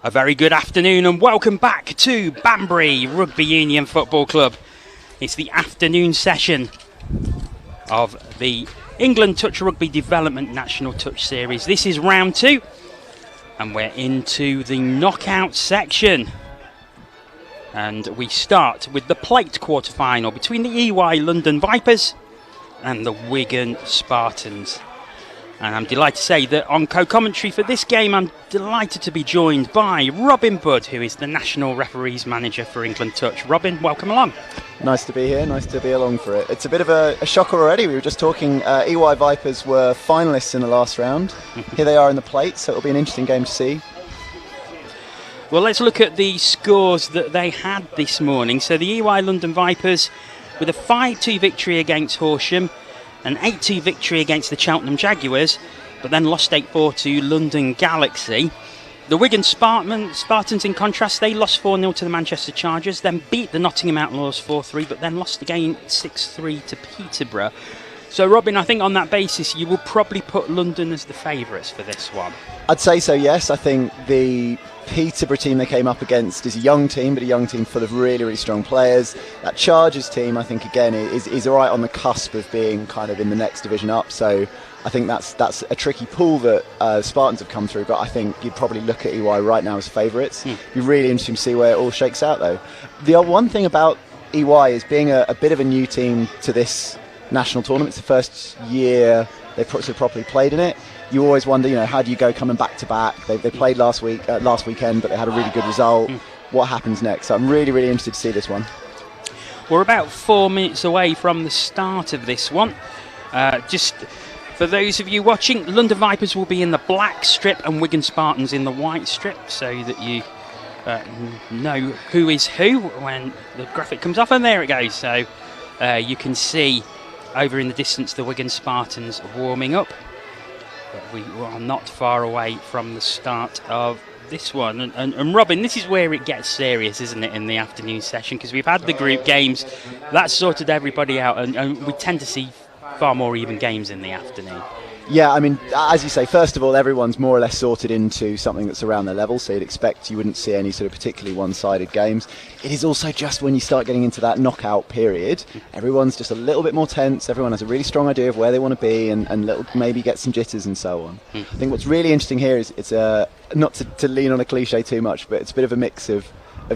A very good afternoon and welcome back to Banbury Rugby Union Football Club. It's the afternoon session of the England Touch Rugby Development National Touch Series. This is round 2 and we're into the knockout section. And we start with the plate quarter-final between the EY London Vipers and the Wigan Spartans. And I'm delighted to say that on co-commentary for this game, I'm delighted to be joined by Robin Budd, who is the National Referees Manager for England Touch. Robin, welcome along. Nice to be here, nice to be along for it. It's a bit of a shocker already. We were just talking, EY Vipers were finalists in the last round. Here they are in the plate, so it'll be an interesting game to see. Well, let's look at the scores that they had this morning. So the EY London Vipers with a 5-2 victory against Horsham, an 8-2 victory against the Cheltenham Jaguars, but then lost 8-4 to London Galaxy. The Wigan Spartans, in contrast, they lost 4-0 to the Manchester Chargers, then beat the Nottingham Outlaws 4-3, but then lost again 6-3 to Peterborough. So, Robin, I think on that basis, you will probably put London as the favourites for this one. I'd say so, yes. I think the Peterborough team they came up against is a young team, but a young team full of really, really strong players. That Chargers team, I think, again, is right on the cusp of being kind of in the next division up. So I think that's a tricky pool that Spartans have come through, but I think you'd probably look at EY right now as favourites. It'd be really interesting to see where it all shakes out, though. The one thing about EY is being a bit of a new team to this national tournament. It's the first year they've properly played in it. You always wonder, how do you go coming back to back? They played last weekend, but they had a really good result. What happens next? So I'm really, really interested to see this one. We're about 4 minutes away from the start of this one. Just for those of you watching, London Vipers will be in the black strip and Wigan Spartans in the white strip, so that you know who is who when the graphic comes up. And there it goes. So you can see over in the distance the Wigan Spartans warming up. But we are not far away from the start of this one. And Robin, this is where it gets serious, isn't it, in the afternoon session? Because we've had the group games, that's sorted everybody out, and we tend to see far more even games in the afternoon. Yeah, I mean, as you say, first of all, everyone's more or less sorted into something that's around their level, so you'd expect you wouldn't see any sort of particularly one-sided games. It is also just when you start getting into that knockout period, everyone's just a little bit more tense, everyone has a really strong idea of where they want to be and maybe get some jitters and so on. I think what's really interesting here is it's not to lean on a cliche too much, but it's a bit of a mix of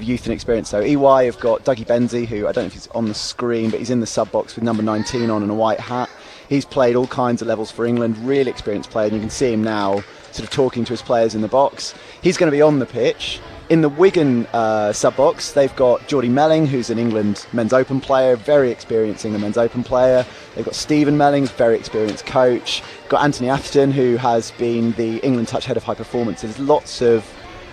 youth and experience. So EY have got Dougie Benzie, who I don't know if he's on the screen, but he's in the sub-box with number 19 on and a white hat. He's played all kinds of levels for England, really experienced player, and you can see him now sort of talking to his players in the box. He's going to be on the pitch. In the Wigan sub-box, they've got Geordie Melling, who's an England men's open player, very experienced England men's open player. They've got Stephen Melling, very experienced coach. Got Anthony Atherton, who has been the England Touch head of high performance. There's lots of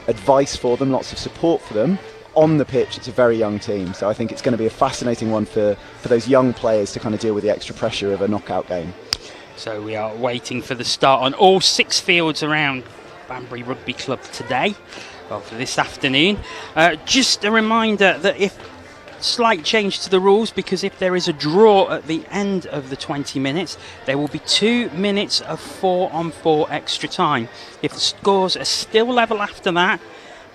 advice for them, lots of support for them. On the pitch, it's a very young team, so I think it's going to be a fascinating one for those young players to kind of deal with the extra pressure of a knockout game. So we are waiting for the start on all 6 fields around Banbury Rugby Club today, well, for this afternoon. Just a reminder that if slight change to the rules, because if there is a draw at the end of the 20 minutes, there will be 2 minutes of 4-on-4 extra time. If the scores are still level after that,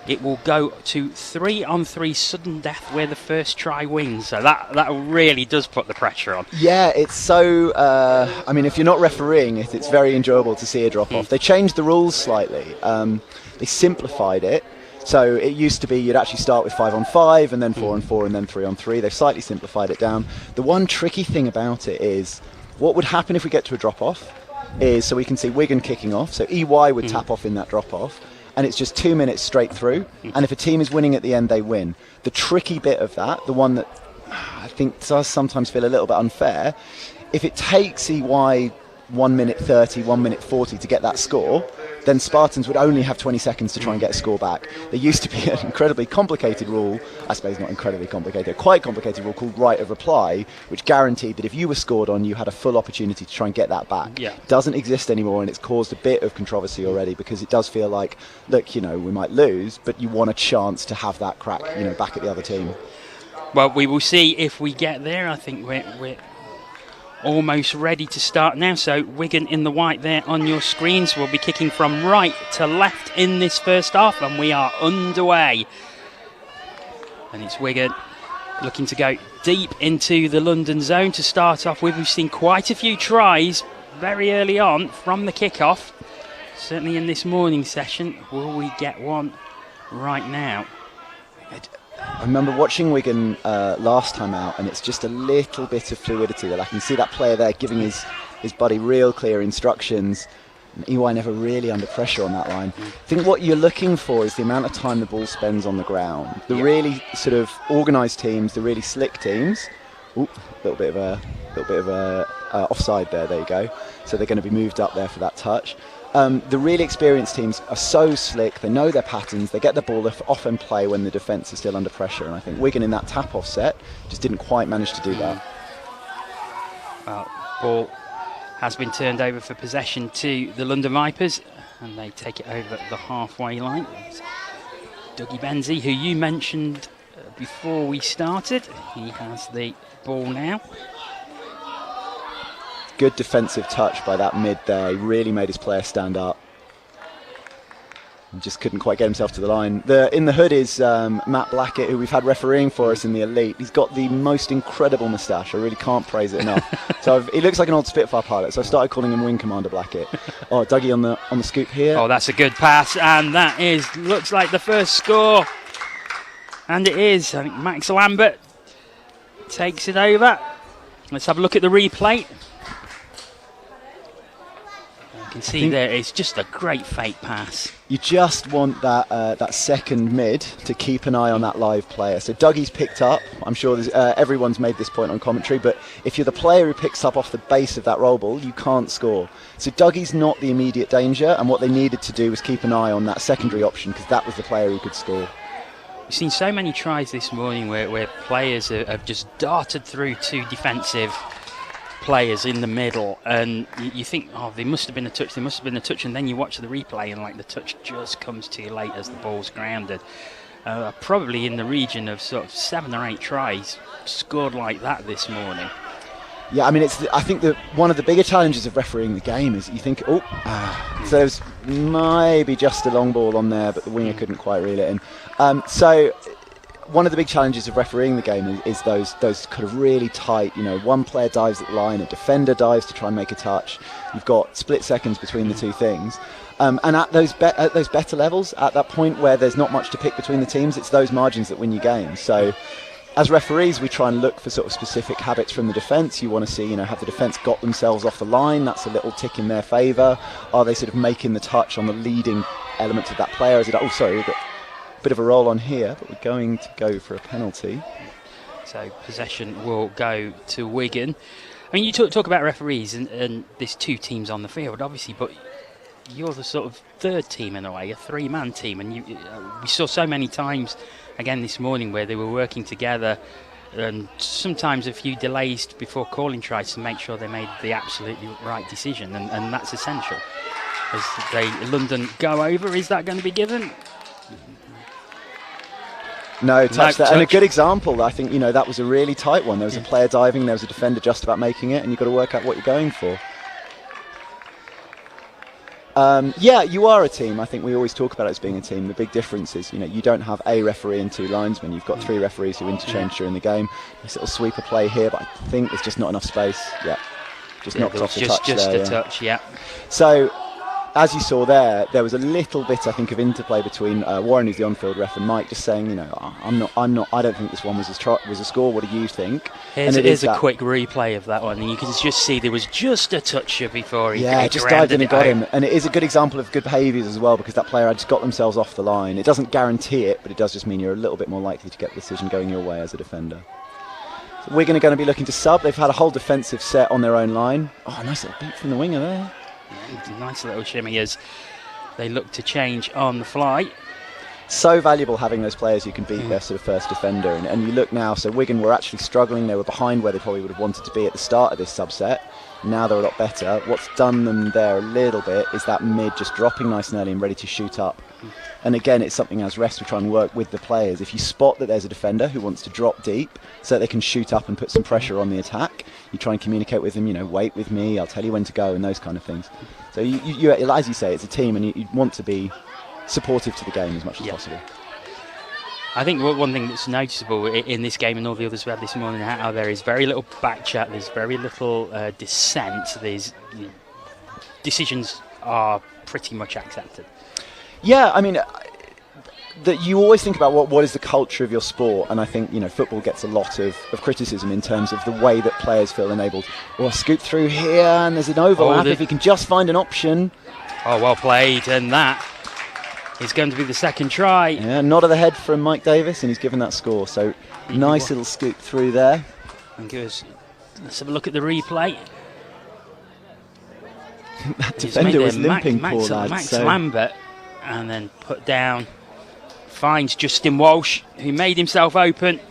it will go to 3-on-3 sudden death where the first try wins. So that really does put the pressure on. Yeah, it's so... I mean, if you're not refereeing it, it's very enjoyable to see a drop-off. They changed the rules slightly. They simplified it. So it used to be you'd actually start with 5-on-5 and then 4-on-4 and then 3-on-3. They've slightly simplified it down. The one tricky thing about it is what would happen if we get to a drop-off is, so we can see Wigan kicking off. So EY would tap off in that drop-off. And it's just 2 minutes straight through. And if a team is winning at the end, they win. The tricky bit of that, the one that I think does sometimes feel a little bit unfair, if it takes EY 1 minute 30, 1 minute 40 to get that score, then Spartans would only have 20 seconds to try and get a score back. There used to be an incredibly complicated rule, I suppose not incredibly complicated, a quite complicated rule called right of reply, which guaranteed that if you were scored on, you had a full opportunity to try and get that back. Yeah. Doesn't exist anymore, and it's caused a bit of controversy already, because it does feel like, look, we might lose, but you want a chance to have that crack, back at the other team. Well, we will see if we get there. I think we're almost ready to start now. So Wigan in the white there on your screens will be kicking from right to left in this first half, and we are underway. And it's Wigan looking to go deep into the London zone to start off with. We've seen quite a few tries very early on from the kick-off. Certainly in this morning session. Will we get one right now? I remember watching Wigan last time out, and it's just a little bit of fluidity there. I can see that player there giving his buddy real clear instructions. EY never really under pressure on that line. I think what you're looking for is the amount of time the ball spends on the ground. The really sort of organised teams, the really slick teams. Ooh, a little bit of a offside there. There you go. So they're going to be moved up there for that touch. The really experienced teams are so slick, they know their patterns, they get the ball off and play when the defence is still under pressure, and I think Wigan in that tap-off set just didn't quite manage to do that. Well, ball has been turned over for possession to the London Vipers, and they take it over the halfway line. It's Dougie Benzie, who you mentioned before we started, he has the ball now. Good defensive touch by that mid there. He really made his player stand up. And just couldn't quite get himself to the line. In the hood is Matt Blackett, who we've had refereeing for us in the Elite. He's got the most incredible moustache. I really can't praise it enough. So he looks like an old Spitfire pilot. So I started calling him Wing Commander Blackett. Oh, Dougie on the scoop here. Oh, that's a good pass, and that looks like the first score. And it is. I think Max Lambert takes it over. Let's have a look at the replay. You can see there, it's just a great fake pass. You just want that second mid to keep an eye on that live player. So Dougie's picked up. I'm sure everyone's made this point on commentary, but if you're the player who picks up off the base of that roll ball, you can't score. So Dougie's not the immediate danger, and what they needed to do was keep an eye on that secondary option, because that was the player who could score. We've seen so many tries this morning where players have just darted through two defensive players in the middle, and you think, oh, there must have been a touch, and then you watch the replay and like the touch just comes too late as the ball's grounded. Probably in the region of sort of 7 or 8 tries scored like that this morning. Yeah, I mean, I think that one of the bigger challenges of refereeing the game is you think, so there's maybe just a long ball on there, but the winger couldn't quite reel it in. So one of the big challenges of refereeing the game is those kind of really tight, one player dives at the line, a defender dives to try and make a touch. You've got split seconds between the two things. And at those better levels, at that point where there's not much to pick between the teams, it's those margins that win you games. So as referees, we try and look for sort of specific habits from the defence. You want to see, have the defence got themselves off the line? That's a little tick in their favour. Are they sort of making the touch on the leading elements of that player? We've got a bit of a roll on here, but we're going to go for a penalty. So possession will go to Wigan. I mean, you talk about referees, and there's 2 teams on the field, obviously, but you're the sort of third team in a way, a 3-man team, and we saw so many times again this morning where they were working together, and sometimes a few delays before calling tries to make sure they made the absolutely right decision, and that's essential. As London go over, is that going to be given? No, touch that. And a good example, I think, that was a really tight one. There was a player diving, there was a defender just about making it, and you've got to work out what you're going for. You are a team. I think we always talk about it as being a team. The big difference is, you don't have a referee and 2 linesmen. You've got 3 referees who interchange during the game. This little sweeper play here, but I think there's just not enough space. Yeah, just knocked off the touch just there. Just a touch, yeah. So, as you saw there was a little bit, I think, of interplay between Warren, who's the on-field ref, and Mike, just saying, I don't think this one was a score. What do you think? Here's a quick replay of that one, and you can just see there was just a touch before he just dived in and got him. And it is a good example of good behaviours as well, because that player had just got themselves off the line. It doesn't guarantee it, but it does just mean you're a little bit more likely to get the decision going your way as a defender. So we're going to be looking to sub. They've had a whole defensive set on their own line. Oh, nice little beat from the winger there. Nice little shimmy as they look to change on the fly. So valuable having those players who can beat their sort of first defender. And you look now, so Wigan were actually struggling. They were behind where they probably would have wanted to be at the start of this subset. Now they're a lot better. What's done them there a little bit is that mid just dropping nice and early and ready to shoot up. And again, it's something as refs we try and work with the players. If you spot that there's a defender who wants to drop deep so that they can shoot up and put some pressure on the attack, you try and communicate with them, wait with me, I'll tell you when to go, and those kind of things. So you as you say, it's a team, and you want to be supportive to the game as much as possible. I think one thing that's noticeable in this game and all the others we had this morning, how there is very little back chat, there's very little dissent, decisions are pretty much accepted. Yeah, I mean, that you always think about what is the culture of your sport, and I think football gets a lot of criticism in terms of the way that players feel enabled. Or scoop through here, and there's an overlap if you can just find an option. Oh, well played, and that is going to be the second try. Yeah, nod of the head from Mike Davis, and he's given that score. So nice little scoop through there. And let's have a look at the replay. That defender was limping, poor lad. Max Lambert. And then put down, finds Justin Walsh, who made himself open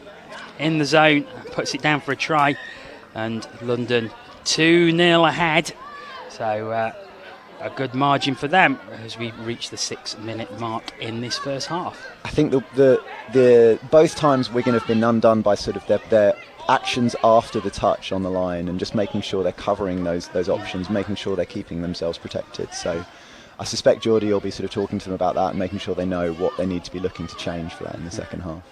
in the zone, puts it down for a try, and London 2-0 ahead. So a good margin for them as we reach the 6-minute mark in this first half. I think the both times Wigan have been undone by sort of their actions after the touch on the line, and just making sure they're covering those options, making sure they're keeping themselves protected. So I suspect Geordie will be sort of talking to them about that and making sure they know what they need to be looking to change for that in the second half.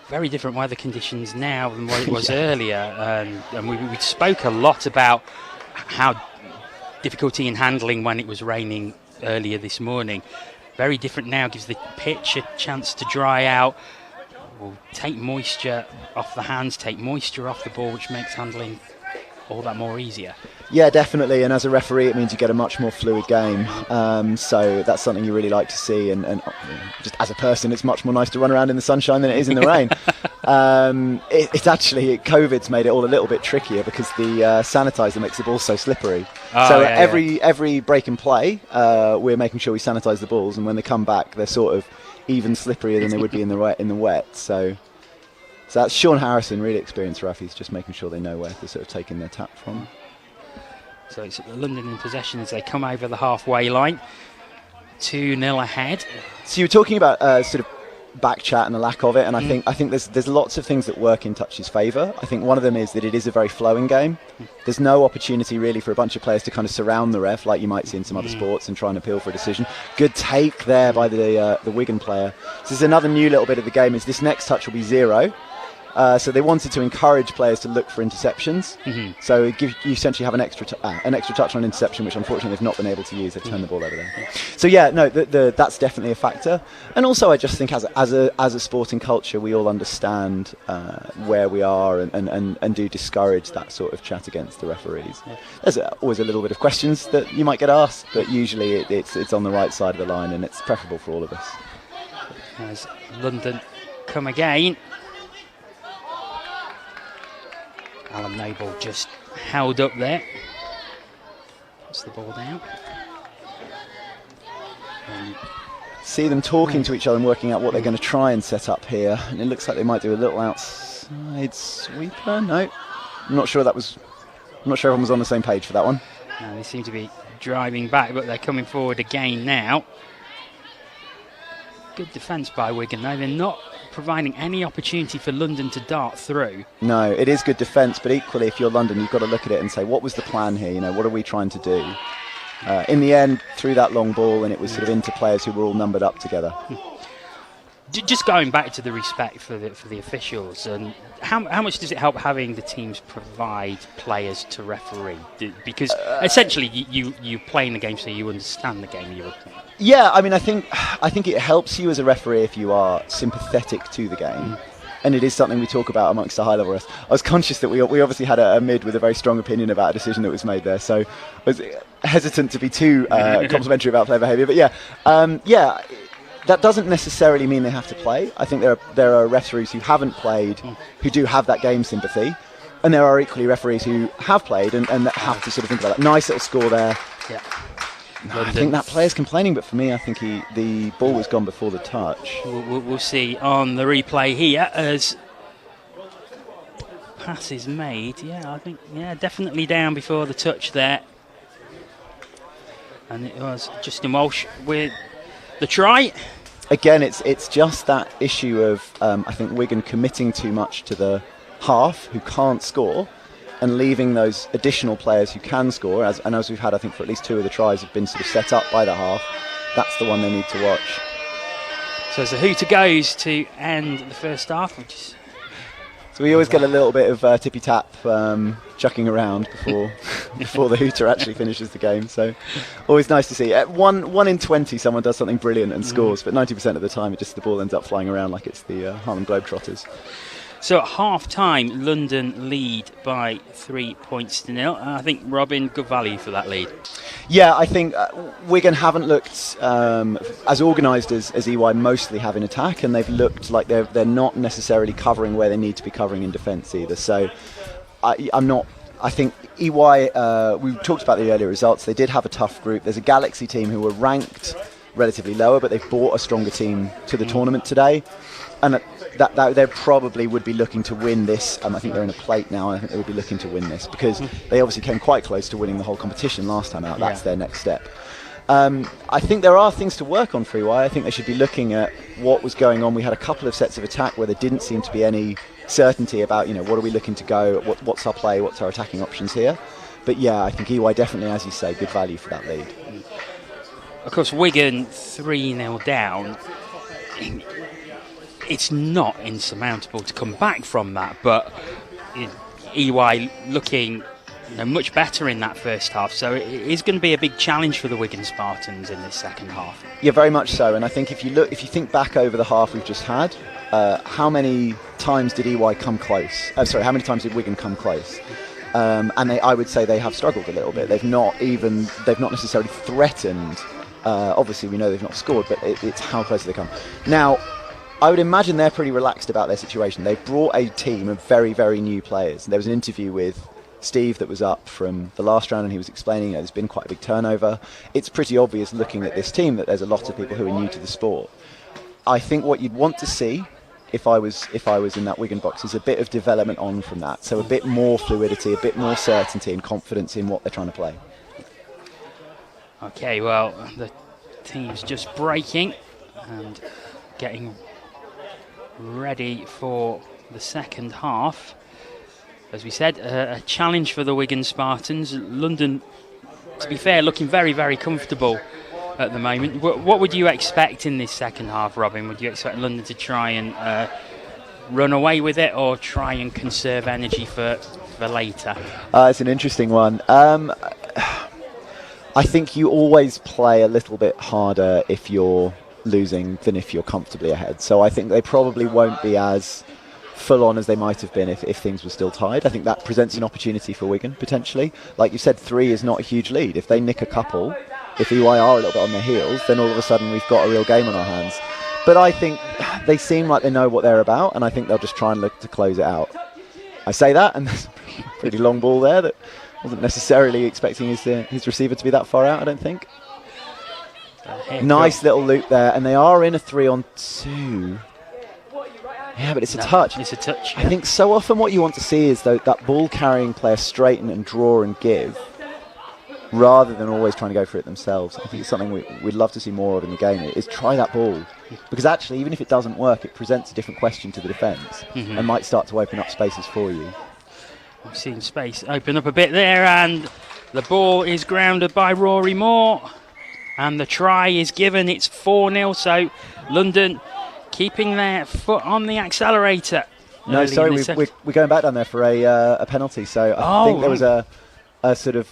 Very different weather conditions now than what it was earlier, and we spoke a lot about how difficulty in handling when it was raining earlier this morning. Very different now, gives the pitch a chance to dry out, will take moisture off the hands, take moisture off the ball, which makes handling all that more easier. Yeah, definitely, and as a referee it means you get a much more fluid game, so that's something you really like to see, and just as a person it's much more nice to run around in the sunshine than it is in the rain. It's actually, COVID's made it all a little bit trickier because the sanitizer makes the ball so slippery. Every break and play we're making sure we sanitize the balls, and when they come back they're sort of even slipperier than they would be in the wet. So that's Sean Harrison, really experienced ref. He's just making sure they know where to sort of take in their tap from. So it's London in possession as they come over the halfway line. 2-0 ahead. So you were talking about sort of back chat and the lack of it, and I think there's lots of things that work in Touch's favour. I think one of them is that it is a very flowing game. There's no opportunity really for a bunch of players to kind of surround the ref like you might see in some other sports and try and appeal for a decision. Good take there by the Wigan player. So there's another new little bit of the game is this next touch will be 0. So they wanted to encourage players to look for interceptions. So you essentially have an extra touch on interception, which unfortunately they've not been able to use. They've turned the ball over there. So yeah, no, that's definitely a factor. And also, I just think as a sporting culture, we all understand where we are and do discourage that sort of chat against the referees. There's always a little bit of questions that you might get asked, but usually it's on the right side of the line, and it's preferable for all of us. As London come again. Alan Noble just held up there. Puts the ball down. See them talking to each other and working out what they're going to try and set up here. And it looks like they might do a little outside sweeper. No, I'm not sure everyone was on the same page for that one. They seem to be driving back, but they're coming forward again now. Good defence by Wigan, though. They're not providing any opportunity for London to dart through. No, it is good defence, but equally, if you're London, you've got to look at it and say, what was the plan here? What are we trying to do? In the end, threw that long ball, and it was sort of into players who were all numbered up together. Just going back to the respect for the officials, and how much does it help having the teams provide players to referee? Because essentially, you play in the game so you understand the game you're looking at. Yeah, I mean, I think it helps you as a referee if you are sympathetic to the game. And it is something we talk about amongst the high-level refs. I was conscious that we obviously had a mid with a very strong opinion about a decision that was made there, so I was hesitant to be too complimentary about player behaviour. But that doesn't necessarily mean they have to play. I think there are referees who haven't played who do have that game sympathy, and there are equally referees who have played and that have to sort of think about that. Nice little score there. Yeah. I think that player's complaining, but for me, I think the ball was gone before the touch. We'll see on the replay here as pass is made. I think definitely down before the touch there. And it was Justin Walsh with the try. Again, it's just that issue of I think Wigan committing too much to the half who can't score, and leaving those additional players who can score. As we've had, I think for at least 2 of the tries have been sort of set up by the half. That's the one they need to watch. So as the hooter goes to end the first half, so we always get a little bit of tippy tap chucking around before the hooter actually finishes the game. So always nice to see. At 1 in 20, someone does something brilliant and scores, but 90% of the time, the ball ends up flying around like it's the Harlem Globetrotters. So at half-time, London lead by 3 points to 0. I think, Robin, good value for that lead. Yeah, I think Wigan haven't looked as organised as EY mostly have in attack, and they've looked like they're not necessarily covering where they need to be covering in defence either. So I think EY, we talked about the earlier results, they did have a tough group. There's a Galaxy team who were ranked relatively lower, but they've brought a stronger team to the tournament today. And that they probably would be looking to win this. I think they're in a plate now. I think they would be looking to win this because they obviously came quite close to winning the whole competition last time out. That's their next step. I think there are things to work on for EY. I think they should be looking at what was going on. We had a couple of sets of attack where there didn't seem to be any certainty about, what are we looking to go, what's our play, what's our attacking options here. But yeah, I think EY definitely, as you say, good value for that lead. Of course, Wigan 3-0 down. It's not insurmountable to come back from that, but EY looking much better in that first half, so it is going to be a big challenge for the Wigan Spartans in this second half. Yeah, very much so. And I think if you think back over the half we've just had, how many times did EY come close? How many times did Wigan come close? And I would say they have struggled a little bit. They've not necessarily threatened. Obviously, we know they've not scored, but it's how close they come. Now, I would imagine they're pretty relaxed about their situation. They've brought a team of very, very new players. There was an interview with Steve that was up from the last round, and he was explaining there's been quite a big turnover. It's pretty obvious looking at this team that there's a lot of people who are new to the sport. I think what you'd want to see if I was in that Wigan box is a bit of development on from that. So a bit more fluidity, a bit more certainty and confidence in what they're trying to play. Okay, well, the team's just breaking and getting ready for the second half. As we said, a challenge for the Wigan Spartans. London, to be fair, looking very, very comfortable at the moment. What would you expect in this second half, Robin? Would you expect London to try and run away with it, or try and conserve energy for later? It's an interesting one. I think you always play a little bit harder if you're losing than if you're comfortably ahead. So I think they probably won't be as full on as they might have been if things were still tied. I think that presents an opportunity for Wigan, potentially. Like you said, 3 is not a huge lead. If they nick a couple, if EY are a little bit on their heels, then all of a sudden we've got a real game on our hands. But I think they seem like they know what they're about, and I think they'll just try and look to close it out. I say that, and there's a pretty long ball there that wasn't necessarily expecting his receiver to be that far out, I don't think. Nice little loop there, and they are in a 3-on-2. Yeah, but it's a touch. It's a touch. I think so often what you want to see is that ball carrying player straighten and draw and give, rather than always trying to go for it themselves. I think it's something we'd love to see more of in the game, is try that ball. Because actually, even if it doesn't work, it presents a different question to the defence and might start to open up spaces for you. We've seen space open up a bit there, and the ball is grounded by Rory Moore. And the try is given. It's 4-0, so London keeping their foot on the accelerator. No, sorry, we're going back down there for a penalty. So I think there was a sort of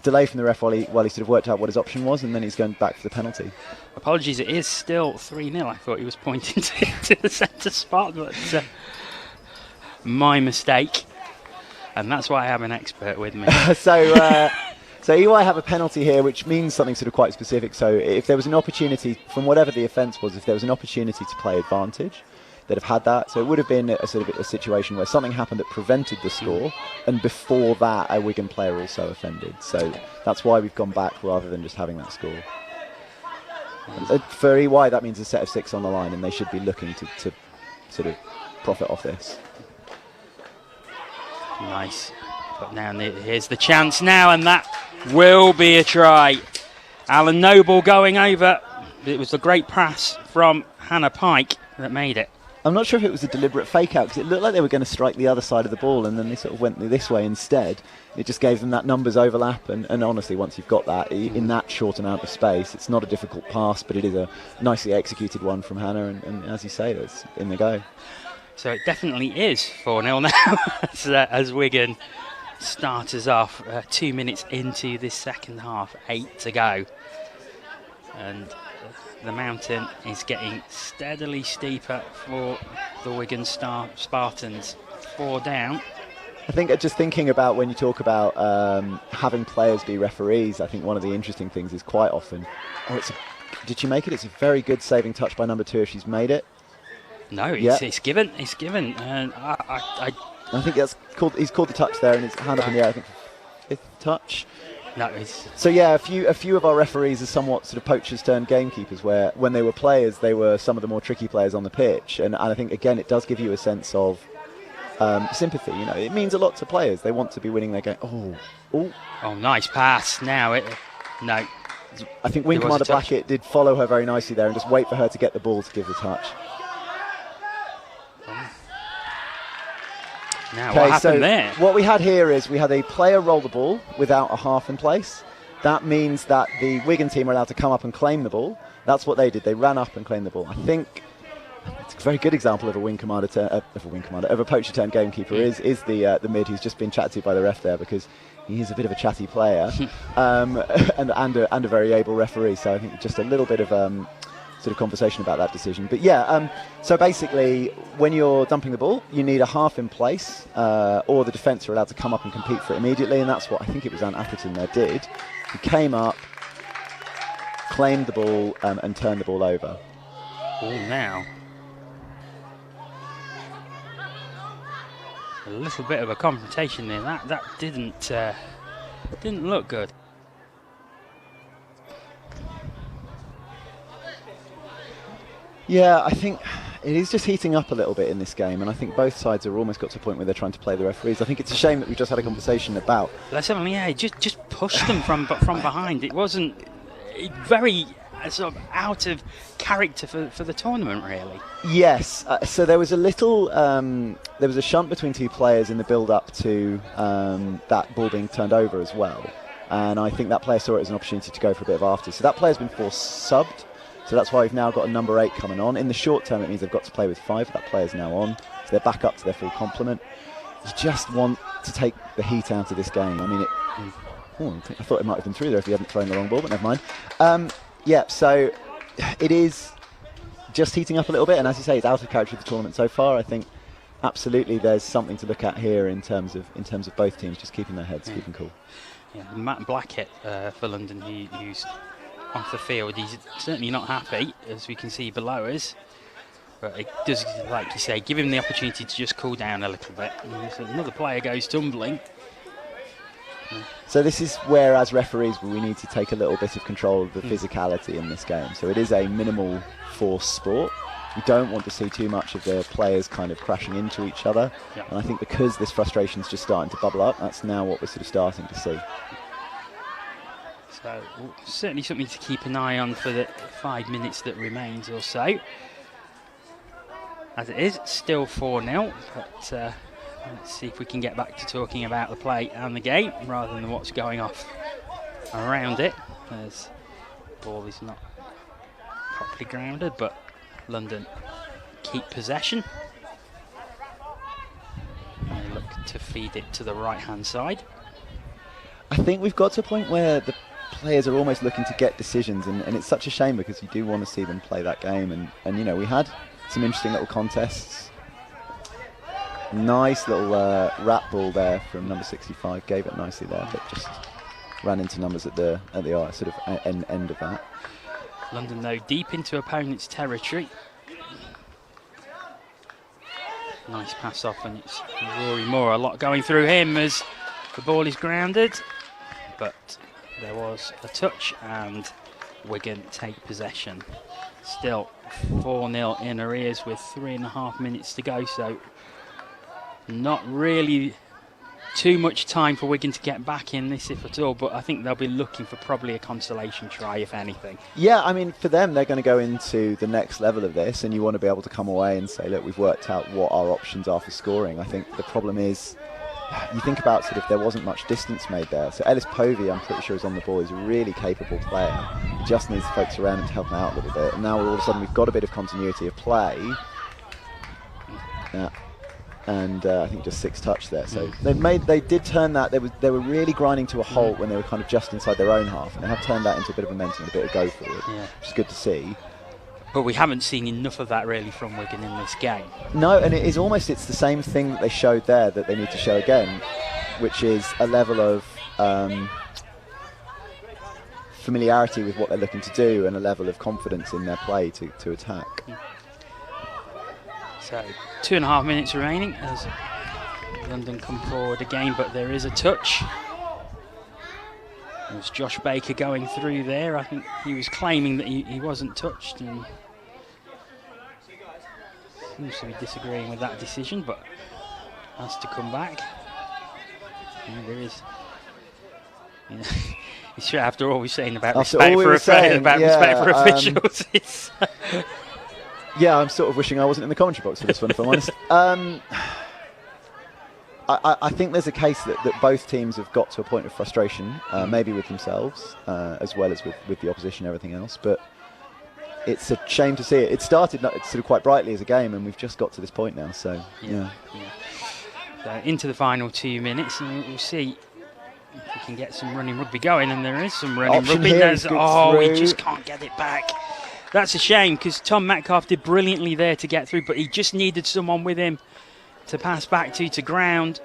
delay from the ref while he sort of worked out what his option was, and then he's going back for the penalty. Apologies, it is still 3-0. I thought he was pointing to the centre spot, but my mistake. And that's why I have an expert with me. So EY have a penalty here, which means something sort of quite specific. So if there was an opportunity, from whatever the offence was, if there was an opportunity to play advantage, they'd have had that. So it would have been a sort of a situation where something happened that prevented the score, and before that, a Wigan player also offended. So that's why we've gone back rather than just having that score. For EY, that means a set of 6 on the line, and they should be looking to sort of profit off this. Nice. But now here's the chance now, and that will be a try. Alan Noble going over It was a great pass from Hannah Pike that made it. I'm not sure if it was a deliberate fake out, because it looked like they were going to strike the other side of the ball, and then they sort of went this way instead. It just gave them that numbers overlap, and honestly, once you've got that in that short amount of space, it's not a difficult pass, but it is a nicely executed one from Hannah, and as you say, it's in the go. So it definitely is 4-0 now as Wigan start us off 2 minutes into this second half, 8 to go. And the mountain is getting steadily steeper for the Wigan Spartans. 4 down. I think just thinking about when you talk about having players be referees, I think one of the interesting things is quite often, did she make it? It's a very good saving touch by number 2 if she's made it. No, it's given. It's given. And I think that's called. He's called the touch there, and his hand up in the air. I think 5th touch. No, it's... So yeah, a few of our referees are somewhat sort of poachers turned gamekeepers, where when they were players, they were some of the more tricky players on the pitch, and I think again it does give you a sense of sympathy. You know, it means a lot to players. They want to be winning their game. Oh, nice pass. Now no. I think Wing Commander Blackett did follow her very nicely there and just wait for her to get the ball to give the touch. Now, what happened there? What we had here is we had a player roll the ball without a half in place. That means that the Wigan team are allowed to come up and claim the ball. That's what they did. They ran up and claimed the ball. I think it's a very good example of a poacher turned gamekeeper is the mid who's just been chatted to by the ref there, because he is a bit of a chatty player and a very able referee. So I think just a little bit of sort of conversation about that decision. But yeah, so basically when you're dumping the ball, you need a half in place, or the defence are allowed to come up and compete for it immediately, and that's what I think it was Ant Atherton there did. He came up, claimed the ball, and turned the ball over. Now a little bit of a confrontation there. That didn't look good. Yeah, I think it is just heating up a little bit in this game, and I think both sides are almost got to a point where they're trying to play the referees. I think it's a shame that we just had a conversation about. Just push them from behind. It wasn't very sort of out of character for the tournament, really. Yes, so there was a little, there was a shunt between two players in the build-up to that ball being turned over as well, and I think that player saw it as an opportunity to go for a bit of after. So that player's been forced subbed. So that's why we've now got a number 8 coming on. In the short term, it means they've got to play with 5. That player's now on. So they're back up to their full complement. You just want to take the heat out of this game. I mean, I thought it might have been through there if he hadn't thrown the long ball, but never mind. Yeah, so it is just heating up a little bit. And as you say, it's out of character of the tournament so far. I think absolutely there's something to look at here in terms of both teams just keeping their heads, keeping cool. Yeah, Matt Blackett for London, who's off the field. He's certainly not happy, as we can see below us, but it does, like you say, give him the opportunity to just cool down a little bit. And another player goes tumbling. So this is where, as referees, we need to take a little bit of control of the physicality in this game. So it is a minimal force sport. We don't want to see too much of the players kind of crashing into each other. Yep. And I think because this frustration's just starting to bubble up, that's now what we're sort of starting to see. So certainly something to keep an eye on for the 5 minutes that remains or so. As it is, still 4-0, but let's see if we can get back to talking about the play and the game rather than what's going off around it, as the ball is not properly grounded, but London keep possession. And they look to feed it to the right-hand side. I think we've got to a point where the players are almost looking to get decisions, and it's such a shame because you do want to see them play that game, and you know, we had some interesting little contests. Nice little rat ball there from number 65, gave it nicely there, but just ran into numbers at the sort of end of that. London though deep into opponent's territory. Nice pass off, and it's Rory Moore, a lot going through him as the ball is grounded, but there was a touch and Wigan take possession. Still 4-0 in arrears with 3.5 minutes to go, so not really too much time for Wigan to get back in this, if at all, but I think they'll be looking for probably a consolation try, if anything. Yeah, I mean, for them, they're going to go into the next level of this, and you want to be able to come away and say, look, we've worked out what our options are for scoring. I think the problem is, you think about sort of there wasn't much distance made there. So Ellis Povey, I'm pretty sure, is on the ball. He's a really capable player. He just needs folks around him to help him out a little bit. And now all of a sudden we've got a bit of continuity of play. Yeah. And I think just 6 touch there. So they did turn that. They were really grinding to a halt when they were kind of just inside their own half, and they have turned that into a bit of momentum, a bit of go forward, which is good to see. But we haven't seen enough of that really from Wigan in this game. No, and it's the same thing that they showed there that they need to show again, which is a level of familiarity with what they're looking to do and a level of confidence in their play to attack. So 2.5 minutes remaining as London come forward again, but there is a touch. It was Josh Baker going through there. I think he was claiming that he wasn't touched, and seems to be disagreeing with that decision, but has to come back. And there is, you know, after all we're saying about respect for officials. Yeah, I'm sort of wishing I wasn't in the commentary box for this one, if I'm honest. I think there's a case that both teams have got to a point of frustration, maybe with themselves, as well as with the opposition and everything else. But it's a shame to see it. It started sort of quite brightly as a game, and we've just got to this point now. So, yeah. So into the final 2 minutes, and we'll see if we can get some running rugby going. And there is some running rugby. We just can't get it back. That's a shame, because Tom Metcalf did brilliantly there to get through, but he just needed someone with him to pass back to ground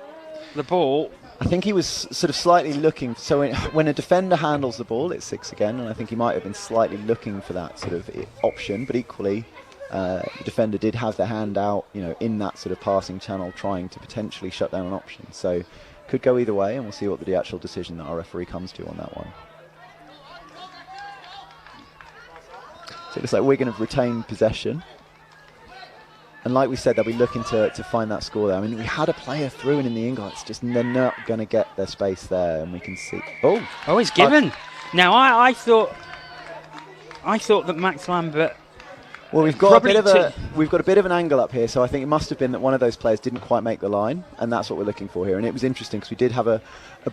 the ball. I think he was sort of slightly looking, so when a defender handles the ball, it's 6 again, and I think he might have been slightly looking for that sort of option, but equally the defender did have their hand out, in that sort of passing channel, trying to potentially shut down an option. So could go either way, and we'll see what the actual decision that our referee comes to on that one. So it looks like Wigan have retained possession. And like we said, they'll be looking to find that score there. I mean, we had a player through and in the angle. It's just they're not going to get their space there, and we can see. Oh, it's given. Now I thought that Max Lambert. Well, we've got a bit of an angle up here, so I think it must have been that one of those players didn't quite make the line, and that's what we're looking for here. And it was interesting because we did have a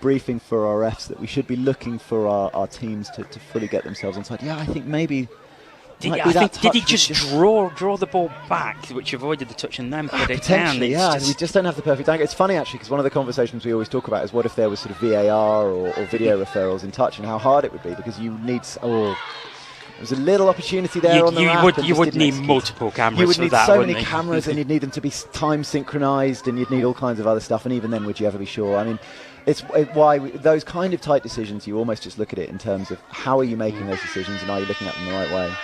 briefing for our refs that we should be looking for our teams to fully get themselves onside. Yeah, I think maybe. Did he just draw the ball back, which avoided the touch, and then put it down? We just don't have the perfect angle. It's funny, actually, because one of the conversations we always talk about is what if there was sort of VAR or video referrals in touch, and how hard it would be, because you need... There's a little opportunity there on the map. You would need multiple cameras. You would need so many cameras, and you'd need them to be time synchronised, and you'd need all kinds of other stuff, and even then, would you ever be sure? I mean, those kind of tight decisions, you almost just look at it in terms of how are you making those decisions, and are you looking at them the right way?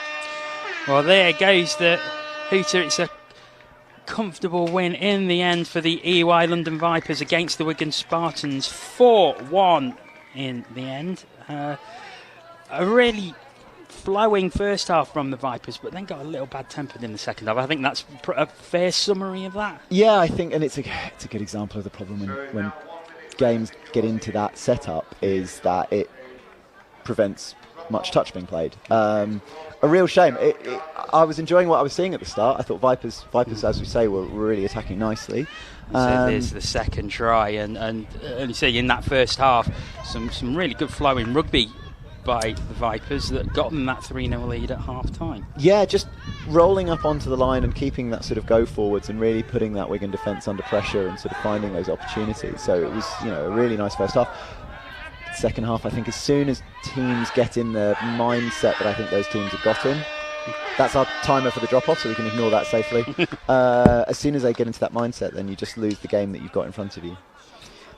Well, there goes the hooter. It's a comfortable win in the end for the EY London Vipers against the Wigan Spartans. 4-1 in the end. A really flowing first half from the Vipers, but then got a little bad-tempered in the second half. I think that's a fair summary of that. Yeah, I think, and it's a good example of the problem when games get into that setup, is that it prevents much touch being played. A real shame. I was enjoying what I was seeing at the start. I thought Vipers, as we say, were really attacking nicely. So there's the second try, and you see in that first half, some really good flowing rugby by the Vipers that got them that 3-0 lead at half time. Yeah, just rolling up onto the line and keeping that sort of go forwards and really putting that Wigan defence under pressure and sort of finding those opportunities. So it was, a really nice first half. Second half, I think as soon as teams get in the mindset that I think those teams have got in, that's our timer for the drop-off, so we can ignore that safely. As soon as they get into that mindset, then you just lose the game that you've got in front of you.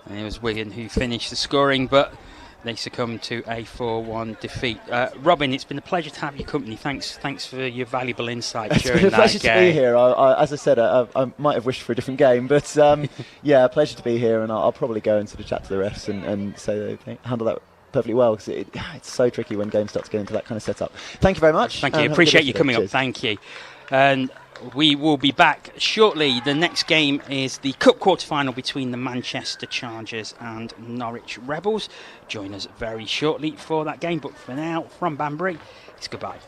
And it was Wigan who finished the scoring, but they succumbed to a 4-1 defeat. Robin, it's been a pleasure to have your company. Thanks for your valuable insight during that game. It's been a pleasure to be here. As I said, I might have wished for a different game, but yeah, a pleasure to be here, and I'll probably go and sort of chat to the refs and say they handle that perfectly well, because it's so tricky when games start to get into that kind of setup. Thank you very much. Thank you. Appreciate you coming up. Thank you. And We will be back shortly. The next game is the Cup quarter-final between the Manchester Chargers and Norwich Rebels. Join us very shortly for that game, but for now, from Banbury, it's goodbye.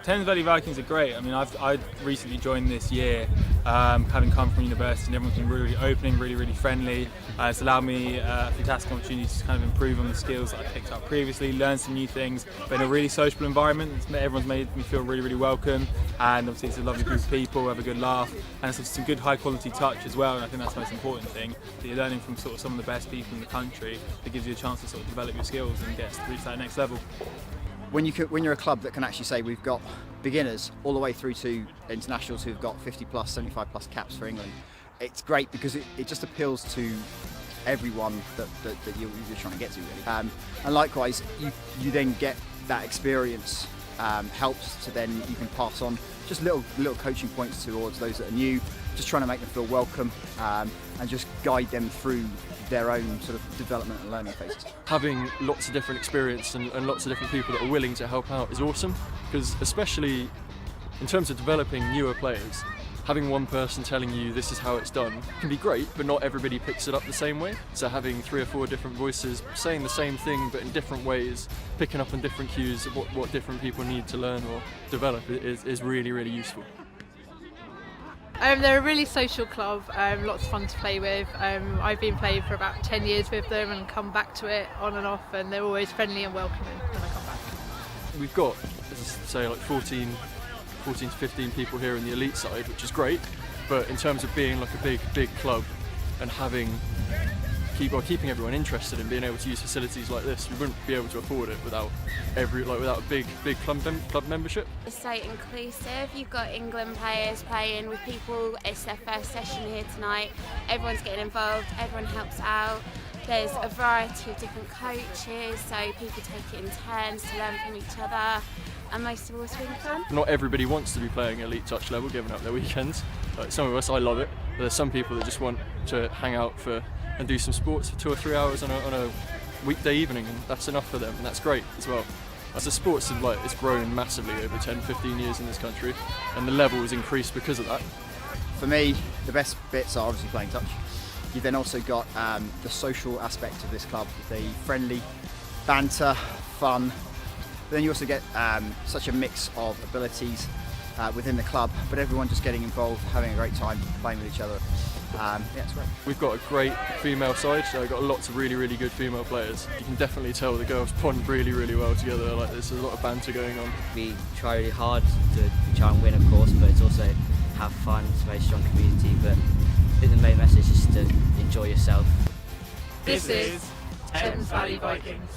Thames Valley Vikings are great. I mean, I recently joined this year, having come from university, and everyone's been really opening, really friendly. It's allowed me a fantastic opportunity to kind of improve on the skills that I picked up previously, learn some new things, but in a really sociable environment. Everyone's made me feel really welcome, and obviously it's a lovely group of people, have a good laugh, and it's some good high quality touch as well, and I think that's the most important thing, that you're learning from sort of some of the best people in the country that gives you a chance to sort of develop your skills and reach that next level. When you're a club that can actually say we've got beginners all the way through to internationals who've got 50 plus, 75 plus caps for England, it's great because it just appeals to everyone that you're trying to get to, really. And likewise, you then get that experience, helps to then you can pass on just little coaching points towards those that are new, just trying to make them feel welcome, and just guide them through their own sort of development and learning phases. Having lots of different experience and lots of different people that are willing to help out is awesome, because especially in terms of developing newer players, having one person telling you this is how it's done can be great, but not everybody picks it up the same way. So having 3 or 4 different voices saying the same thing but in different ways, picking up on different cues of what different people need to learn or develop is really useful. They're a really social club, lots of fun to play with. I've been playing for about 10 years with them and come back to it on and off, and they're always friendly and welcoming when I come back. We've got, as I say, like 14 to 15 people here in the elite side, which is great, but in terms of being like a big club and keeping everyone interested in being able to use facilities like this, we wouldn't be able to afford it without a big club membership. It's so inclusive. You've got England players playing with people. It's their first session here tonight. Everyone's getting involved. Everyone helps out. There's a variety of different coaches, so people take it in turns to learn from each other. And most of all, it's really fun. Not everybody wants to be playing elite touch level, giving up their weekends. Like some of us, I love it. But there's some people that just want to hang out and do some sports for 2 or 3 hours on a weekday evening, and that's enough for them, and that's great as well. As a sports, it's grown massively over 10-15 years in this country, and the level has increased because of that. For me, the best bits are obviously playing touch. You've then also got the social aspect of this club, the friendly banter, fun. But then you also get such a mix of abilities within the club, but everyone just getting involved, having a great time, playing with each other. Yeah, it's great. We've got a great female side, so we've got lots of really good female players. You can definitely tell the girls bond really well together. Like there's a lot of banter going on. We try really hard to try and win, of course, but it's also have fun. It's a very strong community, but I think the main message is to enjoy yourself. This is Thames Valley Vikings.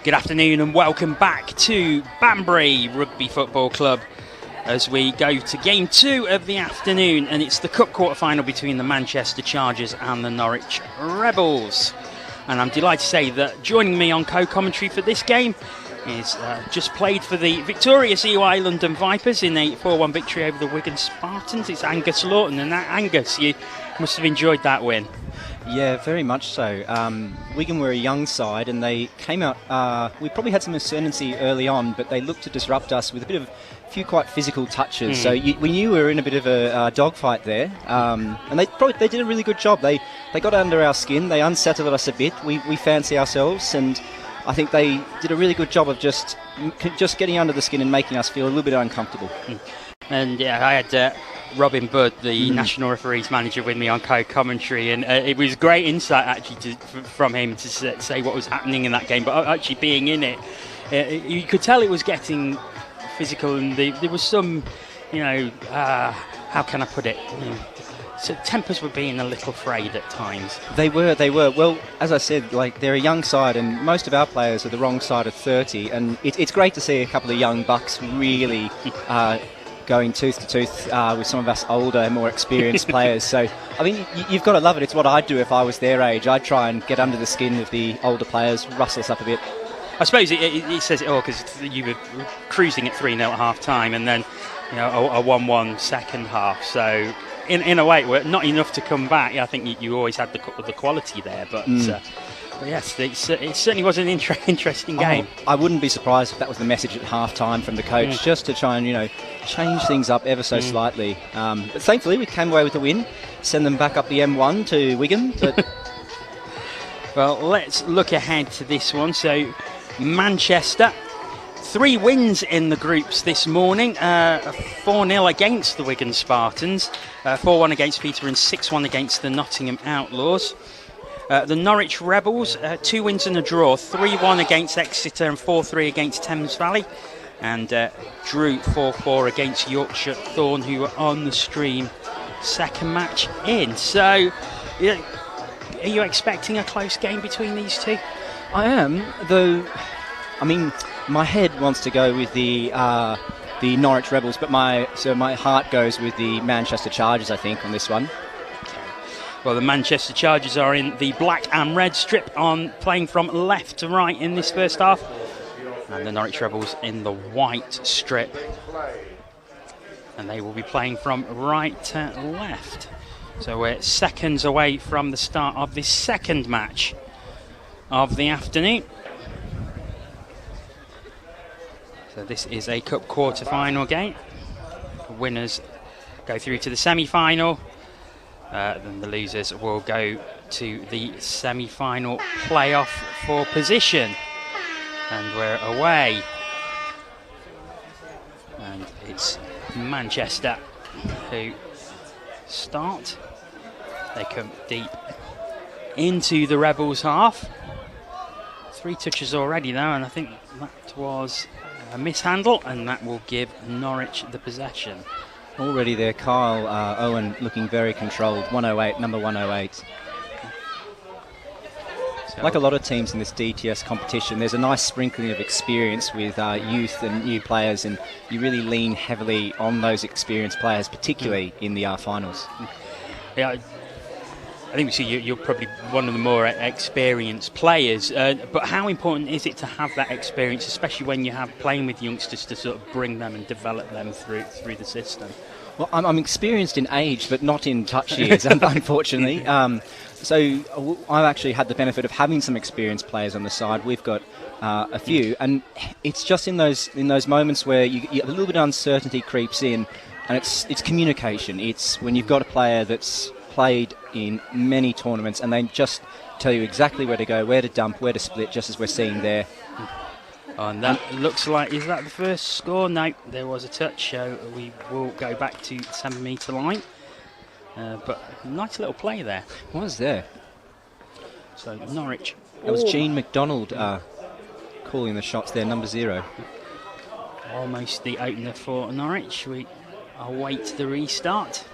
Good afternoon and welcome back to Banbury Rugby Football Club as we go to game 2 of the afternoon, and it's the Cup quarter-final between the Manchester Chargers and the Norwich Rebels. And I'm delighted to say that joining me on co-commentary for this game is just played for the victorious EY London Vipers in a 4-1 victory over the Wigan Spartans. It's Angus Lawton, and Angus, you must have enjoyed that win. Yeah, very much so. Wigan were a young side and they came out, we probably had some ascendancy early on, but they looked to disrupt us with a few quite physical touches. So we knew we were in a bit of a dogfight there, and they did a really good job. They got under our skin, they unsettled us a bit, we fancy ourselves, and I think they did a really good job of just getting under the skin and making us feel a little bit uncomfortable. And yeah, I had Robin Budd, the National Referees Manager, with me on co-commentary, and it was great insight actually from him to say what was happening in that game. But actually being in it, you could tell it was getting physical, and there was some, how can I put it? So tempers were being a little frayed at times. They were. Well, as I said, they're a young side, and most of our players are the wrong side of 30, and it's great to see a couple of young bucks really going tooth to tooth with some of us older, more experienced players. So, I mean, you've got to love it. It's what I'd do if I was their age. I'd try and get under the skin of the older players, rustle us up a bit. I suppose it says it all, because you were cruising at 3-0 at half time, and then a 1-1 second half. So, in a way, it were not enough to come back. I think you always had the quality there, but yes, it certainly was an interesting game. I wouldn't be surprised if that was the message at half-time from the coach, just to try and, change things up ever so slightly. But thankfully, we came away with the win, send them back up the M1 to Wigan. But well, let's look ahead to this one. So, Manchester, 3 wins in the groups this morning. 4-0 against the Wigan Spartans, 4-1 against Peterborough and 6-1 against the Nottingham Outlaws. The Norwich Rebels, 2 wins and a draw, 3-1 against Exeter and 4-3 against Thames Valley, and drew 4-4 against Yorkshire Thorn, who were on the stream second match in. So, are you expecting a close game between these two? I am, though. I mean, my head wants to go with the Norwich Rebels, but my heart goes with the Manchester Chargers, I think, on this one. Well, the Manchester Chargers are in the black and red strip, playing from left to right in this first half, and the Norwich Rebels in the white strip, and they will be playing from right to left. So we're seconds away from the start of this second match of the afternoon. So this is a cup quarter-final game. The winners go through to the semi-final. Then the losers will go to the semi-final playoff for position. And we're away. And it's Manchester who start. They come deep into the Rebels half. 3 touches already though, and I think that was a mishandle, and that will give Norwich the possession. Already there, Kyle Owen looking very controlled. 108, number 108. So like a lot of teams in this DTS competition, there's a nice sprinkling of experience with youth and new players, and you really lean heavily on those experienced players, particularly in the finals. Yeah, I think we see you're probably one of the more experienced players, but how important is it to have that experience, especially when you have playing with youngsters, to sort of bring them and develop them through the system? Well, I'm experienced in age, but not in touch years, unfortunately. So I've actually had the benefit of having some experienced players on the side. We've got a few, and it's just in those moments where a little bit of uncertainty creeps in, and it's communication. It's when you've got a player that's played in many tournaments and they just tell you exactly where to go, where to dump, where to split, just as we're seeing there. And that looks like, is that the first score? No, there was a touch, so we will go back to 7-metre line. But nice little play there. Was there? So Norwich. It was Gene McDonald calling the shots there, number 0. Almost the opener for Norwich. We await the restart.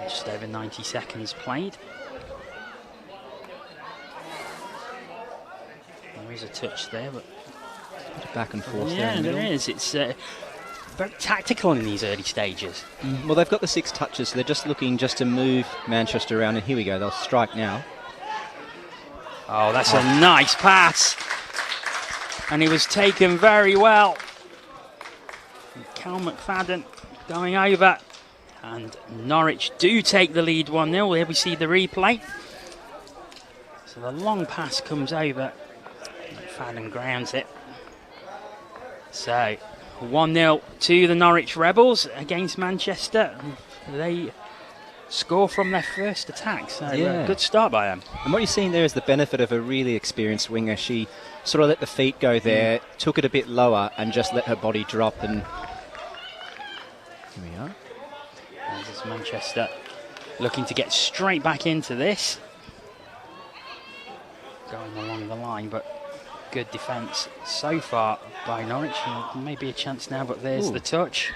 Just over 90 seconds played. There is a touch there, but back and forth. Yeah, there in the there middle. is. It's very tactical in these early stages. Well, they've got the 6 touches, so they're just looking to move Manchester around, and here we go. They'll strike now. Oh, that's a nice pass, and it was taken very well. Cal McFadden going over. And Norwich do take the lead 1-0. Here we see the replay. So the long pass comes over. McFadden grounds it. So 1-0 to the Norwich Rebels against Manchester. They score from their first attack. So good start by them. And what you're seeing there is the benefit of a really experienced winger. She sort of let the feet go there, took it a bit lower, and just let her body drop. And here we are. As Manchester looking to get straight back into this. Going along the line, but good defence so far by Norwich. Maybe a chance now, but there's the touch.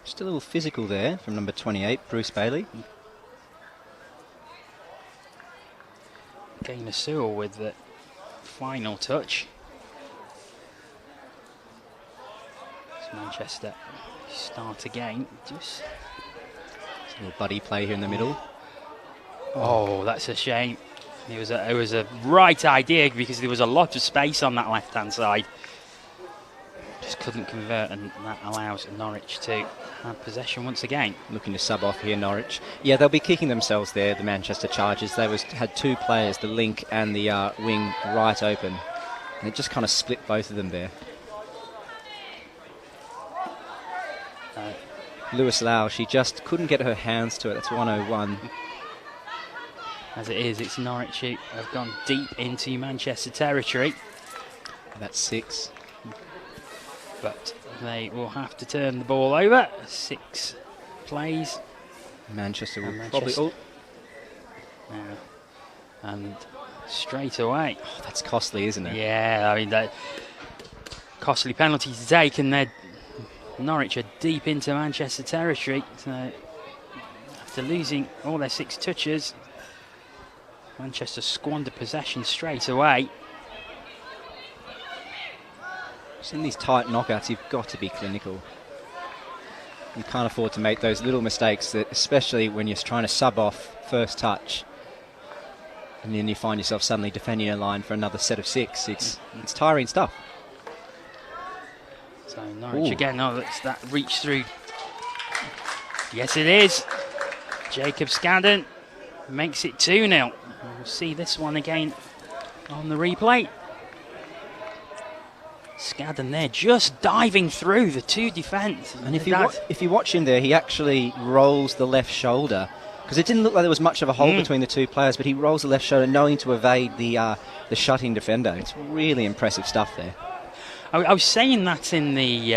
Just a little physical there from number 28, Bruce Bailey. Gainer Sewell with the final touch. As Manchester start again. Just a little buddy play here in the middle. Oh, that's a shame. It was a right idea because there was a lot of space on that left-hand side. Just couldn't convert, and that allows Norwich to have possession once again. Looking to sub off here, Norwich. Yeah, they'll be kicking themselves there, the Manchester Chargers. They had 2 players, the link and the wing, right open. And it just kind of split both of them there. Lewis Lau, she just couldn't get her hands to it. That's 101. As it is, it's Norwich who have gone deep into Manchester territory. That's 6. But they will have to turn the ball over. 6 plays. Manchester will probably... Oh. And straight away. Oh, that's costly, isn't it? Yeah, I mean, that costly penalty to take, and Norwich are deep into Manchester territory. So after losing all their 6 touches, Manchester squander possession straight away. In these tight knockouts, you've got to be clinical. You can't afford to make those little mistakes, especially when you're trying to sub off first touch, and then you find yourself suddenly defending a line for another set of 6. It's tiring stuff. So Norwich again, it's that reach through. Yes, it is. Jacob Scadden makes it 2-0. We'll see this one again on the replay. Scadden there just diving through the 2 defence. And if you watch him there, he actually rolls the left shoulder Because it didn't look like there was much of a hole between the two players, but he rolls the left shoulder knowing to evade the shut-in defender. It's really impressive stuff there. I was saying that in the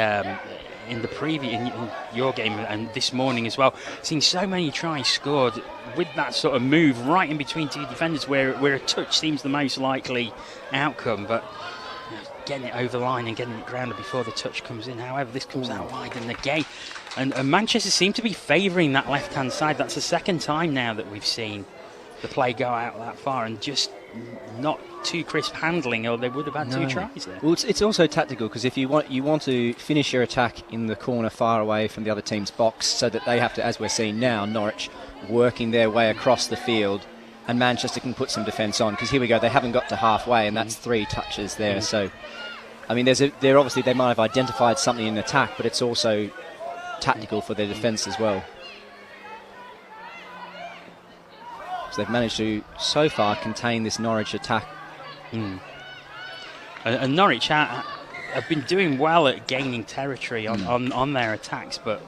preview, in your game and this morning as well, seeing so many tries scored with that sort of move right in between two defenders where a touch seems the most likely outcome, but getting it over the line and getting it grounded before the touch comes in. However, this comes out wide in the gate. And Manchester seem to be favouring that left-hand side. That's the second time now that we've seen the play go out that far, and just not too crisp handling, or they would have had 2 tries there. Well, it's also tactical, because if you want to finish your attack in the corner far away from the other team's box, so that they have to, as we're seeing now, Norwich working their way across the field, and Manchester can put some defence on, because here we go, they haven't got to halfway, and that's 3 touches there. So, I mean, they're obviously, they might have identified something in attack, but it's also tactical for their defence as well. So they've managed to, so far, contain this Norwich attack. And Norwich have been doing well at gaining territory on their attacks, but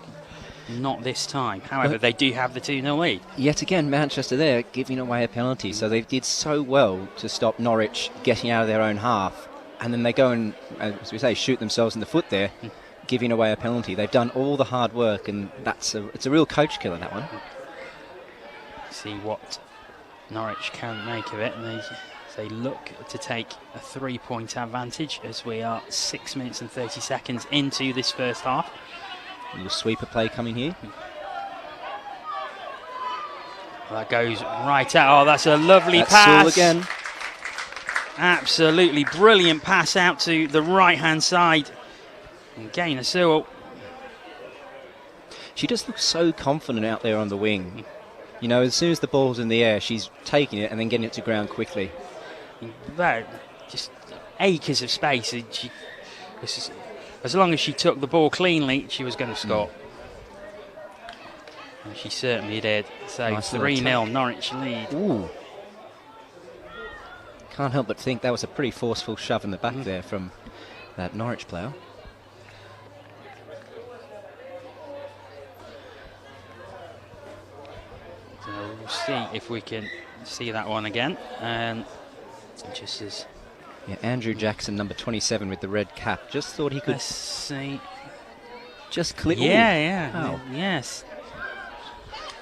not this time. However, they do have the 2-0 lead. Yet again, Manchester there giving away a penalty. So they did so well to stop Norwich getting out of their own half. And then they go and, as we say, shoot themselves in the foot there, giving away a penalty. They've done all the hard work, and it's a real coach killer, that one. See what Norwich can make of it. And they look to take a 3-point advantage as we are 6 minutes and 30 seconds into this first half. A little sweeper play coming here. Well, that goes right out. Oh, that's a lovely That's pass. Sewell again. Absolutely brilliant pass out to the right-hand side. And Gaynor Sewell. She just looks so confident out there on the wing. You know, as soon as the ball's in the air, she's taking it and then getting it to ground quickly. Just acres of space. As long as she took the ball cleanly, she was going to score. And she certainly did. So Nice 3-0 Norwich lead. Ooh. Can't help but think that was a pretty forceful shove in the back there from that Norwich player. So we'll see if we can see that one again. Just as Andrew Jackson, number 27 with the red cap. Just thought he could. Let's see. Just click. Yeah. Yes.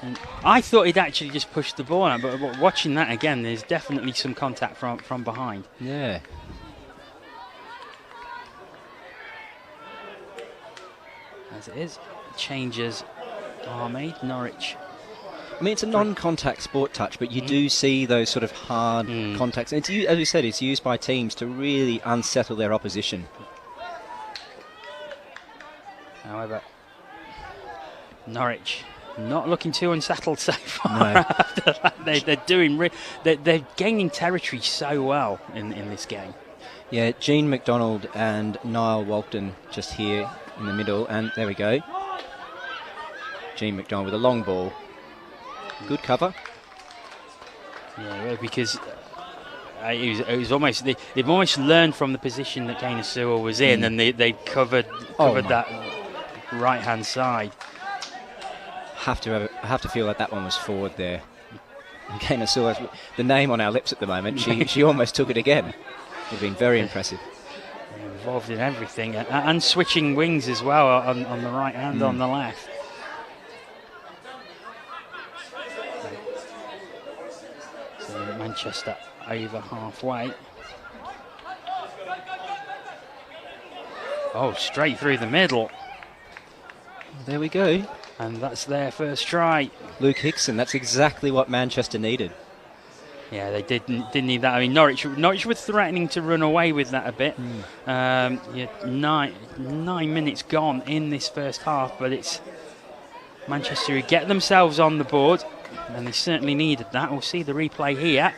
And I thought he'd actually just pushed the ball out, but watching that again, there's definitely some contact from behind. Yeah. As it is, changes are made. Norwich. I mean, it's a non-contact sport touch, but you do see those sort of hard contacts. And it's, as we said, it's used by teams to really unsettle their opposition. However, Norwich not looking too unsettled so far. No. After that, they're gaining territory so well in this game. Yeah, Jean McDonald and Niall Walton just here in the middle, and there we go. Jean McDonald with a long ball. Good cover. Yeah, because it was almost they've almost learned from the position that Gaynor Sewell was in, and they covered that right hand side. I have to feel like that one was forward there. Gaynor Sewell, the name on our lips at the moment. She almost took it again. It would have been very impressive. Involved in everything, and switching wings as well on the right and on the left. Manchester over halfway. Oh, straight through the middle. There we go. And that's their first try. Luke Hickson, that's exactly what Manchester needed. Yeah, they didn't need that. I mean, Norwich were threatening to run away with that a bit. 9 minutes gone in this first half, but it's Manchester who get themselves on the board. And they certainly needed that. We'll see the replay here.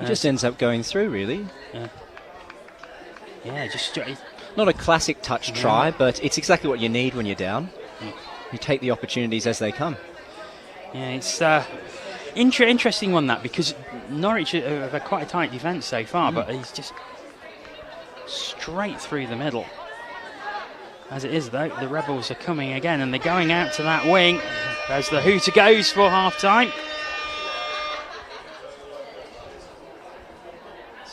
It just ends up going through, really. Yeah, just not a classic touch try, but it's exactly what you need when you're down. You take the opportunities as they come. Yeah, it's interesting one, that, because Norwich have had quite a tight defence so far, but he's just straight through the middle. As it is, though, the Rebels are coming again, and they're going out to that wing as the hooter goes for half-time.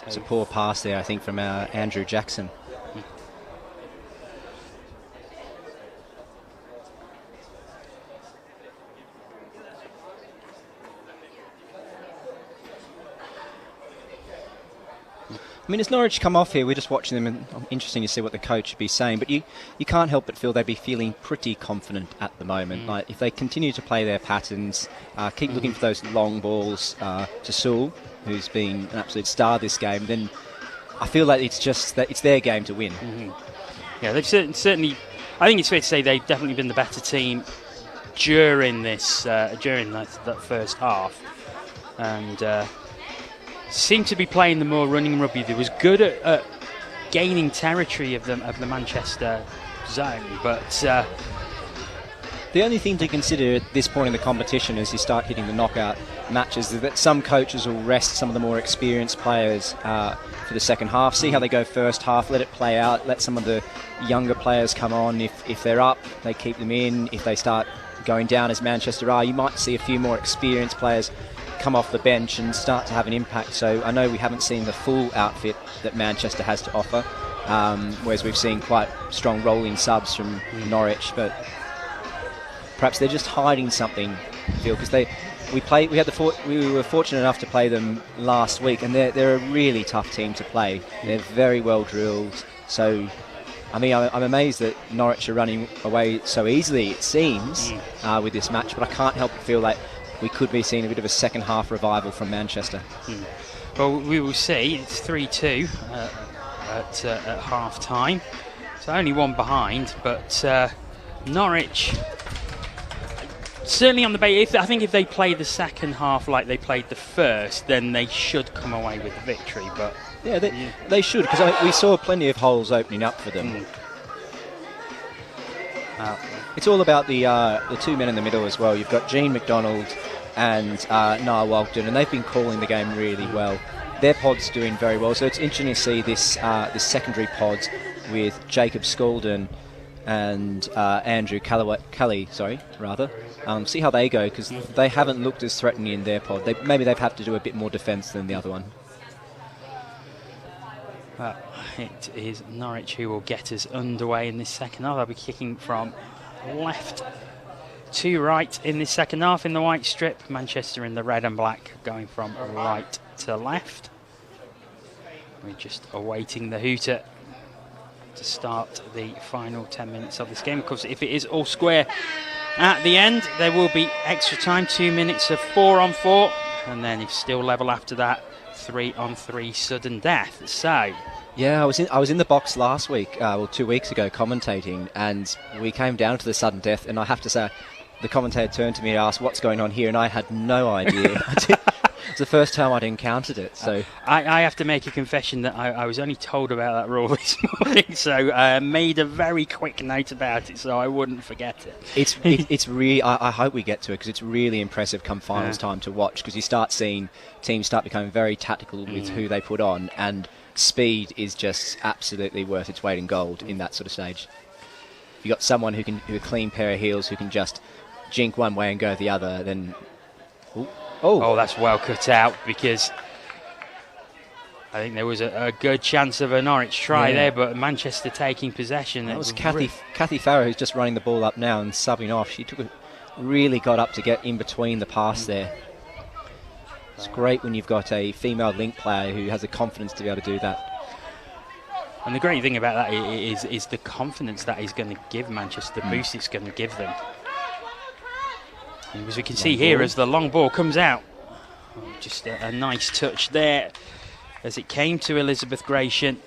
It's a poor pass there, I think, from Andrew Jackson. I mean, as Norwich come off here, we're just watching them, and interesting to see what the coach would be saying. But you can't help but feel they'd be feeling pretty confident at the moment. Like if they continue to play their patterns, keep looking for those long balls to Sewell, who's been an absolute star this game, then I feel like it's just that it's their game to win. Yeah, they've certainly. I think it's fair to say they've definitely been the better team during this during that first half, and. Seemed to be playing the more running rugby. They was good at gaining territory of the Manchester zone, but the only thing to consider at this point in the competition as you start hitting the knockout matches is that some coaches will rest some of the more experienced players for the second half, see how they go first half, let it play out, let some of the younger players come on. If they're up, they keep them in. If they start going down as Manchester are, you might see a few more experienced players come off the bench and start to have an impact. So I know we haven't seen the full outfit that Manchester has to offer, whereas we've seen quite strong rolling subs from Norwich, but perhaps they're just hiding something, Phil, because we were fortunate enough to play them last week, and they're a really tough team to play. They're very well drilled. So I mean, I'm amazed that Norwich are running away so easily, it seems, with this match, but I can't help but feel like we could be seeing a bit of a second half revival from Manchester. Well, we will see. It's 3-2 at half time, so only one behind, but Norwich certainly on the base. I think if they play the second half like they played the first, then they should come away with the victory. But yeah, they should, because we saw plenty of holes opening up for them. It's all about the two men in the middle as well. You've got Gene McDonald and Niall Walton, and they've been calling the game really well. Their pod's doing very well, so it's interesting to see this secondary pod with Jacob Scoulden and Andrew Kelly, see how they go, because they haven't looked as threatening in their pod. Maybe they've had to do a bit more defence than the other one. It is Norwich who will get us underway in this second half. They'll be kicking from left to right in this second half in the white strip. Manchester in the red and black going from right to left. We're just awaiting the hooter to start the final 10 minutes of this game. Of course, if it is all square at the end, there will be extra time, 2 minutes of 4-on-4, and then if still level after that, 3-on-3 sudden death. So yeah, I was in the box last week, 2 weeks ago, commentating, and we came down to the sudden death, and I have to say, the commentator turned to me and asked, "What's going on here?" And I had no idea. It's the first time I'd encountered it. So I have to make a confession that I was only told about that rule this morning, so I made a very quick note about it so I wouldn't forget it. It's really, I hope we get to it, because it's really impressive come finals time to watch, because you start seeing teams start becoming very tactical with who they put on, and speed is just absolutely worth its weight in gold in that sort of stage. If you've got someone who a clean pair of heels who can just jink one way and go the other, then oh, that's well cut out, because I think there was a good chance of a Norwich try there, but Manchester taking possession. That was Kathy Farrow, who's just running the ball up now and subbing off. She really got up to get in between the pass there. It's great when you've got a female link player who has the confidence to be able to do that. And the great thing about that is the confidence that is going to give Manchester, the boost it's going to give them. And as we can see here, as the long ball comes out, just a nice touch there as it came to Elizabeth Gratian.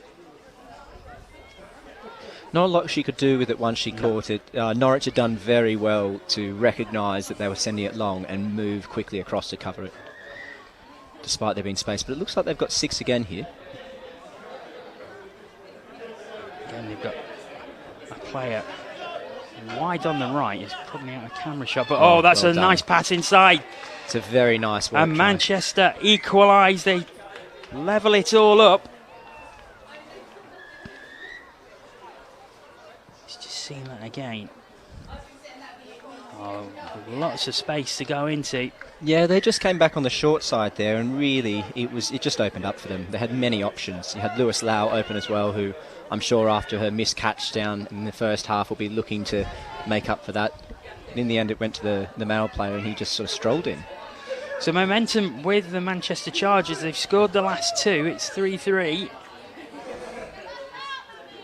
Not a lot she could do with it once she caught it. Norwich had done very well to recognise that they were sending it long and move quickly across to cover it, despite there being space. But it looks like they've got 6 again here. Again, they've got a player wide on the right. It's probably out of camera shot, but that's well a nice pass inside. It's a very nice work. And Manchester equalise. They level it all up. It's just again. Oh, lots of space to go into. Yeah, they just came back on the short side there, and really it just opened up for them. They had many options. You had Lewis Lau open as well, who I'm sure after her missed catch down in the first half will be looking to make up for that. And in the end, it went to the male player, and he just sort of strolled in. So momentum with the Manchester Chargers. They've scored the last two. It's 3-3.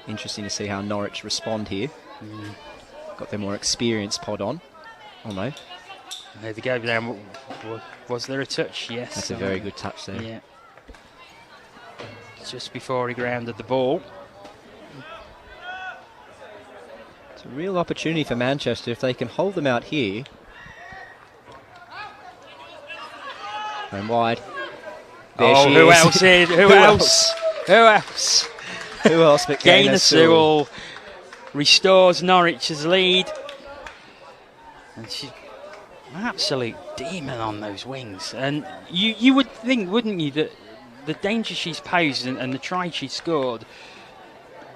Interesting to see how Norwich respond here. Got their more experienced pod on. Oh no. There they go down. Was there a touch? Yes. That's a very good touch there. Yeah. Just before he grounded the ball. It's a real opportunity for Manchester if they can hold them out here. Going wide. There she who is. else is? Who else? Who else? Who else but Gaynor Sewell restores Norwich's lead. And she's an absolute demon on those wings. And you would think, wouldn't you, that the danger she's posed and the try she scored,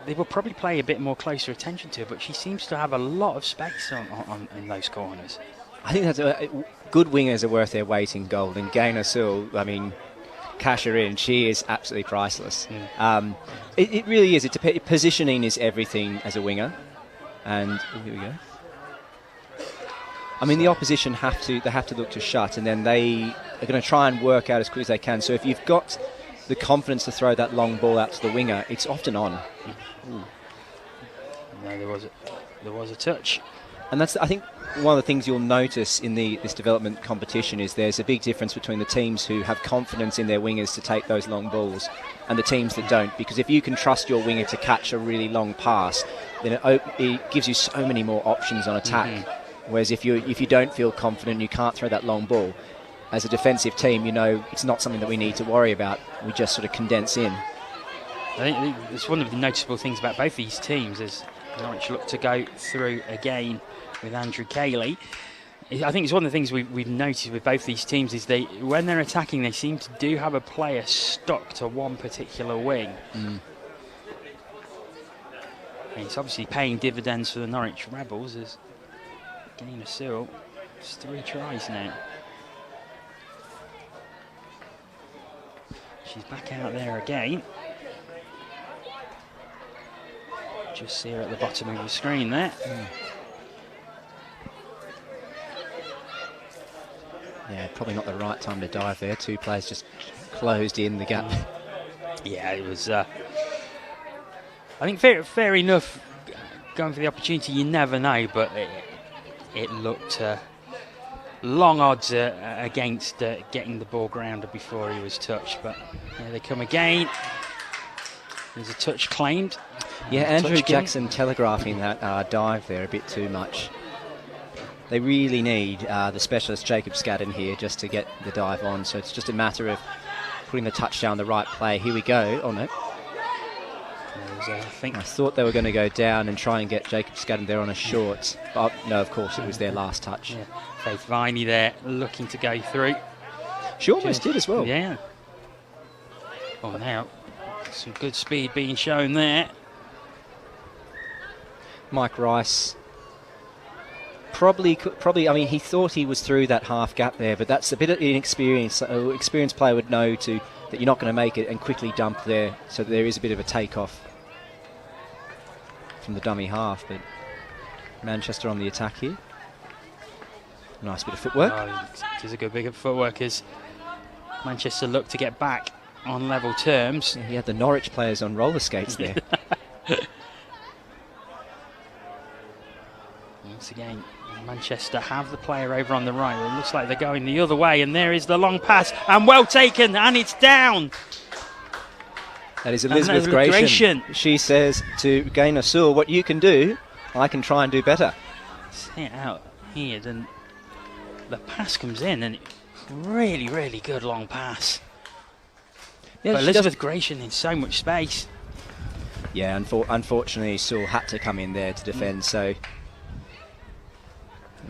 they will probably play a bit more closer attention to her, but she seems to have a lot of space on in those corners. I think that's good wingers are worth their weight in gold. And Gaynor Sewell, I mean, cash her in, she is absolutely priceless. It really is. Positioning is everything as a winger. And here we go. I mean, the opposition have to look to shut, and then they are going to try and work out as quick as they can. So if you've got the confidence to throw that long ball out to the winger, it's often on. No, there was a touch. And that's, I think, one of the things you'll notice in this development competition is there's a big difference between the teams who have confidence in their wingers to take those long balls and the teams that don't. Because if you can trust your winger to catch a really long pass, then it gives you so many more options on attack. Whereas if you don't feel confident, you can't throw that long ball. As a defensive team, you know it's not something that we need to worry about. We just sort of condense in. I think it's one of the noticeable things about both these teams as Norwich look to go through again with Andrew Cayley. I think it's one of the things we've noticed with both these teams is when they're attacking, they seem to do have a player stuck to one particular wing. And it's obviously paying dividends for the Norwich Rebels as Gaynor Sewell. It's 3 tries now. She's back out there again. Just see her at the bottom of the screen there. Yeah, probably not the right time to dive there. 2 players just closed in the gap. Yeah, it was. I think fair enough. Going for the opportunity, you never know, but it looked long odds against getting the ball grounded before he was touched. But here they come again. There's a touch claimed. Yeah, Andrew Jackson telegraphing that dive there a bit too much. They really need the specialist Jacob Scadden here just to get the dive on. So it's just a matter of putting the touch down the right play. Here we go. Oh, no. I thought they were going to go down and try and get Jacob Scadden there on a short. But no, of course, it was their last touch. Yeah. Faith Viney there looking to go through. She almost did as well. Yeah. Oh, now some good speed being shown there. Mike Rice probably, I mean, he thought he was through that half gap there, but that's a bit of inexperience. An experienced player would know that you're not going to make it and quickly dump there, so there is a bit of a takeoff from the dummy half, but Manchester on the attack here. Nice bit of footwork. It is a good bit of footwork as Manchester look to get back on level terms. Yeah, he had the Norwich players on roller skates there. Once again, Manchester have the player over on the right. It looks like they're going the other way, and there is the long pass, and well taken, and it's down. That is Elizabeth Gratian. She says to Gaynor Sewell, what you can do, I can try and do better. See it out here, then the pass comes in, and really, really good long pass. Yeah, but Elizabeth Gratian in so much space. Yeah, unfortunately, Sewell had to come in there to defend, so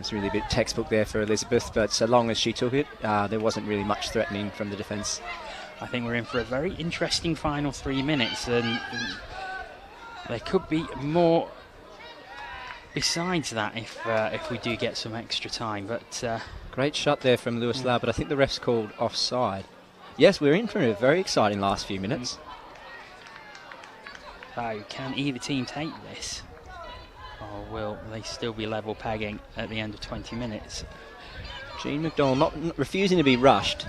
it's really a bit textbook there for Elizabeth, but so long as she took it, there wasn't really much threatening from the defence. I think we're in for a very interesting final 3 minutes, and there could be more besides that if we do get some extra time. But Great shot there from Lewis Lau, but I think the ref's called offside. Yes, we're in for a very exciting last few minutes. So can either team take this, or will they still be level pegging at the end of 20 minutes? Gene McDonald not refusing to be rushed.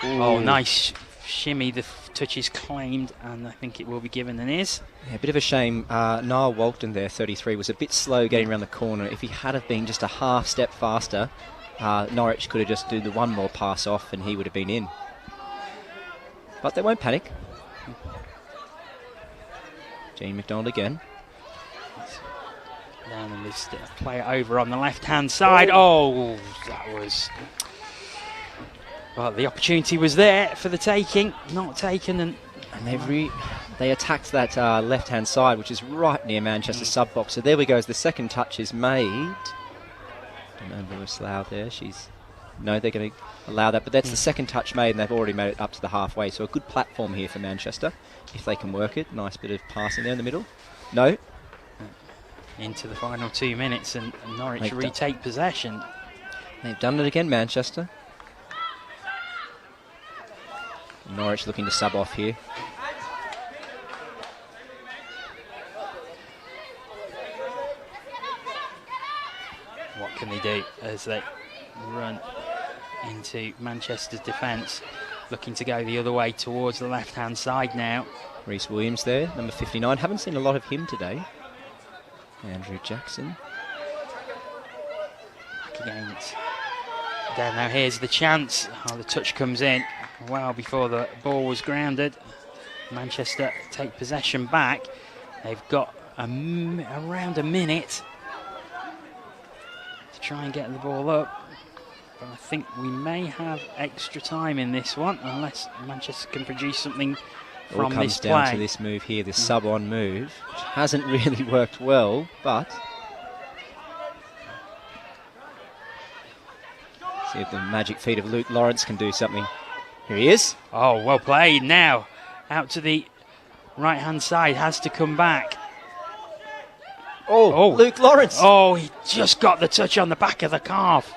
Oh, Ooh. nice shimmy. The touch is claimed, and I think it will be given and is. Yeah, a bit of a shame. Niall Walton there, 33, was a bit slow getting around the corner. If he had have been just a half step faster, Norwich could have just done the one more pass off and he would have been in. But they won't panic. Gene McDonald again. Down and this play it over on the left-hand side. Oh, that was... Well, the opportunity was there for the taking, not taken. And they attacked that left-hand side, which is right near Manchester sub-box. So there we go, as the second touch is made. Don't know Lewis Lau there. No, they're going to allow that. But that's the second touch made, and they've already made it up to the halfway. So a good platform here for Manchester, if they can work it. Nice bit of passing there in the middle. No. Into the final 2 minutes, and Norwich retake possession. They've done it again, Manchester. Norwich looking to sub off here. What can they do as they run into Manchester's defence, looking to go the other way towards the left-hand side now. Rhys Williams there, number 59. Haven't seen a lot of him today. Andrew Jackson. Back against. There now, here's the chance. Oh, the touch comes in well before the ball was grounded. Manchester take possession back. They've got around a minute to try and get the ball up. But I think we may have extra time in this one, unless Manchester can produce something from this play. All comes down to this move here, this sub-on move, which hasn't really worked well, but... See if the magic feet of Luke Lawrence can do something. Here he is. Oh, well played now. Out to the right-hand side, has to come back. Oh, Luke Lawrence. Oh, he just got the touch on the back of the calf.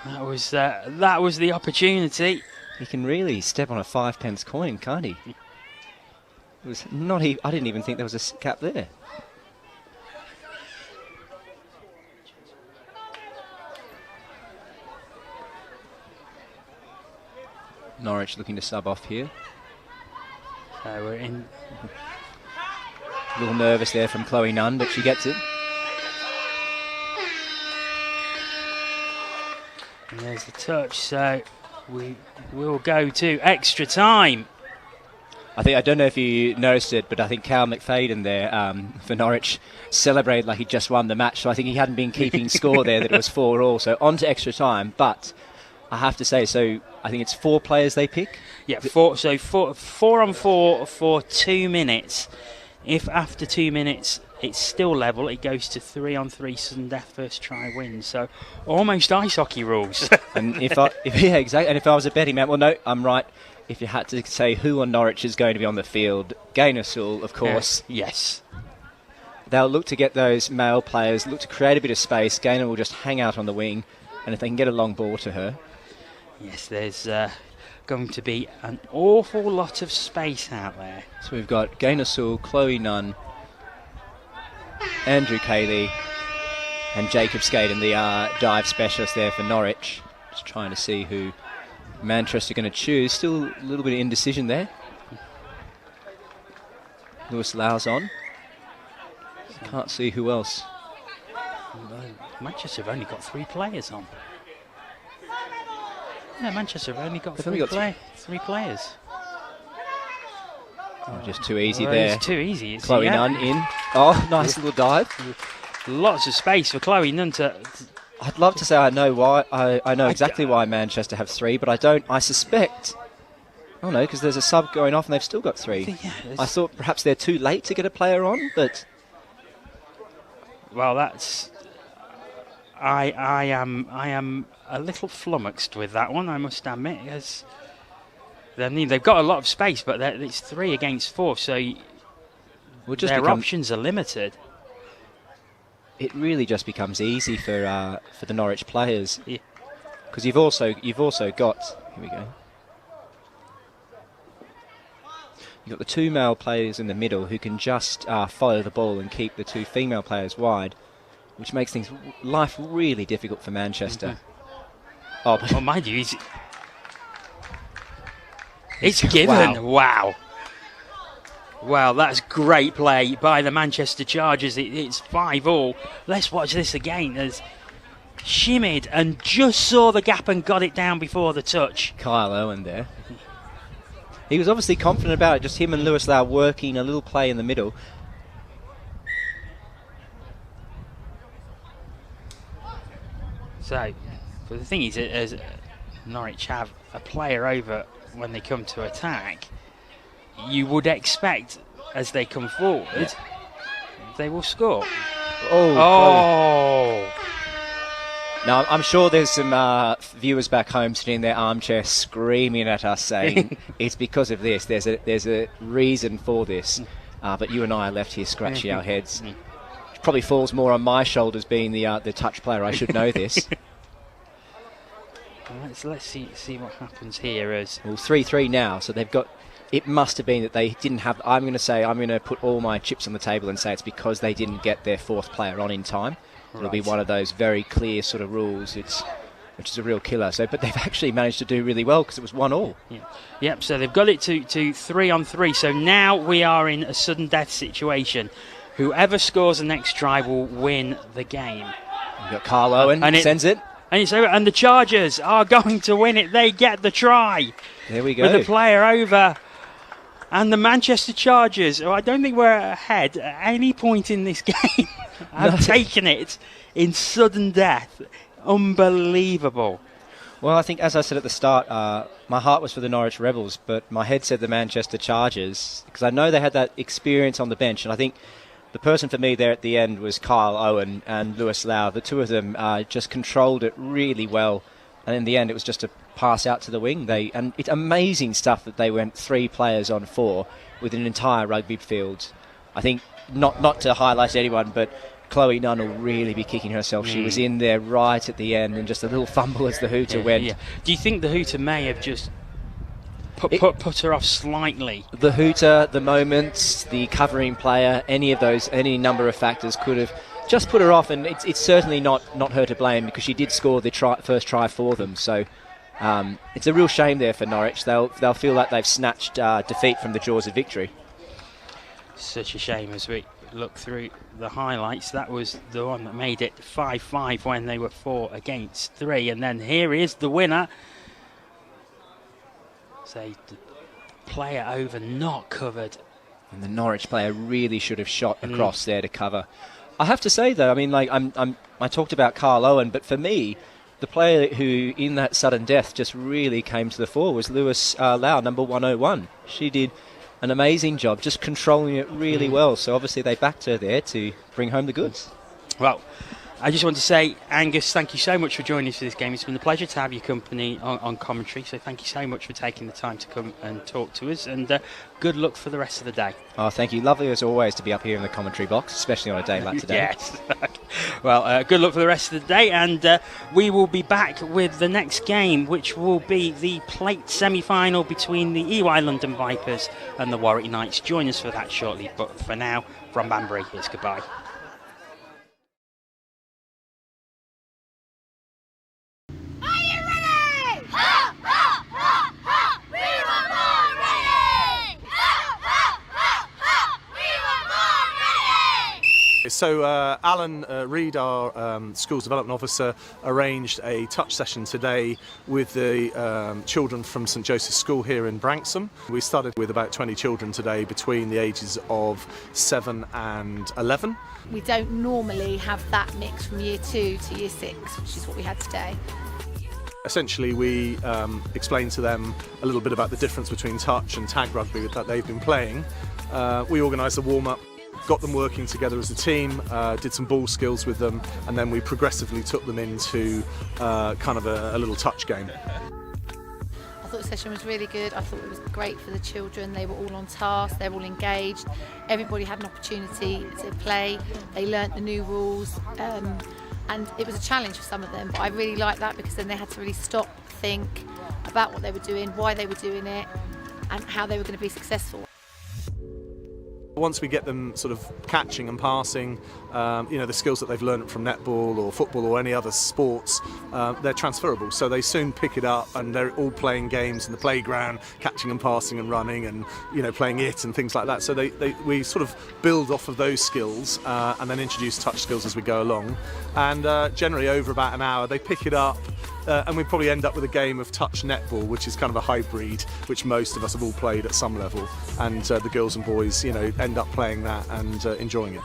That was the opportunity. He can really step on a 5p coin, can't he? It was not. I didn't even think there was a cap there. Norwich looking to sub off here. So we're in. A little nervous there from Chloe Nunn, but she gets it. And there's the touch, so we will go to extra time. I don't know if you noticed it, but I think Cal McFadden there for Norwich celebrated like he just won the match. So I think he hadn't been keeping score there, that it was 4-4. So on to extra time. But I have to say, so I think it's 4 players they pick? Yeah, four on four for 2 minutes. If after 2 minutes it's still level, it goes to 3 on 3 sudden death first try wins. So almost ice hockey rules. And yeah, exactly. And if I was a betting man, well, no, I'm right. If you had to say who on Norwich is going to be on the field, Gaynor Sewell, of course. Yes. They'll look to get those male players, look to create a bit of space. Gaynor will just hang out on the wing, and if they can get a long ball to her. Yes, there's going to be an awful lot of space out there. So we've got Gaynor Sewell, Chloe Nunn, Andrew Cayley, and Jacob Skaden, the dive specialist there for Norwich. Just trying to see who Manchester are going to choose. Still a little bit of indecision there. Lewis Lau's on. Can't see who else. Manchester have only got 3 players on. Yeah, Manchester have only got three players. Oh, just too easy there. It's too easy. Chloe Nunn in. Oh, nice little dive. Lots of space for Chloe Nunn to... I'd love to say I know why. I know exactly why Manchester have 3, but I don't. I suspect... Oh no, because there's a sub going off and they've still got 3. Yeah, I thought perhaps they're too late to get a player on, but... Well, that's... I am a little flummoxed with that one, I must admit, because they've got a lot of space, but it's 3 against 4, so Their options are limited. It really just becomes easy for the Norwich players, because you've also got, here we go, you've got the 2 male players in the middle who can just follow the ball and keep the 2 female players wide, which makes life really difficult for Manchester. Oh, mind you, it's given. Wow. Wow, that's great play by the Manchester Chargers. It's 5-all. Let's watch this again. As shimmied and just saw the gap and got it down before the touch. Kyle Owen there. He was obviously confident about it, just him and Lewis Lau working a little play in the middle. So, but the thing is, as Norwich have a player over when they come to attack, you would expect as they come forward, they will score. Oh! Now, I'm sure there's some viewers back home sitting in their armchair screaming at us saying it's because of this. There's a reason for this. But you and I are left here scratching our heads. It probably falls more on my shoulders being the touch player. I should know this. Let's see what happens here. As 3-3 now, so they've got. It must have been that they didn't have. I'm going to put all my chips on the table and say it's because they didn't get their 4th player on in time. It'll be one of those very clear sort of rules. Which is a real killer. So, but they've actually managed to do really well because it was 1-all. Yep. So they've got it to 3-on-3. So now we are in a sudden death situation. Whoever scores the next try will win the game. You've got Carl Owen sends it. And it's over. And the Chargers are going to win it. They get the try. There we go. With the player over. And the Manchester Chargers, I don't think we're ahead at any point in this game, have taken it in sudden death. Unbelievable. Well, I think, as I said at the start, my heart was for the Norwich Rebels, but my head said the Manchester Chargers, because I know they had that experience on the bench, and I think the person for me there at the end was Kyle Owen and Lewis Lau. The 2 of them just controlled it really well, and in the end it was just a pass out to the wing. And it's amazing stuff that they went 3 players on 4 with an entire rugby field. I think, not to highlight anyone, but Chloe Nunn will really be kicking herself. She was in there right at the end, and just a little fumble as the hooter went. Yeah. Do you think the hooter may have just put her off slightly? The hooter, the moments, the covering player, any number of factors could have just put her off, and it's certainly not her to blame, because she did score the first try for them. So it's a real shame there for Norwich. They'll feel like they've snatched defeat from the jaws of victory. Such a shame. As we look through the highlights, that was the one that made it 5-5 when they were 4-3, and then here is the winner. So the player over, not covered, and the Norwich player really should have shot across there to cover. I have to say though, I mean, like I talked about Carl Owen, but for me, the player who in that sudden death just really came to the fore was Lewis Lau, number 101. She did an amazing job, just controlling it really well. So obviously they backed her there to bring home the goods. Well, I just want to say, Angus, thank you so much for joining us for this game. It's been a pleasure to have your company on commentary, so thank you so much for taking the time to come and talk to us, and good luck for the rest of the day. Oh, thank you. Lovely as always to be up here in the commentary box, especially on a day like today. Yes. Well, good luck for the rest of the day, and we will be back with the next game, which will be the plate semi-final between the EY London Vipers and the Warwick Knights. Join us for that shortly, but for now, from Banbury, it's goodbye. So Alan Reid, our Schools Development Officer, arranged a touch session today with the children from St Joseph's School here in Branksome. We started with about 20 children today between the ages of 7 and 11. We don't normally have that mix from year 2 to year 6, which is what we had today. Essentially, we explained to them a little bit about the difference between touch and tag rugby that they've been playing. We organised a warm-up, got them working together as a team, did some ball skills with them, and then we progressively took them into kind of a little touch game. I thought the session was really good. I thought it was great for the children. They were all on task, they were all engaged. Everybody had an opportunity to play. They learnt the new rules, and it was a challenge for some of them. But I really liked that because then they had to really stop, think about what they were doing, why they were doing it, and how they were going to be successful. Once we get them sort of catching and passing, the skills that they've learned from netball or football or any other sports, they're transferable. So they soon pick it up and they're all playing games in the playground, catching and passing and running and, playing it and things like that. So we sort of build off of those skills and then introduce touch skills as we go along. And generally over about an hour, they pick it up. And we probably end up with a game of touch netball, which is kind of a hybrid, which most of us have all played at some level. And the girls and boys, end up playing that and enjoying it.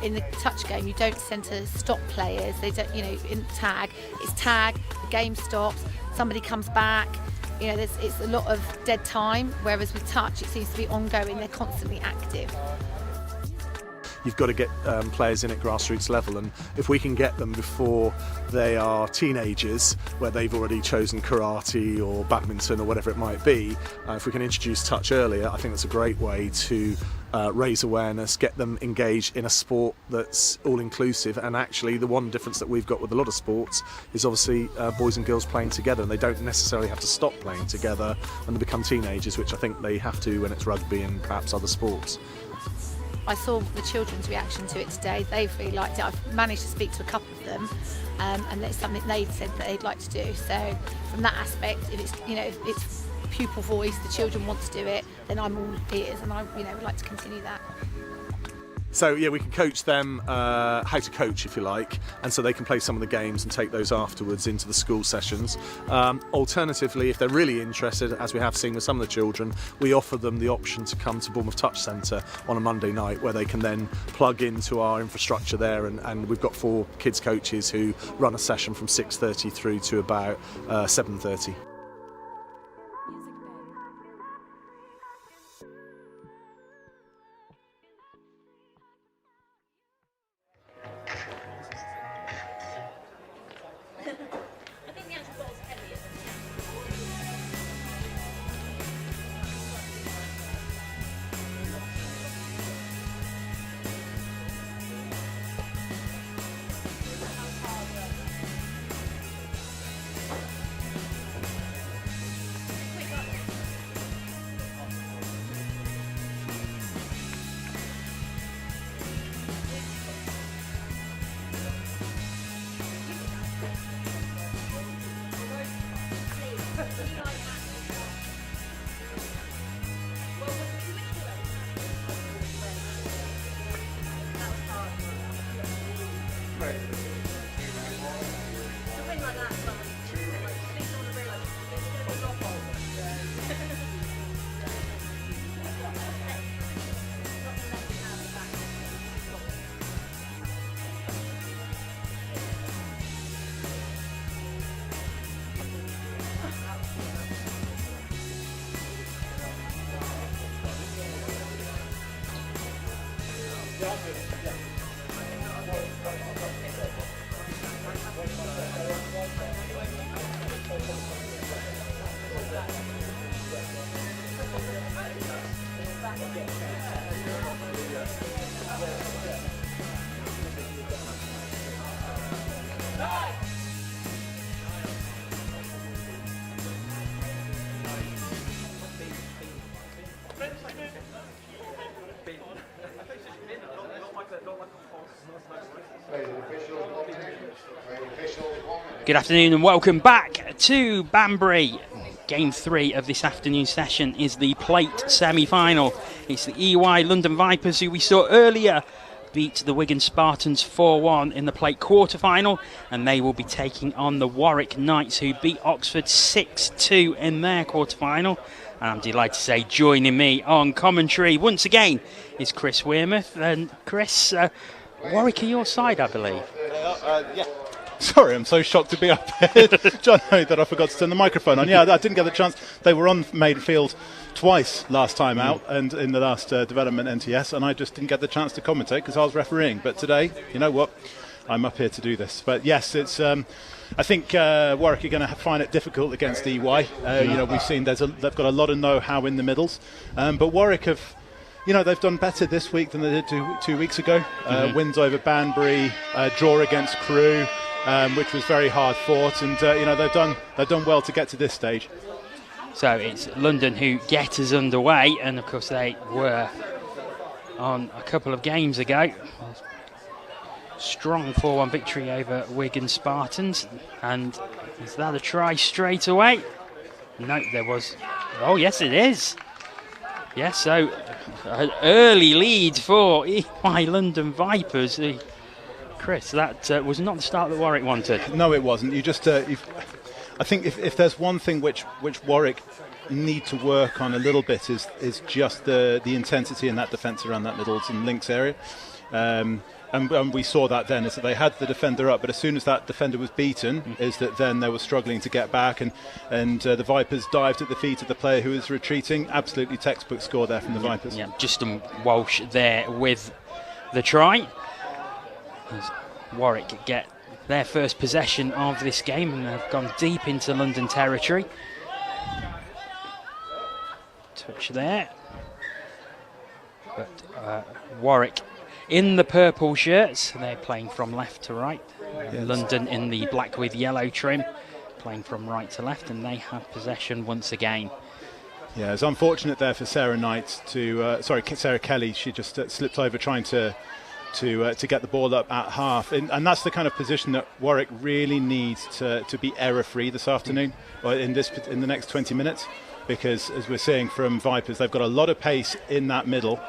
In the touch game, you don't tend to stop players. They don't, in tag, it's tag, the game stops, somebody comes back. It's a lot of dead time, whereas with touch, it seems to be ongoing. They're constantly active. You've got to get players in at grassroots level, and if we can get them before they are teenagers, where they've already chosen karate or badminton or whatever it might be, if we can introduce touch earlier, I think that's a great way to raise awareness, get them engaged in a sport that's all-inclusive. And actually the one difference that we've got with a lot of sports is obviously boys and girls playing together, and they don't necessarily have to stop playing together when they become teenagers, which I think they have to when it's rugby and perhaps other sports. I saw the children's reaction to it today. They've really liked it. I've managed to speak to a couple of them, and it's something they'd said that they'd like to do. So from that aspect, if it's if it's pupil voice, the children want to do it, then I'm all ears, and I would like to continue that. So yeah, we can coach them how to coach, if you like, and so they can play some of the games and take those afterwards into the school sessions. Alternatively, if they're really interested, as we have seen with some of the children, we offer them the option to come to Bournemouth Touch Centre on a Monday night, where they can then plug into our infrastructure there, and we've got 4 kids coaches who run a session from 6:30 through to about 7:30. Good afternoon and welcome back to Banbury. Game 3 of this afternoon session is the plate semi-final. It's the EY London Vipers, who we saw earlier beat the Wigan Spartans 4-1 in the plate quarter-final, and they will be taking on the Warwick Knights, who beat Oxford 6-2 in their quarter-final. And I'm delighted to say, joining me on commentary once again is Chris Wearmouth. And Chris, Warwick are your side, I believe. Yeah. Sorry, I'm so shocked to be up here, John, that I forgot to turn the microphone on. Yeah, I didn't get the chance. They were on main field twice last time out, and in the last development NTS, and I just didn't get the chance to commentate because I was refereeing. But today, you know what, I'm up here to do this. But yes, it's I think Warwick are going to find it difficult against EY. We've seen they've got a lot of know-how in the middles, but Warwick have, they've done better this week than they did two weeks ago. Wins over Banbury, draw against Crewe, which was very hard fought, and they've done well to get to this stage. So it's London who get us underway, and of course they were on a couple of games ago. Strong 4-1 victory over Wigan Spartans. And is that a try straight away? No, there was. Oh, yes, it is. Yes, so an early lead for EY London Vipers. Chris, that was not the start that Warwick wanted. No, it wasn't. You just, I think if there's one thing which Warwick need to work on a little bit is just the intensity in that defence around that middle and links area. And we saw that then, is that they had the defender up, but as soon as that defender was beaten, is that then they were struggling to get back, and the Vipers dived at the feet of the player who was retreating. Absolutely textbook score there from the Vipers. Yeah, Justin Walsh there with the try. As Warwick get their first possession of this game, and they've gone deep into London territory. Touch there. But Warwick in the purple shirts, they're playing from left to right. Yes. London in the black with yellow trim, playing from right to left, and they have possession once again. Yeah, it's unfortunate there for Sarah Knight Sarah Kelly. She just slipped over trying to get the ball up at half, and that's the kind of position that Warwick really needs to be error-free this afternoon, or in the next 20 minutes, because as we're seeing from Vipers, they've got a lot of pace in that middle.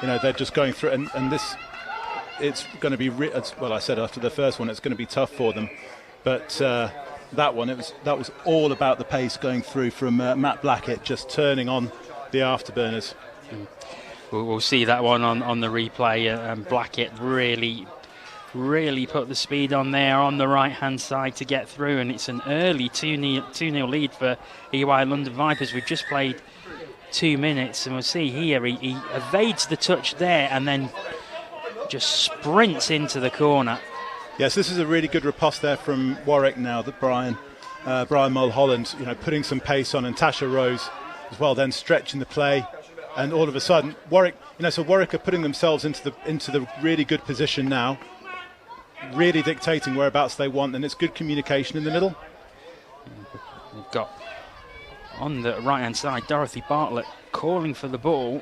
They're just going through, and this, it's going to be, well, I said after the first one, it's going to be tough for them. But that one, that was all about the pace going through from Matt Blackett, just turning on the afterburners. We'll see that one on the replay. Blackett really put the speed on there on the right-hand side to get through, and it's an early 2-0 lead for EY London Vipers. We've just played 2 minutes, and we'll see here he evades the touch there and then just sprints into the corner. Yes, this is a really good riposte there from Warwick now that Brian Mulholland, putting some pace on, and Tasha Rose as well, then stretching the play, and all of a sudden Warwick, so Warwick are putting themselves into the really good position now, really dictating whereabouts they want, and it's good communication in the middle. We've got on the right-hand side, Dorothy Bartlett calling for the ball.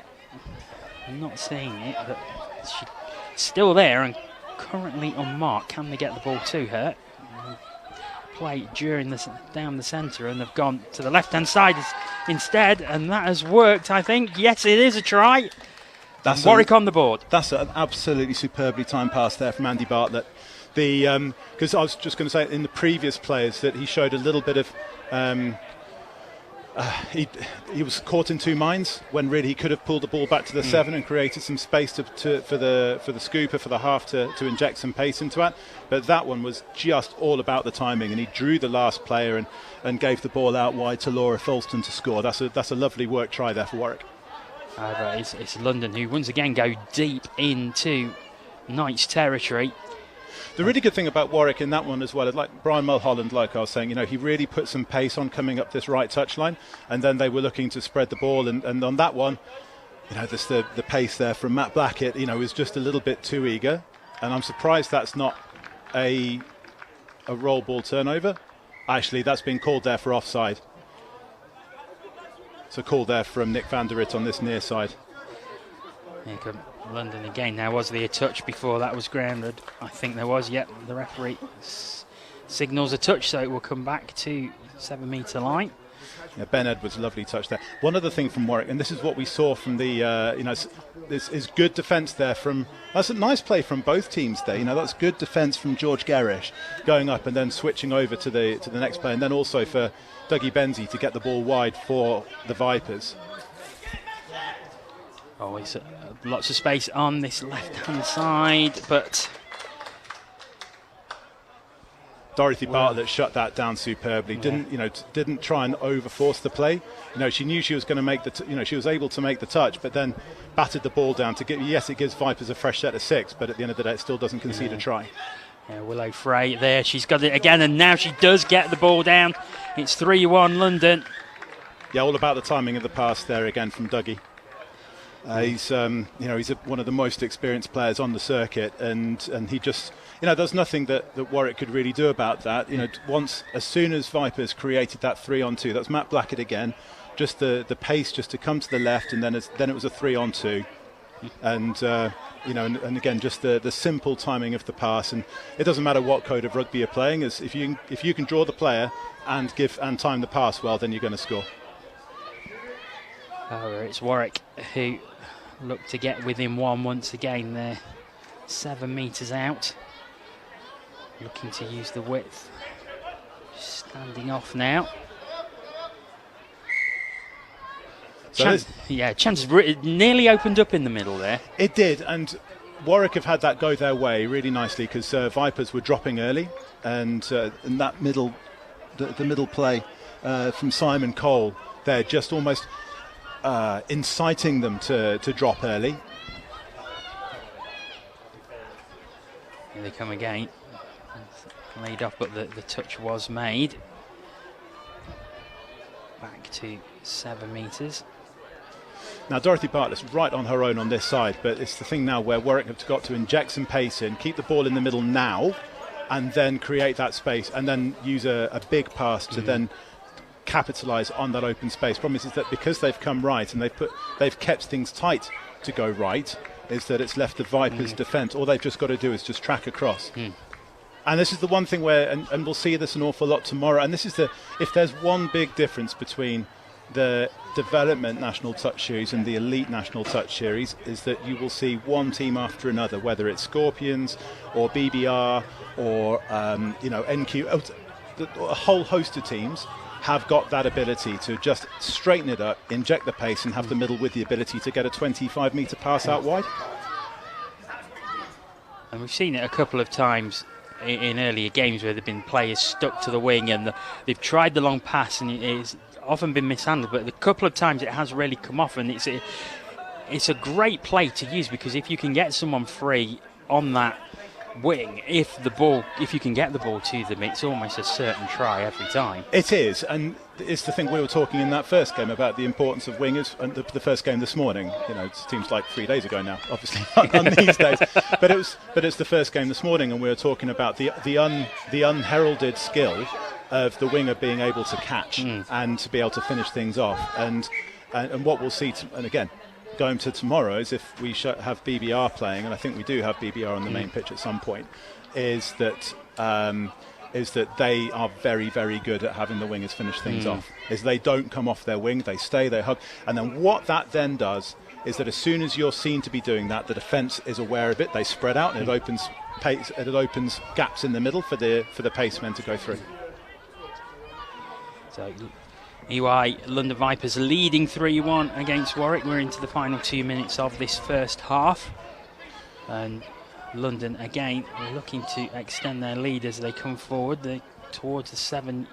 I'm not seeing it, but she's still there and currently unmarked. Can they get the ball to her? Play down the centre, and they've gone to the left-hand side instead, and that has worked, I think. Yes, it is a try. That's Warwick on the board. That's an absolutely superbly timed pass there from Andy Bartlett. Because I was just going to say, in the previous players, that he showed a little bit of... he was caught in two minds when really he could have pulled the ball back to the 7 and created some space for the scooper, for the half to inject some pace into it. But that one was just all about the timing, and he drew the last player and gave the ball out wide to Laura Fulston to score. That's a lovely work try there for Warwick. It's London who once again go deep into Knight's territory. The really good thing about Warwick in that one as well is, like Brian Mulholland, like I was saying, he really put some pace on coming up this right touchline, and then they were looking to spread the ball, and on that one, the pace there from Matt Blackett, is just a little bit too eager, and I'm surprised that's not a roll ball turnover. Actually, that's been called there for offside. So call there from Nick van der Rit on this near side. Here come London again. Now, was there a touch before that was grounded? I think there was. Yep, the referee signals a touch, so it will come back to 7-metre line. Yeah, Ben Edwards, lovely touch there. One other thing from Warwick, and this is what we saw from the, this is good defence there from. That's a nice play from both teams there. That's good defence from George Garish, going up and then switching over to the next play, and then also for Dougie Benzie to get the ball wide for the Vipers. Always lots of space on this left-hand side, but Dorothy Bartlett shut that down superbly. Yeah. Didn't try and overforce the play. She knew she was going to make she was able to make the touch, but then batted the ball down to get. Yes, it gives Vipers a fresh set of 6, but at the end of the day, it still doesn't concede a try. Yeah, Willow Frey there. She's got it again, and now she does get the ball down. It's 3-1 London. Yeah, all about the timing of the pass there again from Dougie. He's one of the most experienced players on the circuit, and he just, there's nothing that Warwick could really do about that. As soon as Vipers created that 3-on-2, that's Matt Blackett again, just the pace just to come to the left, and then it was a 3-on-2, and and again just the simple timing of the pass, and it doesn't matter what code of rugby you're playing, as if you can draw the player and time the pass well, then you're going to score. It's Warwick who look to get within one once again. They're 7 metres out, looking to use the width. Standing off now. Chance nearly opened up in the middle there. It did, and Warwick have had that go their way really nicely, because Vipers were dropping early, and in that middle, the middle play from Simon Cole, they're just almost inciting them to drop early. Here they come again. Laid off, but the touch was made. Back to 7 metres. Now Dorothy Bartlett's right on her own on this side, but it's the thing now where Warwick have got to inject some pace in, keep the ball in the middle now, and then create that space, and then use a big pass to then capitalise on that open space. Problem is that because they've come right and they've kept things tight to go right, is that it's left the Vipers' defence. All they've just got to do is just track across. And this is the one thing where, and we'll see this an awful lot tomorrow, and this is if there's one big difference between the development national touch series and the elite national touch series, is that you will see one team after another, whether it's Scorpions or BBR or NQ, a whole host of teams have got that ability to just straighten it up, inject the pace, and have the middle with the ability to get a 25-metre pass out wide. And we've seen it a couple of times in earlier games where there have been players stuck to the wing, and they've tried the long pass, and it's often been mishandled, but a couple of times it has really come off, and it's a great play to use, because if you can get someone free on that wing, if you can get the ball to them, it's almost a certain try every time. It is, and it's the thing we were talking in that first game about the importance of wingers, and the first game this morning, it seems like 3 days ago now, obviously on these days, but it's the first game this morning, and we were talking about the unheralded skill of the winger being able to catch and to be able to finish things off, and what we'll see, and again, going to tomorrow, is if we have BBR playing, and I think we do have BBR on the main pitch at some point, is that they are very, very good at having the wingers finish things off. Is they don't come off their wing, they stay, they hug, and then what that then does is that as soon as you're seen to be doing that, the defence is aware of it, they spread out, and it opens pace, it opens gaps in the middle for the pacemen to go through. So EY London Vipers leading 3-1 against Warwick. We're into the final 2 minutes of this first half, and London again looking to extend their lead as they come forward. They're towards the 7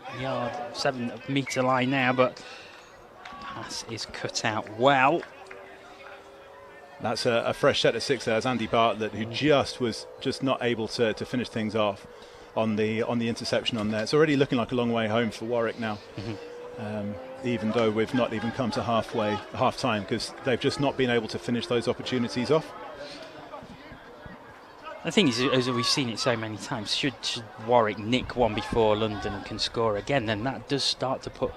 metre line now, but pass is cut out well. That's a fresh set of 6 there. As Andy Bartlett, who was not able to finish things off on the interception on there. It's already looking like a long way home for Warwick now. Even though we've not even come to half time, because they've just not been able to finish those opportunities off. The thing is, as we've seen it so many times, should Warwick nick one before London can score again, then that does start to put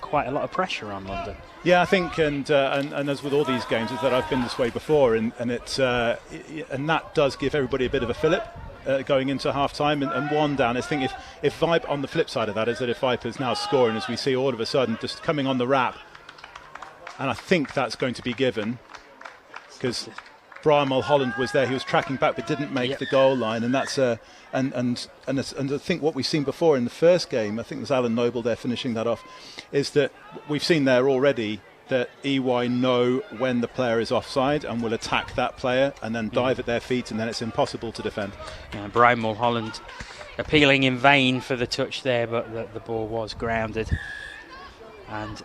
quite a lot of pressure on London. Yeah, I think, and as with all these games, is that I've been this way before, and that does give everybody a bit of a fillip going into half time, and one down. I think if Vipe, on the flip side of that, is that if Vipers now scoring, as we see all of a sudden just coming on the wrap, and I think that's going to be given, because Brian Mulholland was there, he was tracking back but didn't make the goal line, and that's and I think what we've seen before in the first game, I think it was Alan Noble there finishing that off, is that we've seen there already that EY know when the player is offside and will attack that player and then dive at their feet, and then it's impossible to defend. Yeah, Brian Mulholland appealing in vain for the touch there, but the ball was grounded, and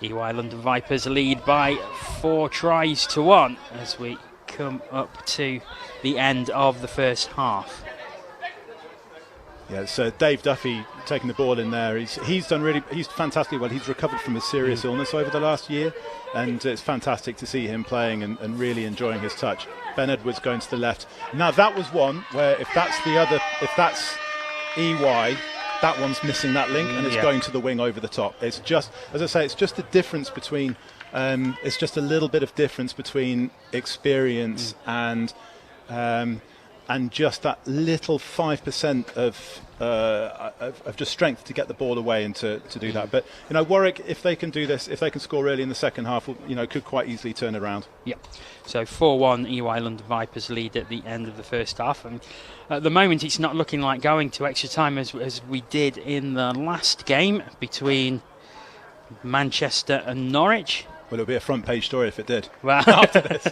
EY London Vipers lead by 4 tries to 1 as we come up to the end of the first half. Yeah, so Dave Duffy taking the ball in there. He's fantastically well. He's recovered from a serious illness over the last year, and it's fantastic to see him playing and really enjoying his touch. Ben Edwards going to the left. Now that was one where if that's EY, that one's missing that link and it's going to the wing over the top. It's just, as I say, it's just the difference between. It's just a little bit of difference between experience and just that little 5% of just strength to get the ball away and to do that. But Warwick, if they can do this, if they can score early in the second half, could quite easily turn it around. Yeah. So 4-1 EY London Vipers lead at the end of the first half, and at the moment it's not looking like going to extra time as we did in the last game between Manchester and Norwich. Well, it'll be a front page story if it did. Well, after this.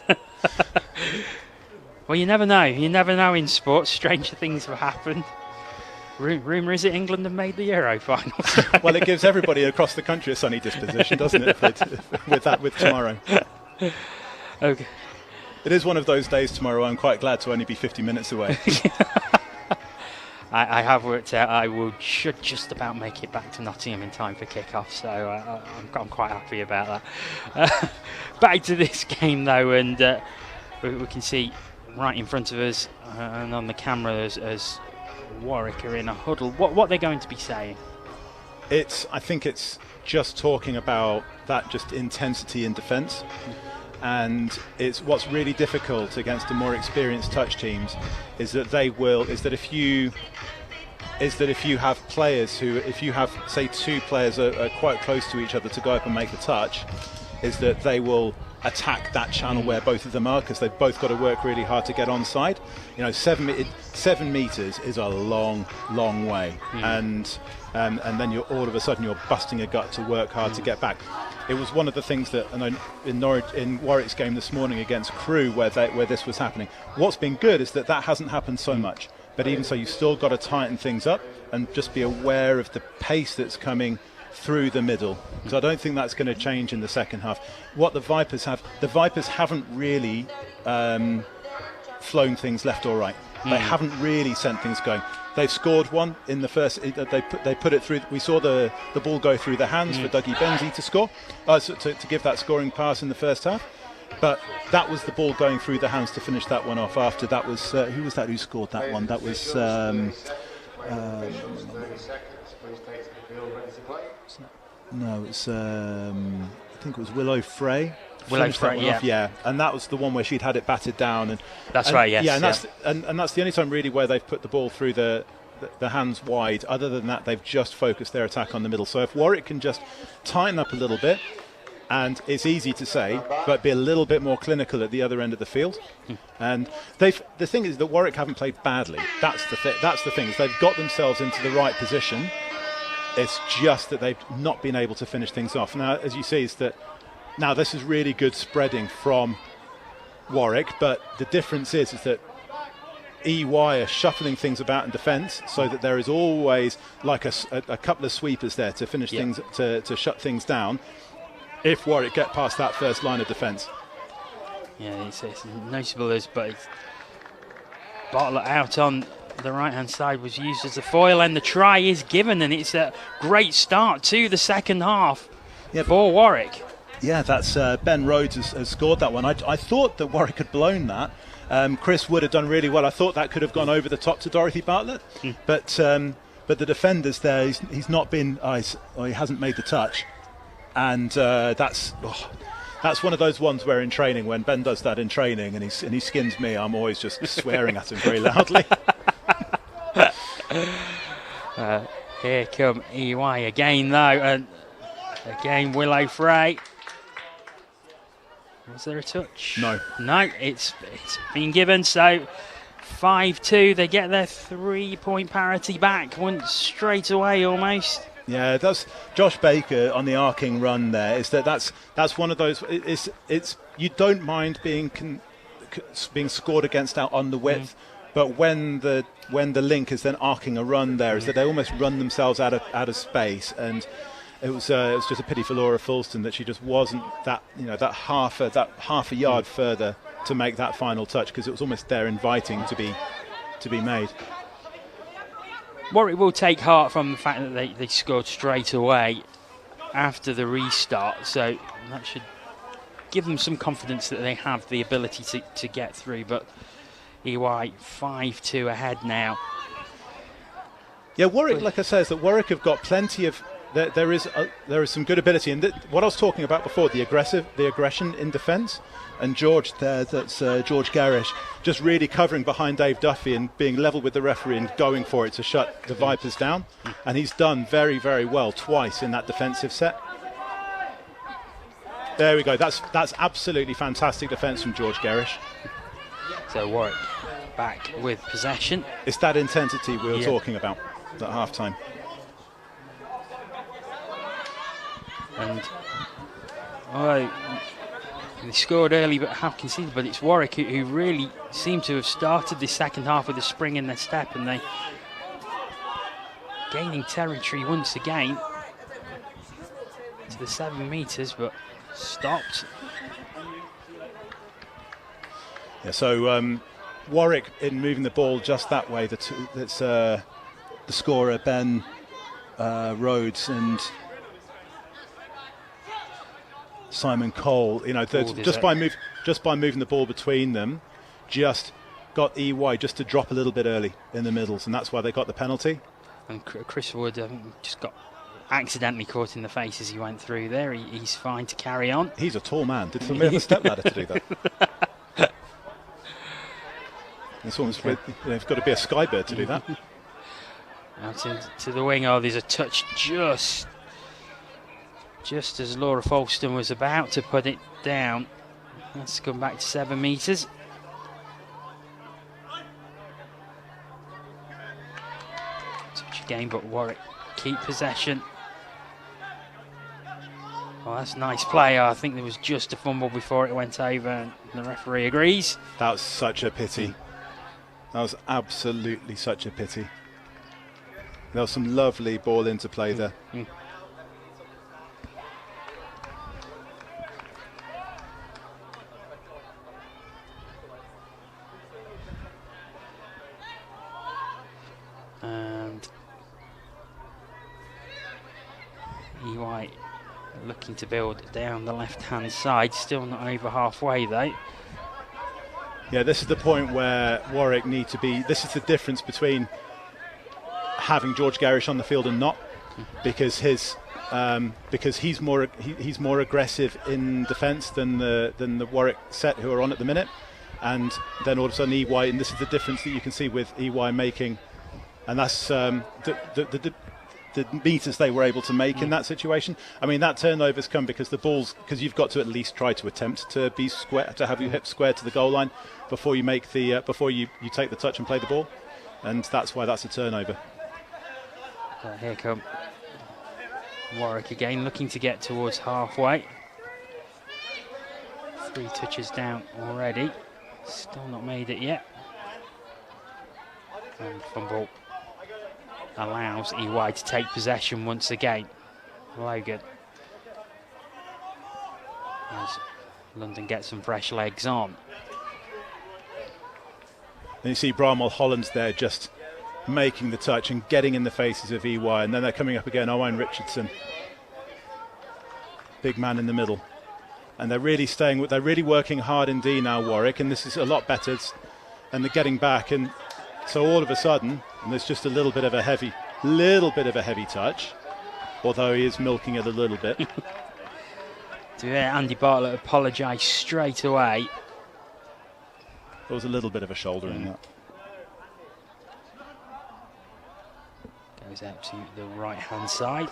Well, you never know. You never know in sports. Stranger things have happened. Rumour is it England have made the Euro final. Well, it gives everybody across the country a sunny disposition, doesn't it? with tomorrow. Okay. It is one of those days tomorrow. I'm quite glad to only be 50 minutes away. I have worked out I should just about make it back to Nottingham in time for kick-off, so I'm quite happy about that. Back to this game though, and we can see right in front of us and on the camera as Warwick are in a huddle. What they're going to be saying? I think it's just talking about that just intensity in defence. And it's what's really difficult against the more experienced touch teams is that if you have players if you have say two players are quite close to each other to go up and make a touch, is that they will attack that channel where both of them are, because they've both got to work really hard to get onside. 7 meters is a long way, and then you're all of a sudden you're busting a gut to work hard to get back. It was one of the things that in Warwick's game this morning against Crewe where this was happening. What's been good is that hasn't happened so much, but even so you've still got to tighten things up and just be aware of the pace that's coming through the middle, because I don't think that's going to change in the second half. What the Vipers haven't really flown things left or right. They haven't really sent things going. They've scored one in the first. They put it through. We saw the ball go through the hands for Dougie Benzie to score, to give that scoring pass in the first half. But that was the ball going through the hands to finish that one off. After that was who was that? Who scored that one? That was. No, it's. I think it was Willow Frey. Willow Frey, yeah, and that was the one where she'd had it batted down, and that's right, yes, yeah, and that's the only time really where they've put the ball through the hands wide. Other than that, they've just focused their attack on the middle. So if Warwick can just tighten up a little bit, and it's easy to say, but be a little bit more clinical at the other end of the field. And the thing is that Warwick haven't played badly. That's the thing. Is they've got themselves into the right position. It's just that they've not been able to finish things off. Now, as you see, is that. Now, this is really good spreading from Warwick, but the difference is that EY are shuffling things about in defence, so that there is always like a couple of sweepers there to finish things, to shut things down, if Warwick get past that first line of defence. Yeah, it's noticeable, but Bartlett out on the right-hand side was used as a foil, and the try is given, and it's a great start to the second half for Warwick. Yeah, that's Ben Rhodes has scored that one. I thought that Warwick had blown that. Chris Wood had done really well. I thought that could have gone over the top to Dorothy Bartlett, but the defenders there, he's not been. He hasn't made the touch, and that's one of those ones where in training, when Ben does that in training and he skins me, I'm always just swearing at him very loudly. Here come EY again though, and again Willow Frey. Was there a touch? No, it's been given. So 5-2, they get their 3-point parity back once straight away almost. Yeah, that's Josh Baker on the arcing run there. That's one of those. It's you don't mind being scored against out on the width, but when the link is then arcing a run there, is that they almost run themselves out of space, and it was just a pity for Laura Fulston that she just wasn't that half a yard further to make that final touch, because it was almost there inviting to be made. Warwick will take heart from the fact that they scored straight away after the restart, so that should give them some confidence that they have the ability to get through. But EY 5-2 ahead now. Yeah, Warwick, like I say, is that Warwick have got plenty of. There is some good ability, and what I was talking about before, the aggression in defence, and George there, that's George Garish, just really covering behind Dave Duffy and being level with the referee and going for it to shut the Vipers down, and he's done very, very well twice in that defensive set. There we go. That's absolutely fantastic defence from George Garish. So Warwick back with possession. It's that intensity we were talking about at half time. And they scored early but have conceded, but it's Warwick who really seem to have started the second half with a spring in their step, and they gaining territory once again to the 7 metres, but stopped. Yeah, so Warwick in moving the ball just that way. That's the scorer Ben Rhodes and Simon Cole. You know, just by moving the ball between them, just got EY just to drop a little bit early in the middles, and that's why they got the penalty. And Chris Wood just got accidentally caught in the face as he went through there. He's fine to carry on. He's a tall man. Did somebody have a step ladder to do that? It's almost it's got to be a skybird to do that. Out to the wing. Oh, there's a touch just as Laura Folston was about to put it down. Let's come back to 7 metres. Touch again, but Warwick keep possession. Well, that's nice play. I think there was just a fumble before it went over, and the referee agrees. That was such a pity. That was absolutely such a pity. There was some lovely ball into play there. And EY looking to build down the left-hand side, still not over halfway though. Yeah, this is the point where Warwick need to be. This is the difference between having George Garish on the field and not, because he's more aggressive in defence than the Warwick set who are on at the minute, and then all of a sudden EY, and this is the difference that you can see with EY making, and that's the meters they were able to make in that situation. I mean, that turnover's come because because you've got to at least try to attempt to be square, to have your hips square to the goal line before you make the before you take the touch and play the ball, and that's why that's a turnover. Here come Warwick again, looking to get towards halfway. 3 touches down already, still not made it yet. And fumble allows EY to take possession once again. Logan, as London gets some fresh legs on. And you see Bramwell Hollands there just making the touch and getting in the faces of EY, and then they're coming up again. Owen Richardson, big man in the middle, and they're really working hard indeed now, Warwick, and this is a lot better, and they're getting back, and so all of a sudden, and there's just a little bit of a heavy touch, although he is milking it a little bit. Andy Bartlett apologised straight away. There was a little bit of a shoulder in that. Goes out to the right-hand side.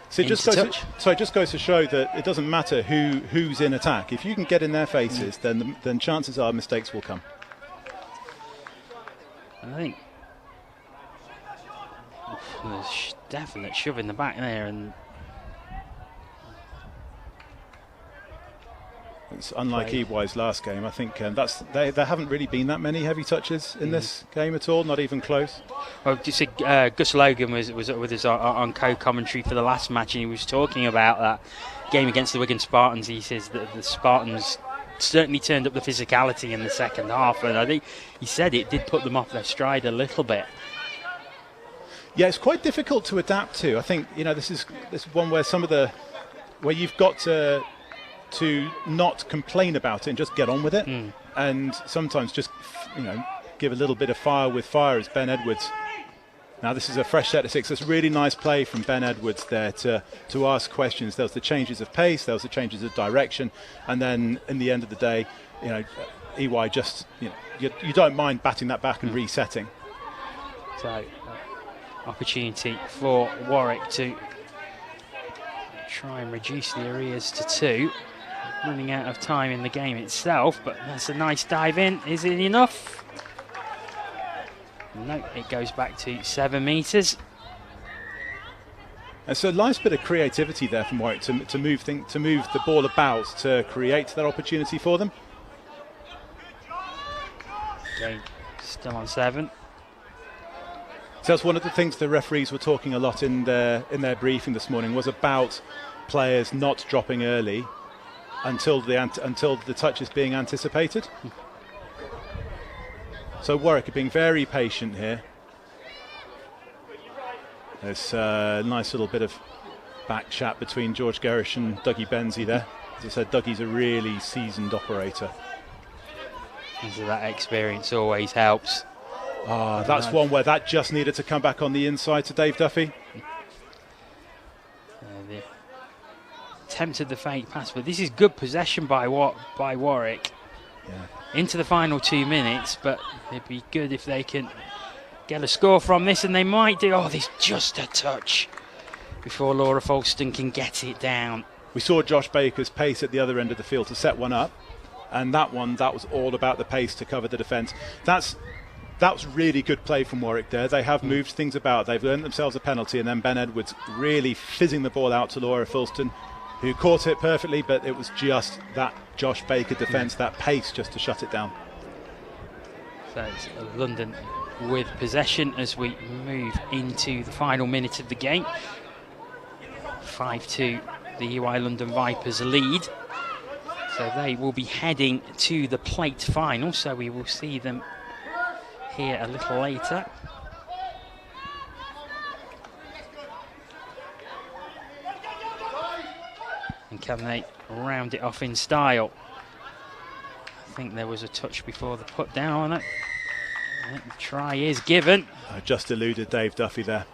So it just goes to show that it doesn't matter who's in attack. If you can get in their faces, then chances are mistakes will come. I think there's definite shove in the back there, and it's unlike EY's last game. I think there haven't really been that many heavy touches in this game at all, not even close. Well, just Gus Logan was with us on co-commentary for the last match, and he was talking about that game against the Wigan Spartans. He says that the Spartans certainly turned up the physicality in the second half, and I think he said it did put them off their stride a little bit. Yeah, it's quite difficult to adapt to. I think this is one where where you've got to not complain about it and just get on with it, and sometimes just give a little bit of fire with fire, as Ben Edwards. Now this is a fresh set of 6. It's a really nice play from Ben Edwards there to ask questions. There was the changes of pace, there was the changes of direction, and then in the end of the day, EY just you don't mind batting that back and resetting. So opportunity for Warwick to try and reduce the arrears to 2. Running out of time in the game itself, but that's a nice dive in. Is it enough? No, it goes back to 7 metres. And so a nice bit of creativity there from Warwick to move the ball about to create that opportunity for them. Game still on 7. So that's one of the things the referees were talking a lot in their briefing this morning, was about players not dropping early until the touch is being anticipated. So Warwick are being very patient here. There's a nice little bit of back chat between George Gerrish and Dougie Benzie there. As I said, Dougie's a really seasoned operator. So that experience always helps. That's one where that just needed to come back on the inside to Dave Duffy. Attempted the fake pass, but this is good possession by Warwick. Yeah. Into the final 2 minutes, but it'd be good if they can get a score from this, and they might do. There's just a touch before Laura Falston can get it down. We saw Josh Baker's pace at the other end of the field to set one up, and that was all about the pace to cover the defence. That was really good play from Warwick there. They have moved things about. They've earned themselves a penalty, and then Ben Edwards really fizzing the ball out to Laura Falston, who caught it perfectly, but it was just that Josh Baker defence, that pace just to shut it down. So it's London with possession as we move into the final minute of the game. 5-2, the EY London Vipers lead. So they will be heading to the plate final, so we will see them here a little later. And can they round it off in style? I think there was a touch before the put down on it. And the try is given. Just eluded Dave Duffy there.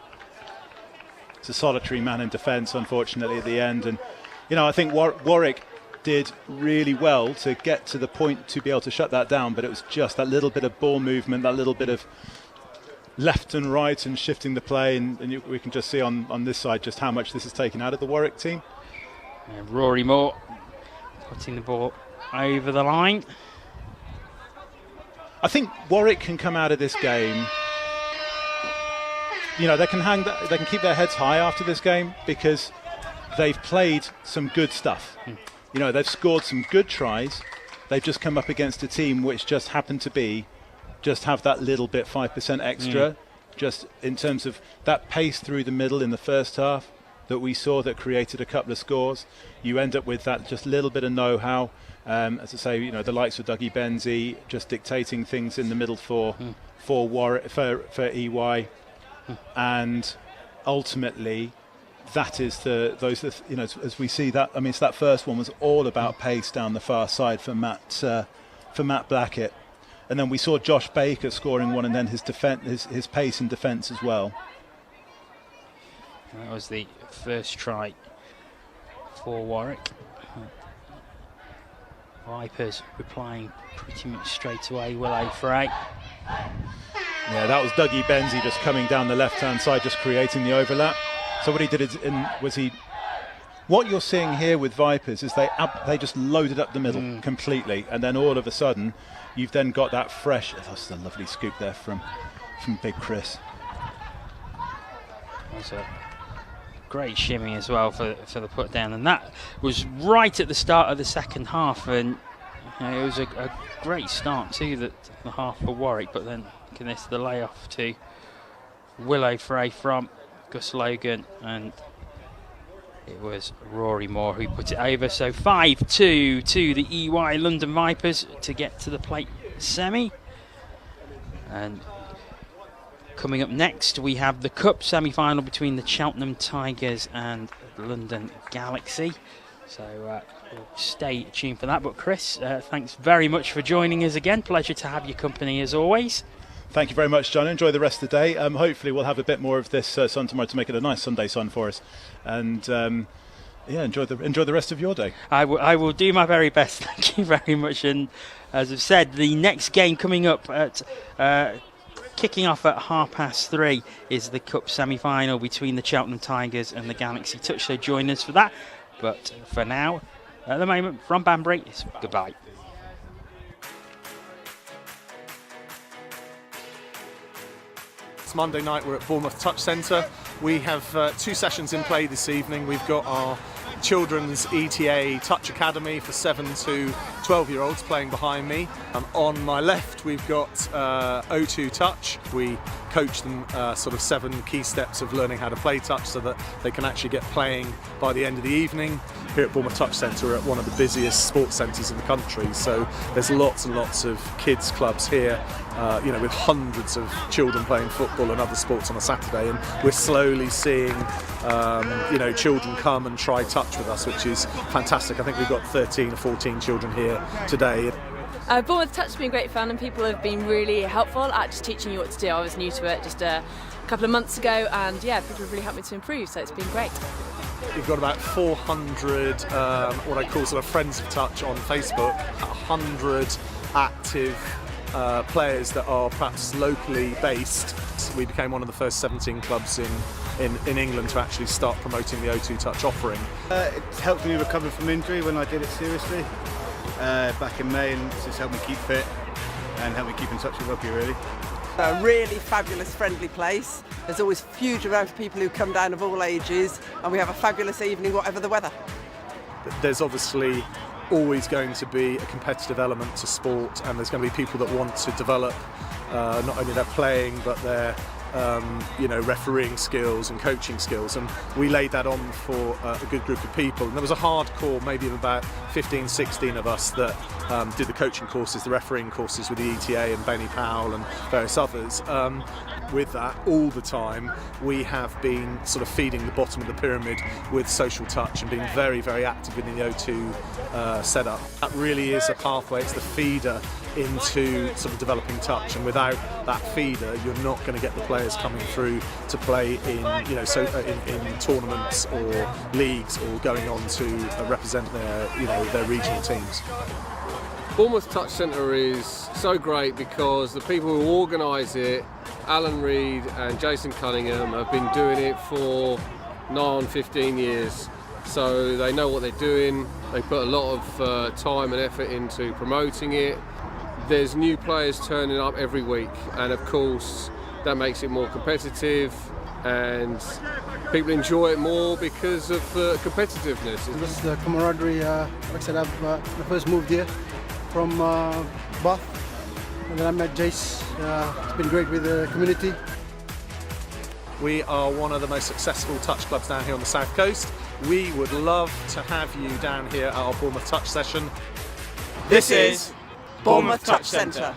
It's a solitary man in defence, unfortunately, at the end. And, I think Warwick did really well to get to the point to be able to shut that down, but it was just that little bit of ball movement, that little bit of left and right and shifting the play. And we can just see on this side just how much this is taken out of the Warwick team. And Rory Moore putting the ball over the line. I think Warwick can come out of this game. They can keep their heads high after this game because they've played some good stuff. They've scored some good tries. They've just come up against a team which just happened to have that little bit 5% extra, just in terms of that pace through the middle in the first half that we saw that created a couple of scores. You end up with that just little bit of know-how. As I say, the likes of Dougie Benzie just dictating things in the middle for EY, and ultimately that is as we see that. I mean, that first one was all about pace down the far side for Matt Blackett, and then we saw Josh Baker scoring one, and then his pace in defence as well. That was the first try for Warwick. Vipers replying pretty much straight away. Willow Frey. Yeah, that was Dougie Benzie just coming down the left-hand side, just creating the overlap. So what he did what you're seeing here with Vipers is they just loaded up the middle completely, and then all of a sudden you've then got that fresh. That's a lovely scoop there from Big Chris. That's a great shimmy as well for the put down, and that was right at the start of the second half, and it was a great start to the half for Warwick, but then this the layoff to Willow Frey from Gus Logan, and it was Rory Moore who put it over. So 5-2 to the EY London Vipers to get to the plate semi, and Coming up next, we have the Cup semi-final between the Cheltenham Tigers and London Galaxy. So we'll stay tuned for that. But Chris, thanks very much for joining us again. Pleasure to have your company as always. Thank you very much, John. Enjoy the rest of the day. Hopefully we'll have a bit more of this sun tomorrow to make it a nice Sunday sun for us. And enjoy the rest of your day. I will do my very best. Thank you very much. And as I've said, the next game coming up at kicking off at 3:30 is the Cup semi-final between the Cheltenham Tigers and the Galaxy Touch. So join us for that. But for now, at the moment, from Banbury, it's goodbye. It's Monday night. We're at Bournemouth Touch Centre. We have 2 sessions in play this evening. We've got our Children's ETA Touch Academy for 7 to 12-year-olds playing behind me. On my left we've got O2 Touch. We coach them sort of 7 key steps of learning how to play touch so that they can actually get playing by the end of the evening. Here at Bournemouth Touch Centre, we're at one of the busiest sports centres in the country, so there's lots and lots of kids clubs here, with hundreds of children playing football and other sports on a Saturday, and we're slowly seeing children come and try touch with us, which is fantastic. I think we've got 13 or 14 children here today. Bournemouth Touch has been great fun, and people have been really helpful at just teaching you what to do. I was new to it just a couple of months ago, and people have really helped me to improve, so it's been great. We've got about 400 what I call sort of friends of touch on Facebook, 100 active players that are perhaps locally based. We became one of the first 17 clubs in England to actually start promoting the O2 Touch offering. It helped me recover from injury when I did it seriously back in May, and it's just helped me keep fit and helped me keep in touch with rugby, really. A really fabulous, friendly place. There's always a huge amount of people who come down of all ages, and we have a fabulous evening whatever the weather. There's obviously always going to be a competitive element to sport, and there's going to be people that want to develop not only their playing but their refereeing skills and coaching skills, and we laid that on for a good group of people. And there was a hardcore, maybe of about 15, 16 of us that did the coaching courses, the refereeing courses with the ETA and Benny Powell and various others. With that, all the time, we have been sort of feeding the bottom of the pyramid with social touch and being very, very active within the O2 setup. That really is a pathway, it's the feeder into sort of developing touch, and without that feeder you're not going to get the players coming through to play in tournaments or leagues or going on to represent their regional teams. Bournemouth Touch Centre is so great because the people who organise it, Alan Reid and Jason Cunningham, have been doing it for nigh on 15 years. So they know what they're doing, they put a lot of time and effort into promoting it. There's new players turning up every week, and of course that makes it more competitive, and people enjoy it more because of the competitiveness. It's the camaraderie. Like I said, I first moved here from Bath, and then I met Jace. It's been great with the community. We are one of the most successful touch clubs down here on the South Coast. We would love to have you down here at our Bournemouth Touch session. This is Bournemouth Touch Centre.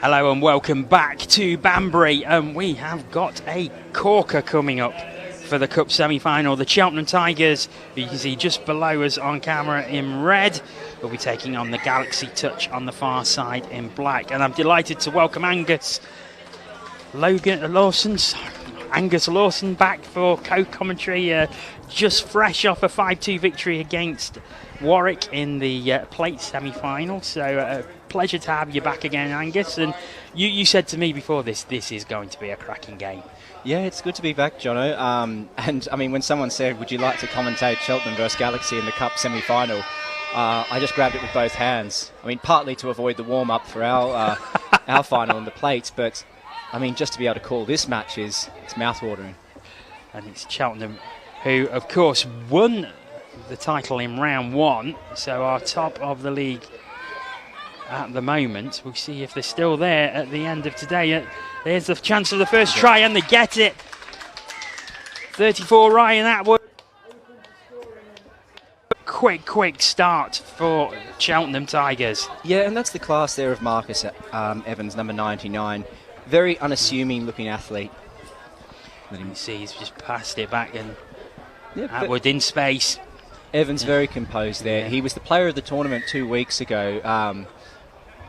Hello and welcome back to Banbury, and we have got a corker coming up for the Cup semi-final. The Cheltenham Tigers, who you can see just below us on camera in red, will be taking on the Galaxy Touch on the far side in black. And I'm delighted to welcome Angus Lawson back for co-commentary, just fresh off a 5-2 victory against Warwick in the plate semi-final. So pleasure to have you back again, Angus. And you said to me before this is going to be a cracking game. Yeah, it's good to be back, Jono. And I mean, when someone said, would you like to commentate Cheltenham versus Galaxy in the Cup semi-final, I just grabbed it with both hands. I mean, partly to avoid the warm-up for our final in the plates, but I mean, just to be able to call this match it's mouth-watering. And it's Cheltenham who, of course, won the title in round 1, so are top of the league at the moment. We'll see if they're still there at the end of today. There's the chance of the first try, and they get it. 34 Ryan Atwood. Quick start for Cheltenham Tigers. Yeah, and that's the class there of Marcus Evans, number 99. Very unassuming looking athlete. Let me see, he's just passed it back, and Atwood in space. Evans very composed there. Yeah. He was the player of the tournament 2 weeks ago,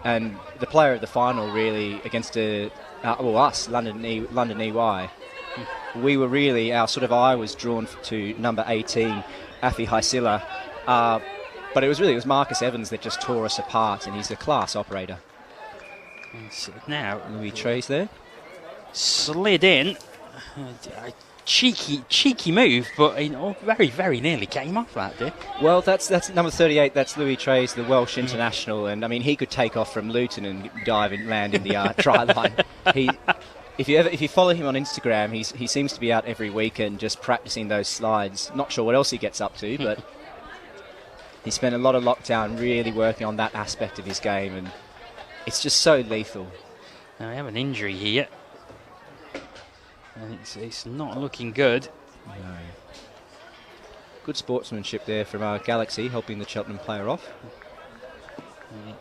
and the player of the final really against us, London EY. We were really, our sort of eye was drawn to number 18, Afi Haisila, but it was Marcus Evans that just tore us apart, and he's a class operator. So now Louis Trace there. Slid in. Cheeky move, but very nearly came off that, did. Well, that's number 38. That's Louis Trace, the Welsh international, and I mean he could take off from Luton and dive and land in the try line. If you follow him on Instagram, he seems to be out every weekend just practicing those slides. Not sure what else he gets up to, but he spent a lot of lockdown really working on that aspect of his game, and it's just so lethal. Now we have an injury here. And it's not looking good. No. Good sportsmanship there from our Galaxy, helping the Cheltenham player off. And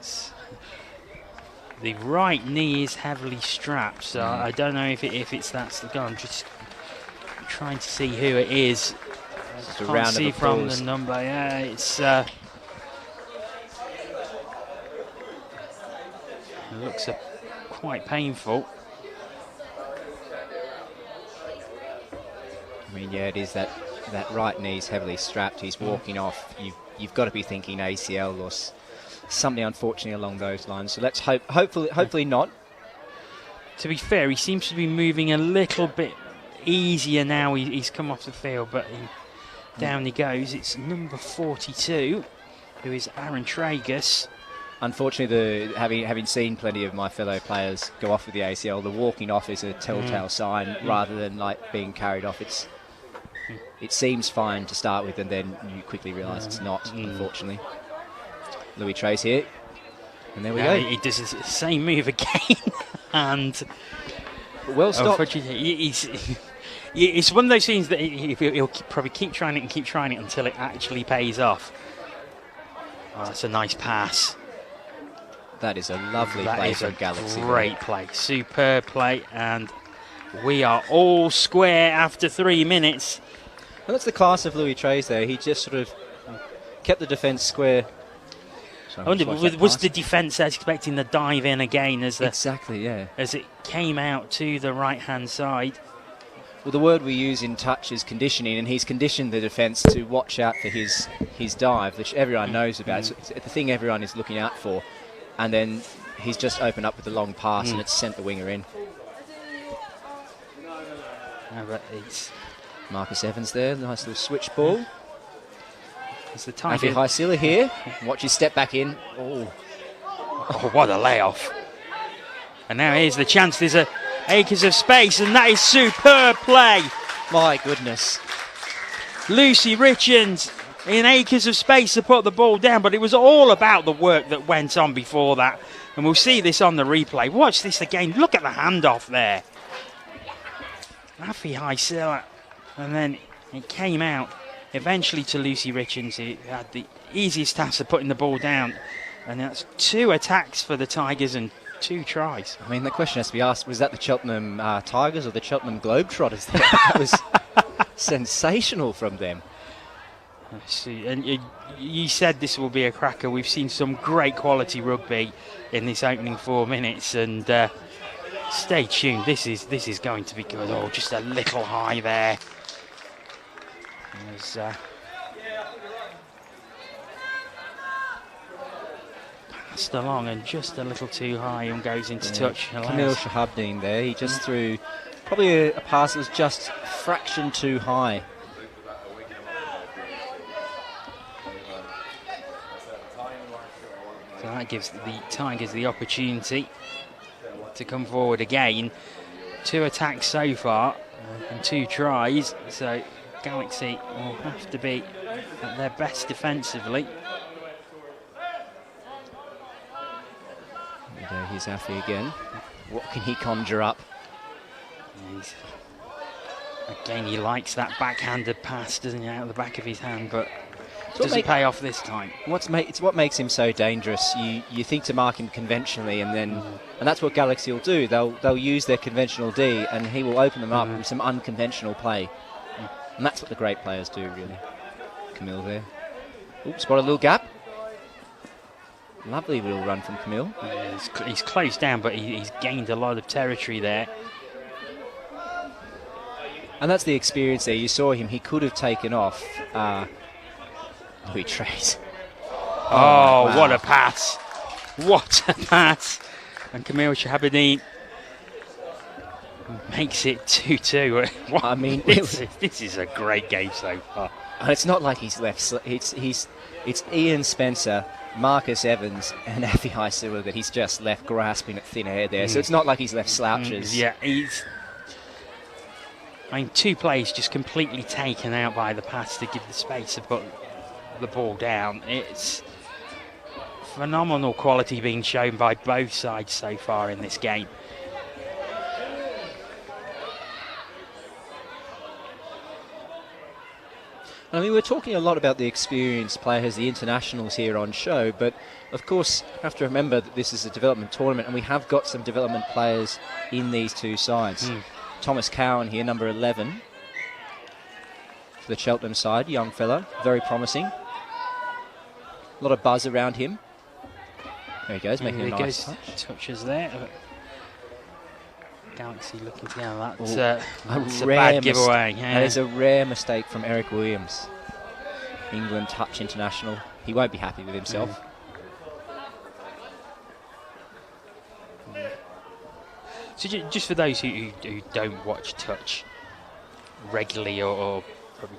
the right knee is heavily strapped, so I don't know if it's that's the guy. I'm just trying to see who it is. I can't see from the number. Yeah, it's. It looks quite painful. I mean, yeah, it is that right knee's heavily strapped. He's walking off. You've got to be thinking ACL or something, unfortunately, along those lines. So let's hopefully not. To be fair, he seems to be moving a little bit easier now. He's come off the field, but down he goes. It's number 42, who is Aaron Tragus. Unfortunately, having seen plenty of my fellow players go off with the ACL, the walking off is a telltale sign rather than like being carried off. It seems fine to start with, and then you quickly realise it's not, unfortunately. Louis Trace here, and there we go. He does the same move again, and well stopped. It's one of those things that he'll probably keep trying it until it actually pays off. Oh, that's a nice pass. That is a lovely play from Galaxy. Great play, superb play, and we are all square after 3 minutes. Well, that's the class of Louis Trace there. He just sort of kept the defence square. I wonder, was the defence expecting the dive in again as as it came out to the right hand side? Well, the word we use in touch is conditioning, and he's conditioned the defence to watch out for his dive, which everyone knows about. It's the thing everyone is looking out for. And then he's just opened up with the long pass, and it's sent the winger in. Marcus Evans there, nice little switch ball. It's the time. Afi Haisila here. Watch his step back in. Oh, what a layoff. And now here's the chance. There's acres of space, and that is superb play. My goodness. Lucy Richards in acres of space to put the ball down, but it was all about the work that went on before that. And we'll see this on the replay. Watch this again. Look at the handoff there. Afi Haisila. And then it came out eventually to Lucy Richards, who had the easiest task of putting the ball down. And that's 2 attacks for the Tigers and 2 tries. I mean, the question has to be asked, was that the Cheltenham Tigers or the Cheltenham Globetrotters there? That was sensational from them. I see. And you said this will be a cracker. We've seen some great quality rugby in this opening 4 minutes, and stay tuned. This is going to be good. Oh, just a little high there. There's, passed along and just a little too high and goes into touch. Kamil Shahabdeen there. He just threw probably a pass that was just a fraction too high. So that gives the Tigers the opportunity to come forward again. 2 attacks so far and 2 tries, so Galaxy will have to be at their best defensively. Here's Afi again. What can he conjure up? Again, he likes that backhanded pass, doesn't he, out of the back of his hand, but doesn't pay off this time. It's what makes him so dangerous. You think to mark him conventionally, and that's what Galaxy will do. They'll use their conventional D, and he will open them up with some unconventional play, and that's what the great players do, really. Kamil there. Oops, spot a little gap. Lovely little run from Kamil. Yeah, he's closed down, but he's gained a lot of territory there. And that's the experience there. You saw him. He could have taken off. Louis Trace. Oh, wow. What a pass. What a pass. And Kamil Shahabdeen makes it 2-2. I mean, this is a great game so far. And it's not like he's left. It's Ian Spencer, Marcus Evans, and Afi Haisua that he's just left grasping at thin air there. So it's not like he's left slouches. Yeah, I mean, 2 plays just completely taken out by the pass to give the space to put the ball down. It's phenomenal quality being shown by both sides so far in this game. I mean, we're talking a lot about the experienced players, the internationals here on show, but of course, you have to remember that this is a development tournament and we have got some development players in these 2 sides. Thomas Cowan here, number 11, for the Cheltenham side, young fella, very promising. A lot of buzz around him. There he goes, making a nice touch. Touches there. Galaxy looking down. That's a rare bad giveaway. Yeah. That is a rare mistake from Eric Williams. England touch international. He won't be happy with himself. So just for those who don't watch touch regularly or probably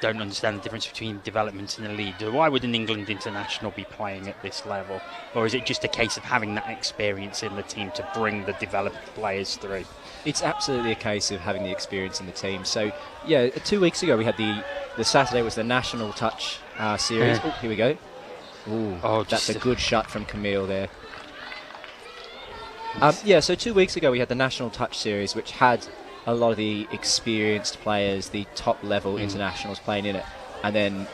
don't understand the difference between development and the league, why would an England international be playing at this level? Or is it just a case of having that experience in the team to bring the developed players through? It's absolutely a case of having the experience in the team. So, yeah, 2 weeks ago we had the Saturday was the National Touch series. Oh, here we go. Ooh, that's a good shot from Kamil there. So 2 weeks ago we had the National Touch series, which had a lot of the experienced players, the top level internationals playing in it, and then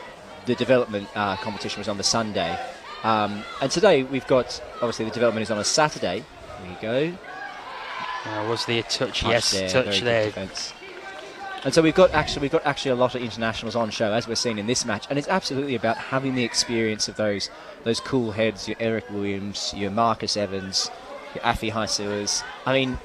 the development competition was on the Sunday. And today we've got, obviously the development is on a Saturday. There you go. Was there a touch? Yes, touch there. And so we've got actually a lot of internationals on show, as we're seeing in this match, and it's absolutely about having the experience of those cool heads, your Eric Williams, your Marcus Evans, your Afi Haisuas. I mean,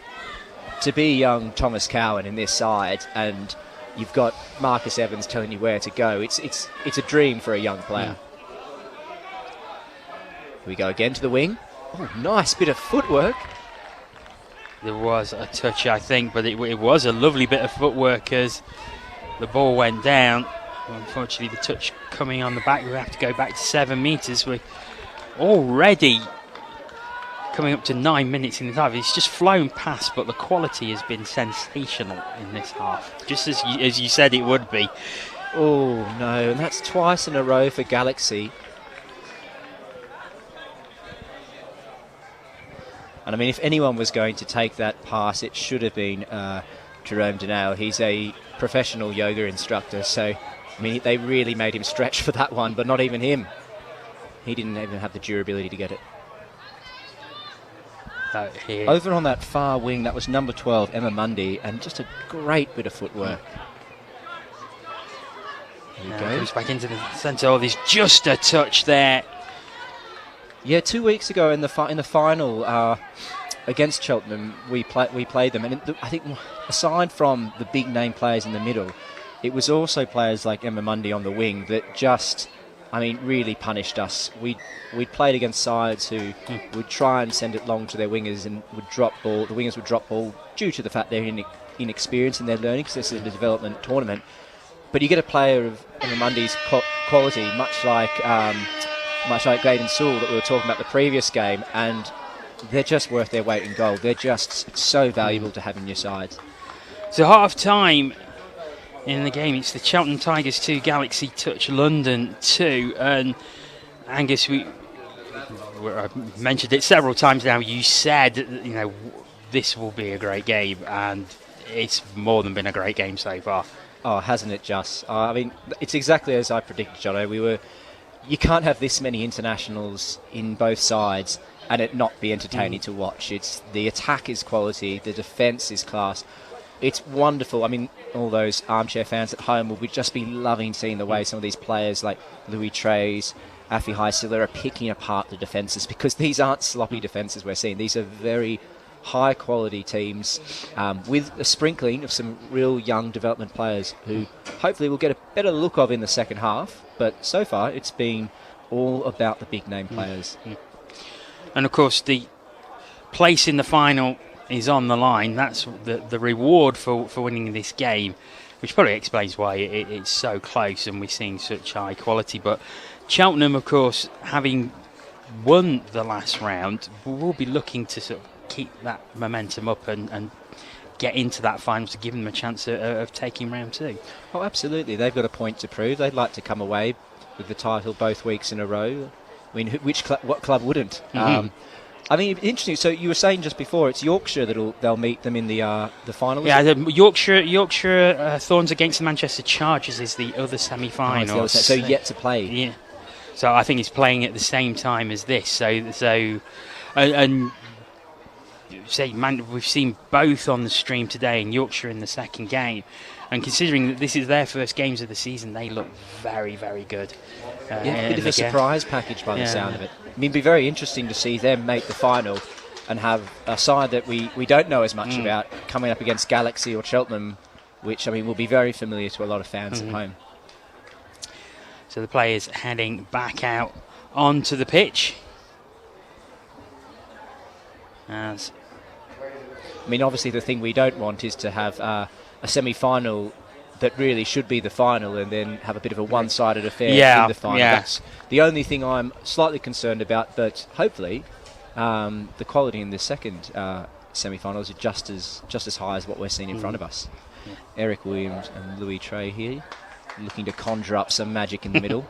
to be young Thomas Cowan in this side, and you've got Marcus Evans telling you where to go, it's a dream for a young player. Here we go again to the wing. Oh, nice bit of footwork. There was a touch, I think, but it was a lovely bit of footwork as the ball went down. Unfortunately, the touch coming on the back, we have to go back to 7 metres. We're already coming up to 9 minutes in the dive. It's just flown past, but the quality has been sensational in this half, just as you said it would be. Oh, no, and that's twice in a row for Galaxy. And I mean, if anyone was going to take that pass, it should have been Jerome Denale. He's a professional yoga instructor, so I mean, they really made him stretch for that one, but not even him. He didn't even have the durability to get it. Here. Over on that far wing, that was number 12, Emma Mundy, and just a great bit of footwork. Goes back into the centre. Oh, there's just a touch there. Yeah, 2 weeks ago in the final against Cheltenham, we played them, and I think aside from the big name players in the middle, it was also players like Emma Mundy on the wing that just, really punished us. We'd played against sides who would try and send it long to their wingers and would drop ball. The wingers would drop ball due to the fact they're inexperienced in their learning, because this is a development tournament. But you get a player of Emma Mundy's quality, much like Graydon Sewell that we were talking about the previous game, and they're just worth their weight in gold. They're just so valuable to have in your side. So half time in the game, it's the Cheltenham Tigers 2, Galaxy Touch London 2, and Angus, I've mentioned it several times now. You said, this will be a great game, and it's more than been a great game so far. Oh, hasn't it just? It's exactly as I predicted, Jono. You can't have this many internationals in both sides and it not be entertaining to watch. The attack is quality, the defence is class. It's wonderful. All those armchair fans at home will just be loving seeing the way some of these players like Louis Trays, Afi Heisler are picking apart the defences, because these aren't sloppy defences we're seeing. These are very high quality teams with a sprinkling of some real young development players who hopefully we'll get a better look of in the second half, but so far it's been all about the big name players. And of course the place in the final is on the line. That's the reward for winning this game, which probably explains why it's so close and we're seeing such high quality. But Cheltenham, of course, having won the last round, will be looking to sort of keep that momentum up and get into that final to give them a chance of taking round 2. Oh, absolutely. They've got a point to prove. They'd like to come away with the title both weeks in a row. What club wouldn't? Interesting. So you were saying just before, it's Yorkshire they'll meet them in the final. Yeah, the Yorkshire Thorns against the Manchester Chargers is the other semi-final. So yet to play. Yeah. So I think it's playing at the same time as this. So and we've seen both on the stream today, and Yorkshire in the second game. And considering that this is their first games of the season, they look very, very good. A bit of a surprise package by the sound of it. It'd be very interesting to see them make the final and have a side that we don't know as much about coming up against Galaxy or Cheltenham, which will be very familiar to a lot of fans at home. So the players heading back out onto the pitch. Obviously the thing we don't want is to have a semi-final that really should be the final and then have a bit of a one-sided affair in the final. That's the only thing I'm slightly concerned about, but hopefully the quality in the second semi-finals are just as high as what we're seeing in front of us. Eric Williams and Louis Tray here looking to conjure up some magic in the middle.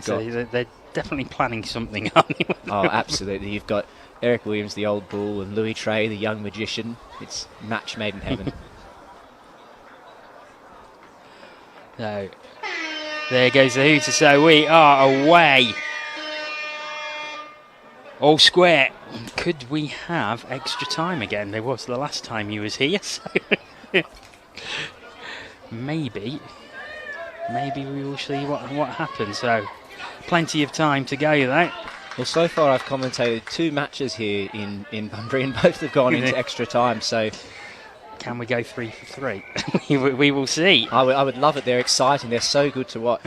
So they're definitely planning something, aren't they? Oh, absolutely. You've got Eric Williams, the old bull, and Louis Tray, the young magician. It's match made in heaven. So there goes the hooter. So we are away. All square. Could we have extra time again? There was the last time he was here. So maybe we will see what happens. So plenty of time to go though. Well, so far I've commentated 2 matches here in Banbury, and both have gone into extra time. So can we go 3 for 3? we will see. I would love it. They're exciting. They're so good to watch.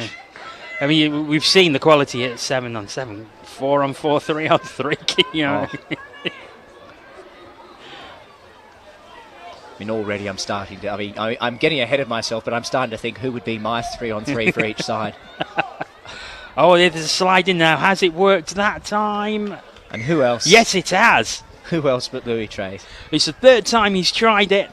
We've seen the quality at 7 on 7, 4 on 4, 3 on 3. Already I'm starting to. I'm getting ahead of myself, but I'm starting to think who would be my 3 on 3 for each side. Oh, there's a slide in now. Has it worked that time? And who else? Yes, it has. Who else but Louis Tray? It's the 3rd time he's tried it,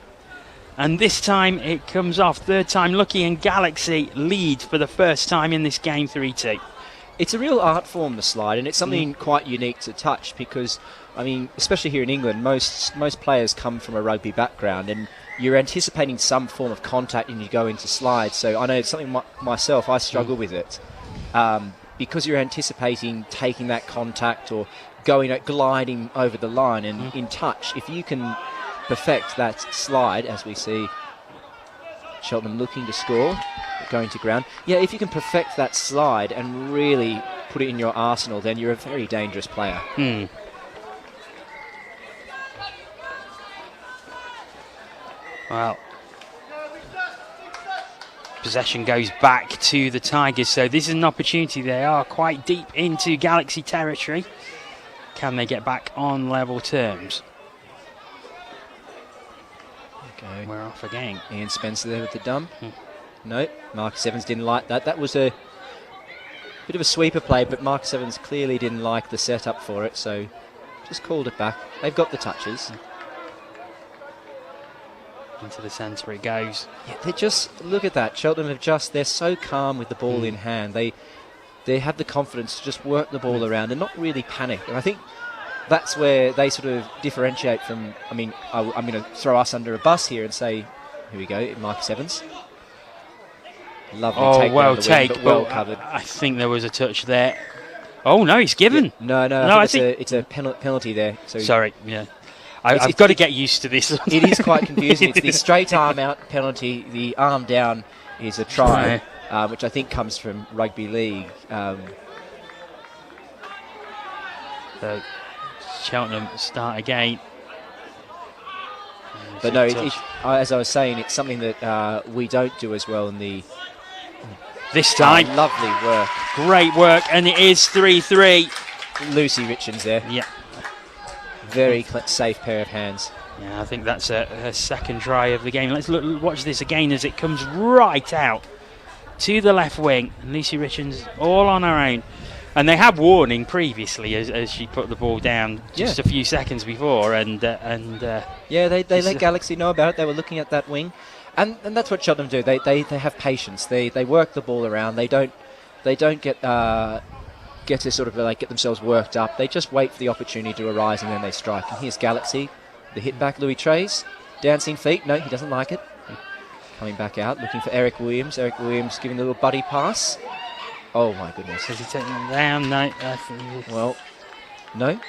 and this time it comes off. 3rd time lucky, and Galaxy lead for the first time in this game 3-2. It's a real art form, the slide, and it's something quite unique to touch because, especially here in England, most players come from a rugby background, and you're anticipating some form of contact when you go into slides. So I know it's something myself, I struggle with it. because you're anticipating taking that contact or gliding over the line and in touch, if you can perfect that slide, as we see Cheltenham looking to score, going to ground. Yeah, if you can perfect that slide and really put it in your arsenal, then you're a very dangerous player. Well, possession goes back to the Tigers, so this is an opportunity. They are quite deep into Galaxy territory. Can they get back on level terms? Okay. We're off again. Ian Spencer there with the dump. No, Marcus Evans didn't like that. That was a bit of a sweeper play, but Marcus Evans clearly didn't like the setup for it, so just called it back. They've got the touches. Into the centre it goes. Yeah, they just, look at that. Cheltenham they're so calm with the ball in hand. They have the confidence to just work the ball around and not really panic. And I think that's where they sort of differentiate from, I'm going to throw us under a bus here and say, here we go, Marcus Evans. Lovely take. Well but well covered. I think there was a touch there. Oh, no, he's given. Yeah, no, I think it's a penalty there. So sorry, yeah. I've got to get used to this. It is quite confusing. It's the straight arm out penalty. The arm down is a try, which I think comes from rugby league. So Cheltenham start again. But no, as I was saying, it's something that we don't do as well in the... This time. Lovely work. Great work, and it is 3-3. Lucy Richards there. Yeah. Very safe pair of hands. Yeah, I think that's a second try of the game. Let's watch this again as it comes right out to the left wing. And Lucy Richards all on her own. And they had warning previously as she put the ball down just a few seconds before. And yeah, they let Galaxy know about it. They were looking at that wing. And that's what Cheltenham do. They have patience. They work the ball around. They don't get to sort of get themselves worked up. They just wait for the opportunity to arise and then they strike. And here's Galaxy, the hit back, Louis Trays, dancing feet. No, he doesn't like it. Coming back out, looking for Eric Williams. Eric Williams giving a little buddy pass. Oh my goodness. Has he taken him down? No. Well, no.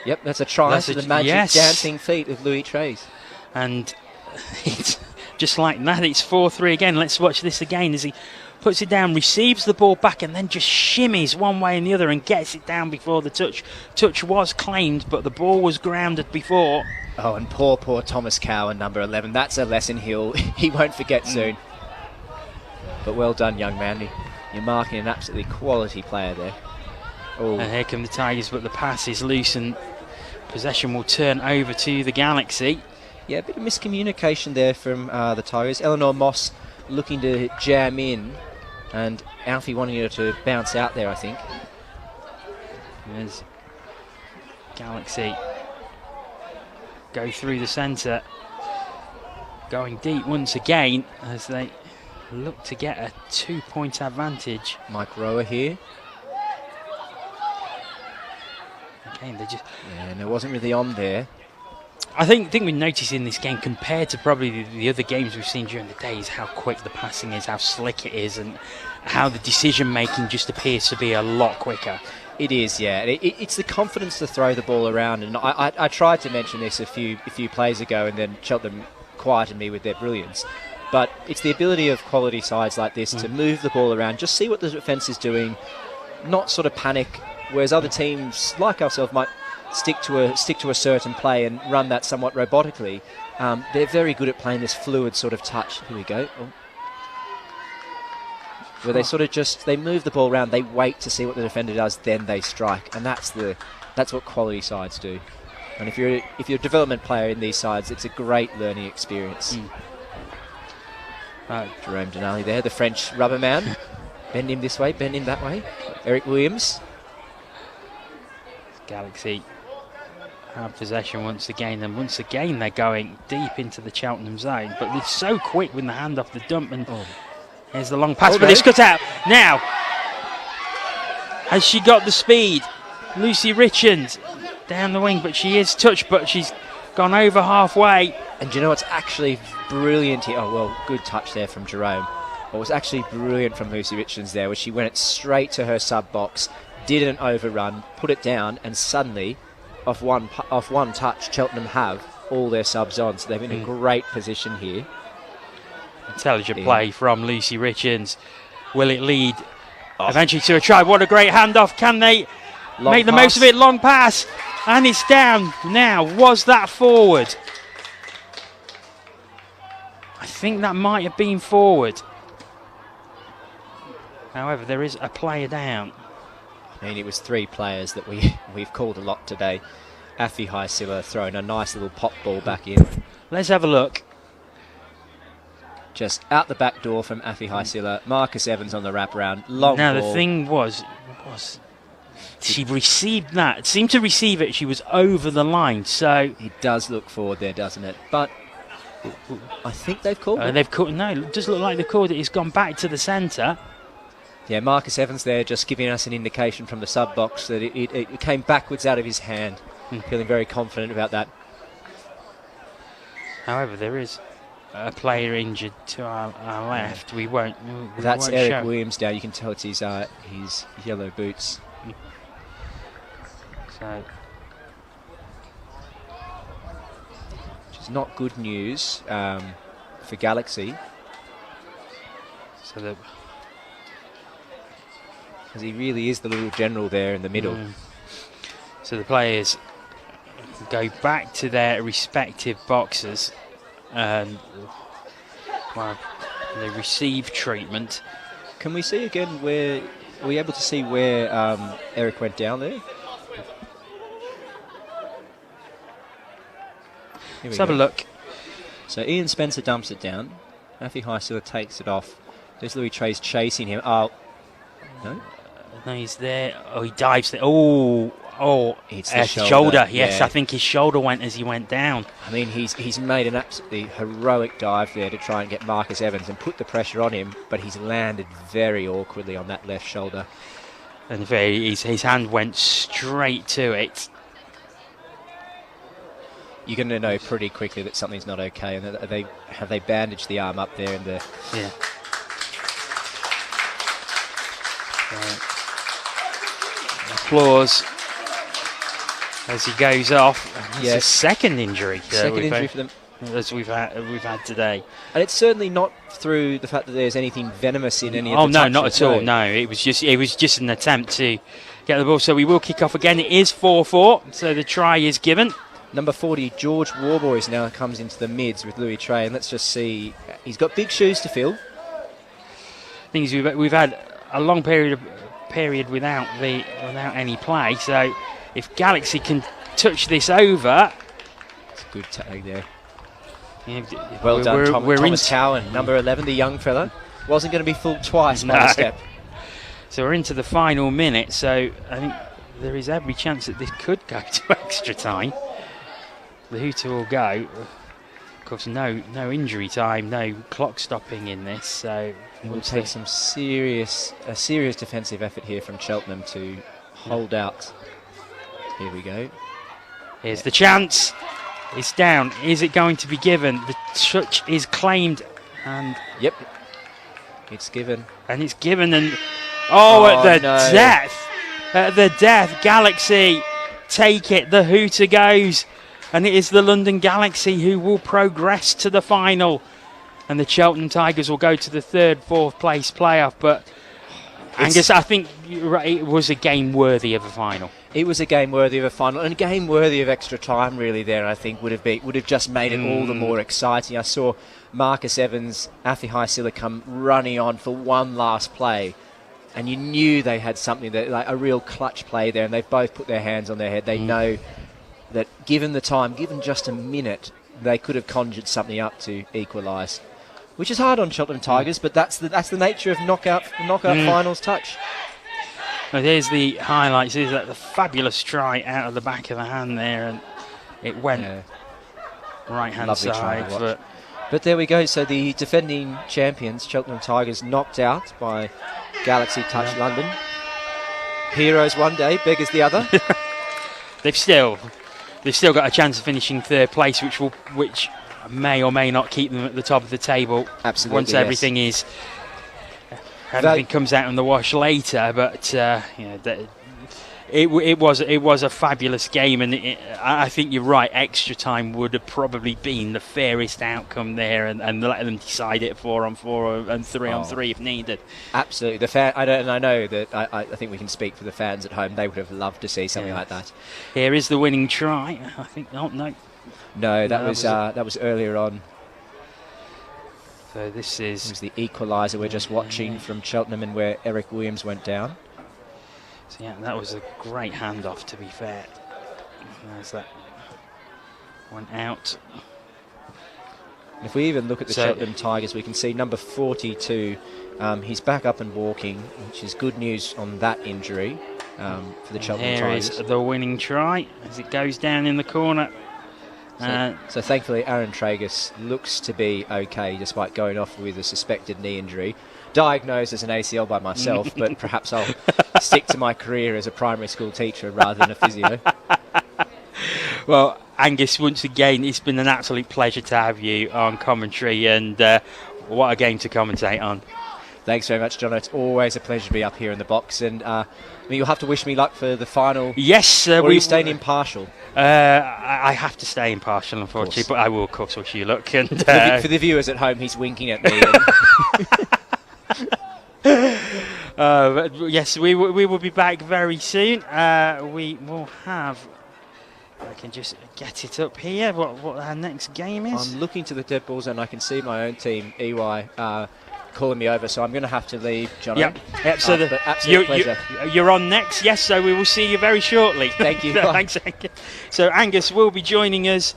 Yep, that's a try to the magic dancing feet of Louis Trays. And it's just like that, it's 4-3 again. Let's watch this again as he puts it down, receives the ball back and then just shimmies one way and the other and gets it down before the touch. Touch was claimed, but the ball was grounded before. Oh, and poor Thomas Cowan, number 11. That's a lesson he won't forget soon. But well done, young man. You're marking an absolutely quality player there. Oh. And here come the Tigers, but the pass is loose and possession will turn over to the Galaxy. Yeah, a bit of miscommunication there from the Tigers. Eleanor Moss looking to jam in, and Alfie wanting her to bounce out there, I think. There's Galaxy go through the centre, going deep once again as they look to get a 2-point advantage. Mike Rower here. Again, they just... Yeah, and it wasn't really on there. I think we notice in this game, compared to probably the other games we've seen during the day, is how quick the passing is, how slick it is, and how the decision-making just appears to be a lot quicker. It is, yeah. It's the confidence to throw the ball around, and I tried to mention this a few plays ago, and then Cheltenham quieted me with their brilliance. But it's the ability of quality sides like this to move the ball around, just see what the defence is doing, not sort of panic, whereas other teams like ourselves might stick to a certain play and run that somewhat robotically. They're very good at playing this fluid sort of touch. Here we go. Oh. Where they sort of they move the ball around, they wait to see what the defender does, then they strike, and that's what quality sides do. And if you're a development player in these sides, it's a great learning experience. Jerome Denali there, the French rubber man. Bend him this way, bend him that way. Eric Williams. Galaxy have possession once again, and once again they're going deep into the Cheltenham zone, but they're so quick with the hand off the dump, and here's the long pass, but it's cut out. Now, has she got the speed? Lucy Richards down the wing, but she is touched, but she's gone over halfway. And do you know what's actually brilliant here? Oh, well, good touch there from Jerome. What was actually brilliant from Lucy Richards there was she went straight to her sub box, didn't overrun, put it down, and suddenly, off one touch, Cheltenham have all their subs on. So they're in a great position here. Intelligent play from Lucy Richards. Will it lead eventually to a try? What a great handoff. Can they make the most of it? Long pass. And it's down now. Was that forward? I think that might have been forward. However, there is a player down. I mean, it was 3 players that we've called a lot today. Afi Haisila throwing a nice little pop ball back in. Let's have a look. Just out the back door from Afi Haisila. Marcus Evans on the wraparound. Long now, ball. the thing was she received that. Seemed to receive it. She was over the line. So it does look forward there, doesn't it? But I think they've called it. They've called. No, it does look like they've called it. It's gone back to the centre. Yeah, Marcus Evans there just giving us an indication from the sub box that it came backwards out of his hand. Feeling very confident about that. However, there is a player injured to our left. We won't. That's won't Eric show. Williams down. You can tell it's his yellow boots. So, which is not good news for Galaxy. So because he really is the little general there in the middle. So the players go back to their respective boxes and they receive treatment. Can we see again where, are we able to see where Eric went down there? Let's have a look. So Ian Spencer dumps it down. Afi Haisila takes it off. There's Louis Trey's chasing him. Oh, no? No, he's there. Oh, he dives there. Oh, it's the shoulder. Yes, yeah. I think his shoulder went as he went down. I mean, he's made an absolutely heroic dive there to try and get Marcus Evans and put the pressure on him, but he's landed very awkwardly on that left shoulder. And his hand went straight to it. You're going to know pretty quickly that something's not okay, and have they bandaged the arm up there in the... Yeah. Applause as he goes off. It's a second injury. Second injury for them. As we've had today. And it's certainly not through the fact that there's anything venomous in any of the touches. Oh, no, not at all. No, it was just an attempt to get the ball. So we will kick off again. It is 4-4, so the try is given. Number 40, George Warboys, now comes into the mids with Louis Trey, and let's just see. He's got big shoes to fill. Things we've had a long period without any play. So if Galaxy can touch this over, it's a good tag there. Yeah, well done, Thomas Cowan, number 11, the young fella. Wasn't going to be fooled twice by the step. So we're into the final minute. So I think there is every chance that this could go to extra time. The hooter will go. Of course, no injury time, no clock stopping in this. So we'll take a serious defensive effort here from Cheltenham to hold out. Here we go. Here's the chance. It's down. Is it going to be given? The touch is claimed, and yep, it's given. And it's given, and at the death, Galaxy take it. The hooter goes. And it is the London Galaxy who will progress to the final. And the Cheltenham Tigers will go to the 3rd, 4th place playoff. But Angus, I think it was a game worthy of a final. It was a game worthy of a final, and a game worthy of extra time really there, I think, would have just made it all the more exciting. I saw Marcus Evans, Afi Haisila come running on for one last play. And you knew they had something, like a real clutch play there, and they've both put their hands on their head. They know that given the time, given just a minute, they could have conjured something up to equalise, which is hard on Cheltenham Tigers, but that's the nature of knockout finals touch. Well, there's the highlights. There's the fabulous try out of the back of the hand there, and it went right hand side. But there we go. So the defending champions, Cheltenham Tigers, knocked out by Galaxy Touch London. Heroes one day, beggars the other. They've still got a chance of finishing 3rd place, which may or may not keep them at the top of the table. Absolutely, once everything is anything comes out in the wash later. But it was a fabulous game, and I think you're right. Extra time would have probably been the fairest outcome there, and let them decide it 4-on-4 and 3-on-3 if needed. Absolutely. I know that I think we can speak for the fans at home. They would have loved to see something like that. Here is the winning try. I think. Oh no. No, that was earlier on. So this is the equaliser we're just watching from Cheltenham, and where Eric Williams went down. So yeah, that was a great handoff, to be fair. There's that one out. And if we even look at the Cheltenham Tigers, we can see number 42. He's back up and walking, which is good news on that injury for the Cheltenham Tigers. Here is the winning try as it goes down in the corner. So thankfully Aaron Tragus looks to be okay despite going off with a suspected knee injury. Diagnosed as an ACL by myself, but perhaps I'll stick to my career as a primary school teacher rather than a physio. Well, Angus, once again, it's been an absolute pleasure to have you on commentary, and what a game to commentate on. Thanks very much, John. It's always a pleasure to be up here in the box, and you'll have to wish me luck for the final. Yes, or are you staying impartial? I have to stay impartial, unfortunately, but I will, of course, wish you luck. And for the viewers at home, he's winking at me. But yes, we will be back very soon. We will have. I can just get it up here. What our next game is? I'm looking to the dead balls, and I can see my own team, EY, calling me over. So I'm going to have to leave, John. Yep. So but absolute pleasure. You're on next. Yes. So we will see you very shortly. Thank you. Thanks, Angus. So Angus will be joining us.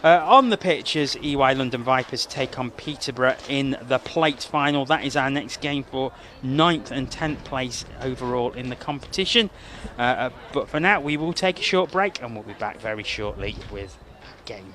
On the pitch as EY London Vipers take on Peterborough in the plate final. That is our next game for 9th and 10th place overall in the competition. But for now, we will take a short break and we'll be back very shortly with game.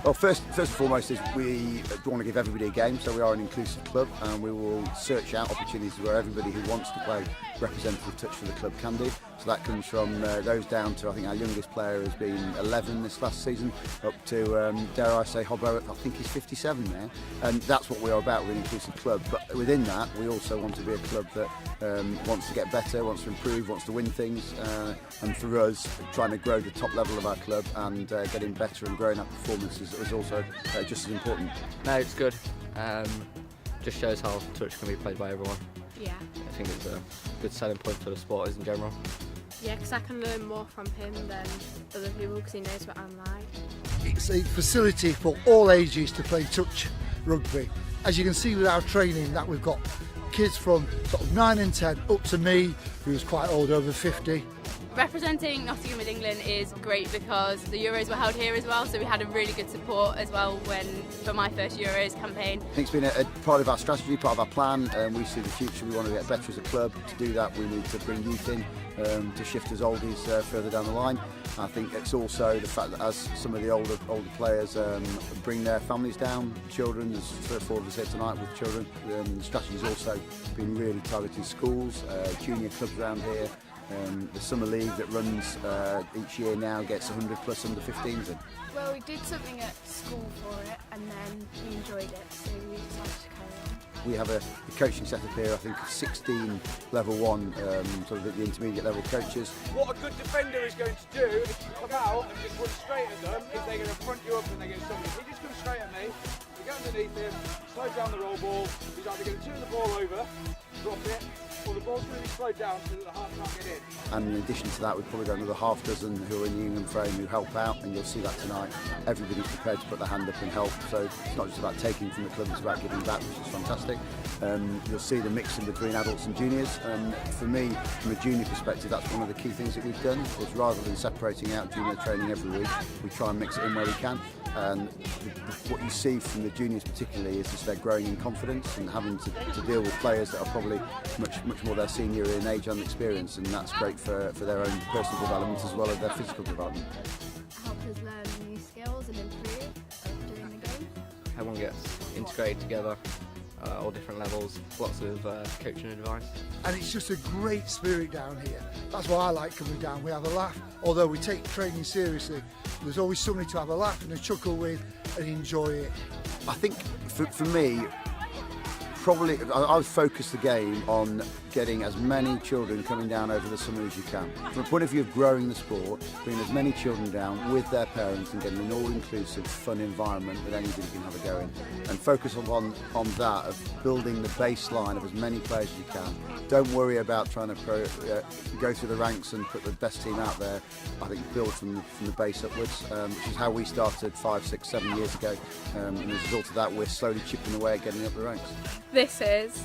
Well, first and foremost is we want to give everybody a game, so we are an inclusive club, and we will search out opportunities where everybody who wants to play representative touch for the club can do. So that comes from those down to, I think our youngest player has been 11 this last season, up to, dare I say, Hobbo, I think he's 57 now. And that's what we are about, we're an inclusive club. But within that, we also want to be a club that wants to get better, wants to improve, wants to win things. And for us, trying to grow the top level of our club and getting better and growing our performances is also just as important. No, it's good. Just shows how touch can be played by everyone. Yeah. I think it's a good selling point for the sporters in general. Yeah, because I can learn more from him than other people because he knows what I'm like. It's a facility for all ages to play touch rugby. As you can see with our training that we've got kids from sort of 9 and 10 up to me, who's quite old, over 50. Representing Nottingham with England is great because the Euros were held here as well, so we had a really good support as well for my first Euros campaign. I think it's been a part of our strategy, part of our plan. We see the future, we want to get better as a club. To do that, we need to bring youth in to shift as oldies further down the line. I think it's also the fact that as some of the older players bring their families down, children, there's 3 or 4 of us here tonight with children. The strategy's also been really targeting schools, junior clubs around here. The summer league that runs each year now gets 100 plus under 15s in. Well, we did something at school for it and then we enjoyed it, so we decided to carry on. We have a coaching setup here, I think 16 level 1, sort of the intermediate level coaches. What a good defender is going to do is come out and just run straight at them if they're going to front you up and they're going to stop you. If he just comes straight at me, we go underneath him, slow down the roll ball, he's either going to turn the ball over, drop it, or the ball's going to be slowed down so that the half can't get in. And in addition to that, we've probably got another half dozen who are in the England frame who help out, and you'll see that tonight. Everybody's prepared to put their hand up and help, so it's not just about taking from the club, it's about giving back, which is fantastic. You'll see the mixing between adults and juniors. For me, from a junior perspective, that's one of the key things that we've done, is rather than separating out junior training every week, we try and mix it in where we can. And what you see from the juniors particularly is just they're growing in confidence and having to deal with players that are probably much more their senior in age and experience, and that's great for their own personal development as well as their physical development. Help us learn new skills and improve during the game. Everyone gets integrated together all different levels, lots of coaching and advice. And it's just a great spirit down here. That's why I like coming down. We have a laugh, although we take training seriously. There's always somebody to have a laugh and a chuckle with and enjoy it. I think for me, probably I would focus the game on getting as many children coming down over the summer as you can. From a point of view of growing the sport, bringing as many children down with their parents and getting an all-inclusive, fun environment that anybody can have a go in. And focus on that, of building the baseline of as many players as you can. Don't worry about trying to go through the ranks and put the best team out there. I think build from the base upwards, which is how we started 5, 6, 7 years ago. And as a result of that, we're slowly chipping away at getting up the ranks. This is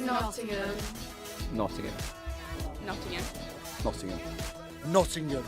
Nottingham. Nottingham. Nottingham.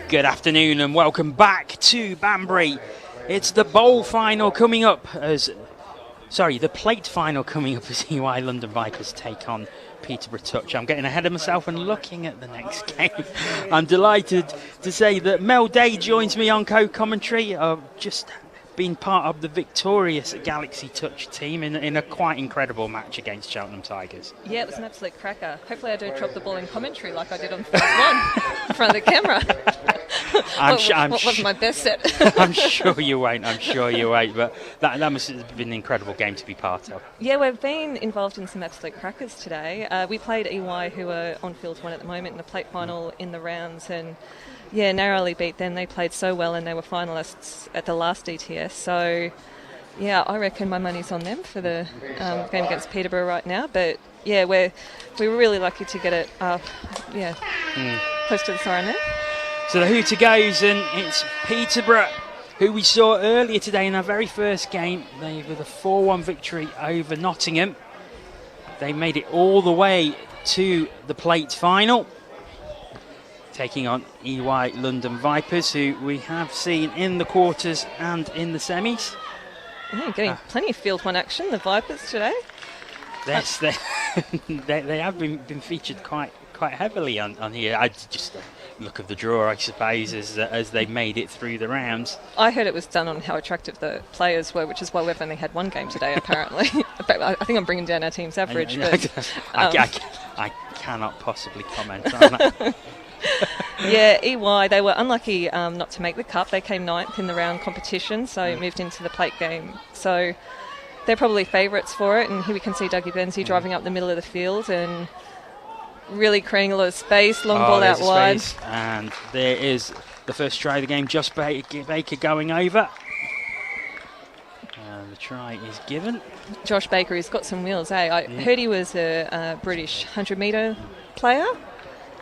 Good afternoon and welcome back to Banbury. It's the bowl final coming up as Sorry, the plate final coming up as EY London Vipers take on Peterborough Touch. I'm getting ahead of myself and looking at the next game. I'm delighted to say that Mel Day joins me on co-commentary. Just been part of the victorious Galaxy Touch team in a quite incredible match against Cheltenham Tigers. Yeah, it was an absolute cracker. Hopefully I don't drop the ball in commentary like I did on first one in front of the camera. What was my best set? I'm sure you won't. But that must have been an incredible game to be part of. Yeah, we've been involved in some absolute crackers today. We played EY, who are on field one at the moment, in the plate final in the rounds, and narrowly beat them. They played so well, and they were finalists at the last DTS. So, yeah, I reckon my money's on them for the game against Peterborough right now. But yeah, we were really lucky to get it. Close to the siren there. So the hooter goes, and it's Peterborough, who we saw earlier today in our very first game. They with a 4-1 victory over Nottingham. They made it all the way to the plate final, taking on EY London Vipers, who we have seen in the quarters and in the semis. Yeah, getting plenty of field one action, the Vipers today. Yes, they have been featured quite heavily on here. I just look of the draw, I suppose, as they made it through the rounds. I heard it was done on how attractive the players were, which is why we've only had one game today, apparently. I think I'm bringing down our team's average. I cannot possibly comment on that. Yeah, EY, they were unlucky not to make the cup. They came 9th in the round competition, so moved into the plate game. So they're probably favourites for it, and here we can see Dougie Benzie driving up the middle of the field and really creating a lot of space, long ball out wide. And there is the first try of the game, Josh Baker going over. The try is given. Josh Baker, he's got some wheels, eh? I heard he was a British 100-metre player.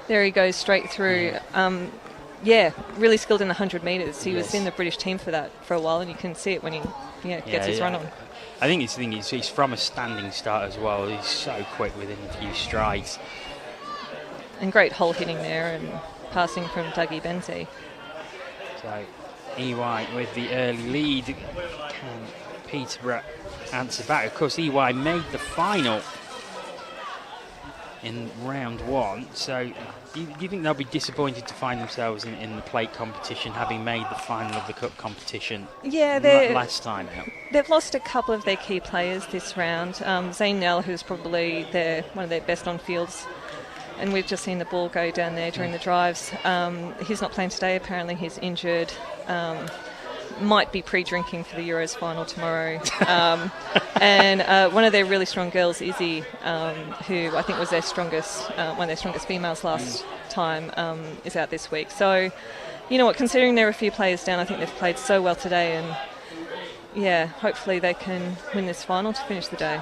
There he goes straight through. Really skilled in the 100 metres. He was in the British team for that for a while, and you can see it when he gets his run on. I think he's from a standing start as well. He's so quick within a few strides. And great hole hitting there and passing from Dougie Benzie. So EY with the early lead. Can Peterborough answer back? Of course, EY made the final in round 1. So do you think they'll be disappointed to find themselves in the plate competition, having made the final of the cup competition last time out? They've lost a couple of their key players this round. Zane Nell, who's probably one of their best on fields, and we've just seen the ball go down there during the drives. He's not playing today. Apparently he's injured. Might be pre-drinking for the Euros final tomorrow. And one of their really strong girls, Izzy, who I think was their strongest, one of their strongest females last time, is out this week. So, you know what, considering there are a few players down, I think they've played so well today, and hopefully they can win this final to finish the day.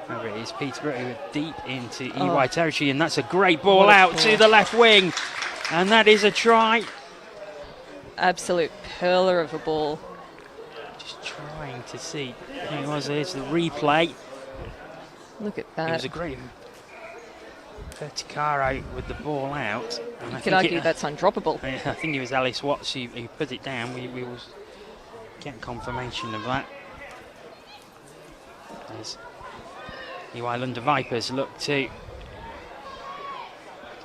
Over it is Peterborough, who are deep into EY territory, and that's a great ball out to the left wing, and that is a try. Absolute pearler of a ball. Just trying to see who it was. There's the replay. Look at that. It was a great Perticaro with the ball out. And you could argue that's undroppable. I think it was Alice Watts who put it down. We will get confirmation of that. As EY London Vipers look to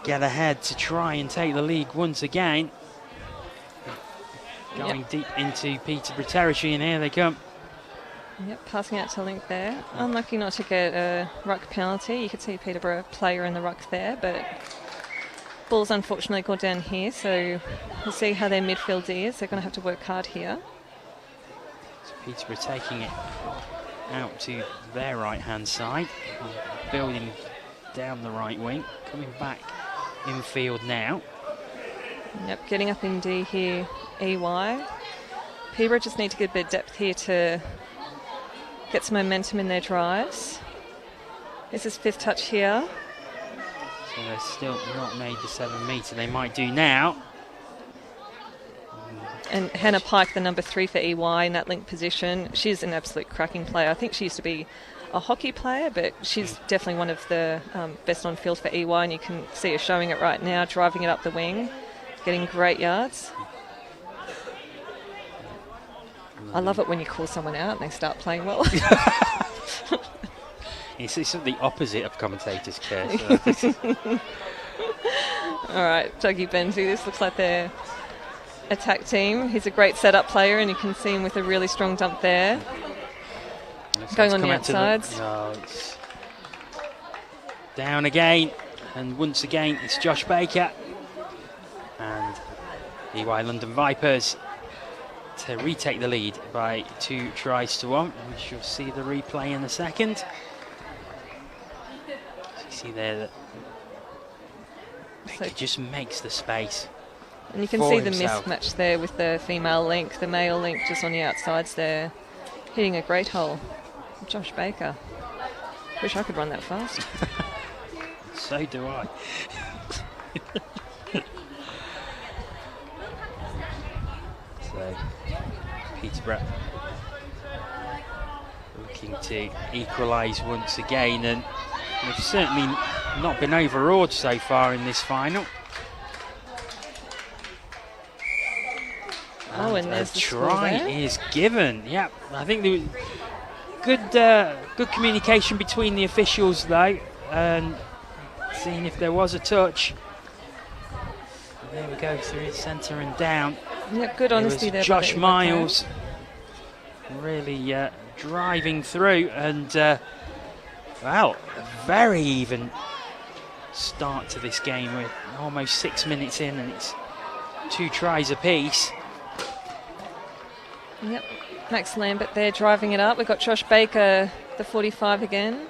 get ahead to try and take the league once again. Going deep into Peterborough territory, and here they come. Yep, passing out to Link there. Unlucky not to get a ruck penalty. You could see Peterborough player in the ruck there, but ball's unfortunately gone down here, so we'll see how their midfield is. They're going to have to work hard here. So Peterborough taking it out to their right-hand side, building down the right wing, coming back infield now. Yep, getting up in D here, EY. Peterborough just need to get a bit of depth here to get some momentum in their drives. This is 5th touch here. So they've still not made the 7 metre. They might do now. And Hannah Pike, the number 3 for EY in that link position. She's an absolute cracking player. I think she used to be a hockey player, but she's definitely one of the best on field for EY, and you can see her showing it right now, driving it up the wing, getting great yards. I love it when you call someone out and they start playing well. It's the opposite of commentators' care. All right, Dougie Benji, this looks like their attack team. He's a great setup player, and you can see him with a really strong dump there. Going on the outsides. It's down again, and once again it's Josh Baker and EY London Vipers to retake the lead by 2 tries to 1. We shall see the replay in a second. So you see there that Baker just makes the space. And you can see the mismatch there with the female link, the male link just on the outsides there, hitting a great hole. Josh Baker. Wish I could run that fast. So do I. So, Peterborough looking to equalise once again, and they've certainly not been overawed so far in this final. Oh, and there's a the try there. Is given. Yeah, I think there was good communication between the officials though, and seeing if there was a touch. There we go, through the centre and down. Yeah, good honesty there. Josh Miles really driving through, and well, a very even start to this game. We're almost 6 minutes in, and it's 2 tries apiece. Yep, Max Lambert there driving it up. We've got Josh Baker, the 45 again.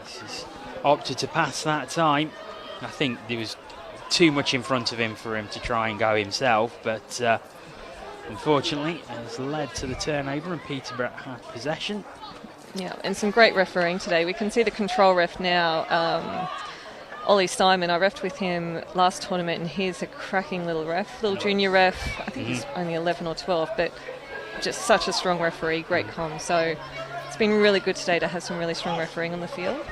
He's opted to pass that time. I think there was too much in front of him for him to try and go himself, but unfortunately has led to the turnover, and Peterborough had possession. Yeah, and some great refereeing today. We can see the control ref now. Ollie Simon, I refed with him last tournament, and he's a cracking little ref, little junior ref. I think he's only 11 or 12, but just such a strong referee, great comm. So it's been really good today to have some really strong refereeing on the field.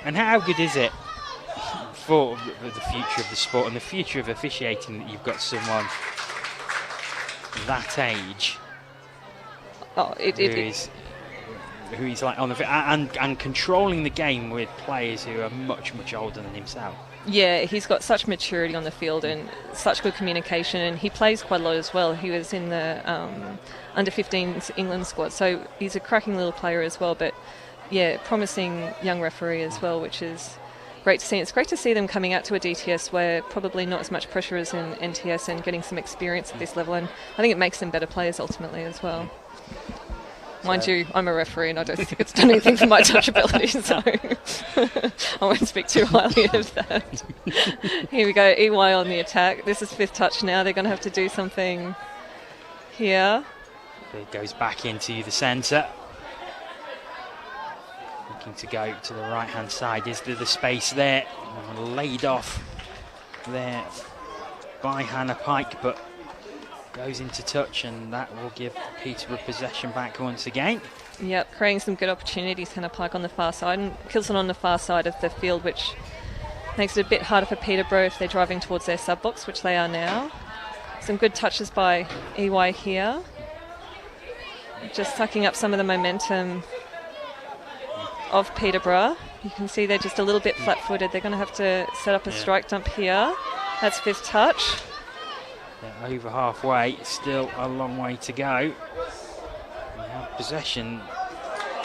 And how good is it for the future of the sport and the future of officiating that you've got someone that age who is like on the and controlling the game with players who are much older than himself. Yeah, he's got such maturity on the field and such good communication, and he plays quite a lot as well. He was in the under-15s England squad, so he's a cracking little player as well. But yeah, promising young referee as well, which is great to see. It's great to see them coming out to a DTS where probably not as much pressure as in NTS, and getting some experience at this level, and I think it makes them better players ultimately as well. Mind you, I'm a referee and I don't think it's done anything for my touchability, so I won't speak too highly of that. Here we go, EY on the attack. This is 5th touch now. They're going to have to do something here. It goes back into the centre. Looking to go to the right-hand side. Is there the space there? Laid off there by Hannah Pike, but goes into touch, and that will give Peterborough possession back once again. Yep, creating some good opportunities. Hannah Pike on the far side, and Kilson on the far side of the field, which makes it a bit harder for Peterborough if they're driving towards their sub-box, which they are now. Some good touches by EY here. Just sucking up some of the momentum of Peterborough. You can see they're just a little bit flat-footed. They're going to have to set up a strike dump here. That's 5th touch. They're over halfway, still a long way to go. They have possession.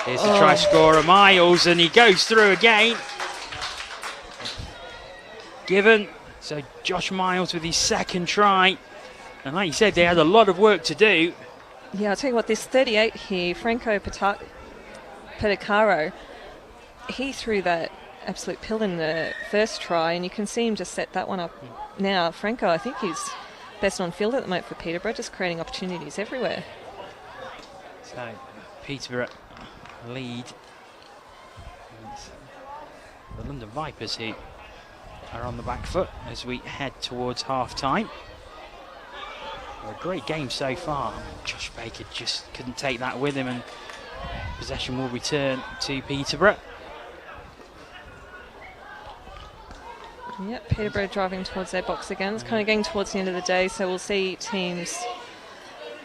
Here's the try scorer, Miles, and he goes through again. Given. So Josh Miles with his 2nd try. And like you said, they had a lot of work to do. Yeah, I'll tell you what, this 38 here, Franco Pedicaro, he threw that absolute pill in the first try, and you can see him just set that one up now. Franco, I think he's best on field at the moment for Peterborough, just creating opportunities everywhere. So Peterborough lead. It's the London Vipers who are on the back foot as we head towards half-time. A great game so far. Josh Baker just couldn't take that with him, and possession will return to Peterborough. Yep, Peterborough driving towards their box again. It's kind of getting towards the end of the day, so we'll see teams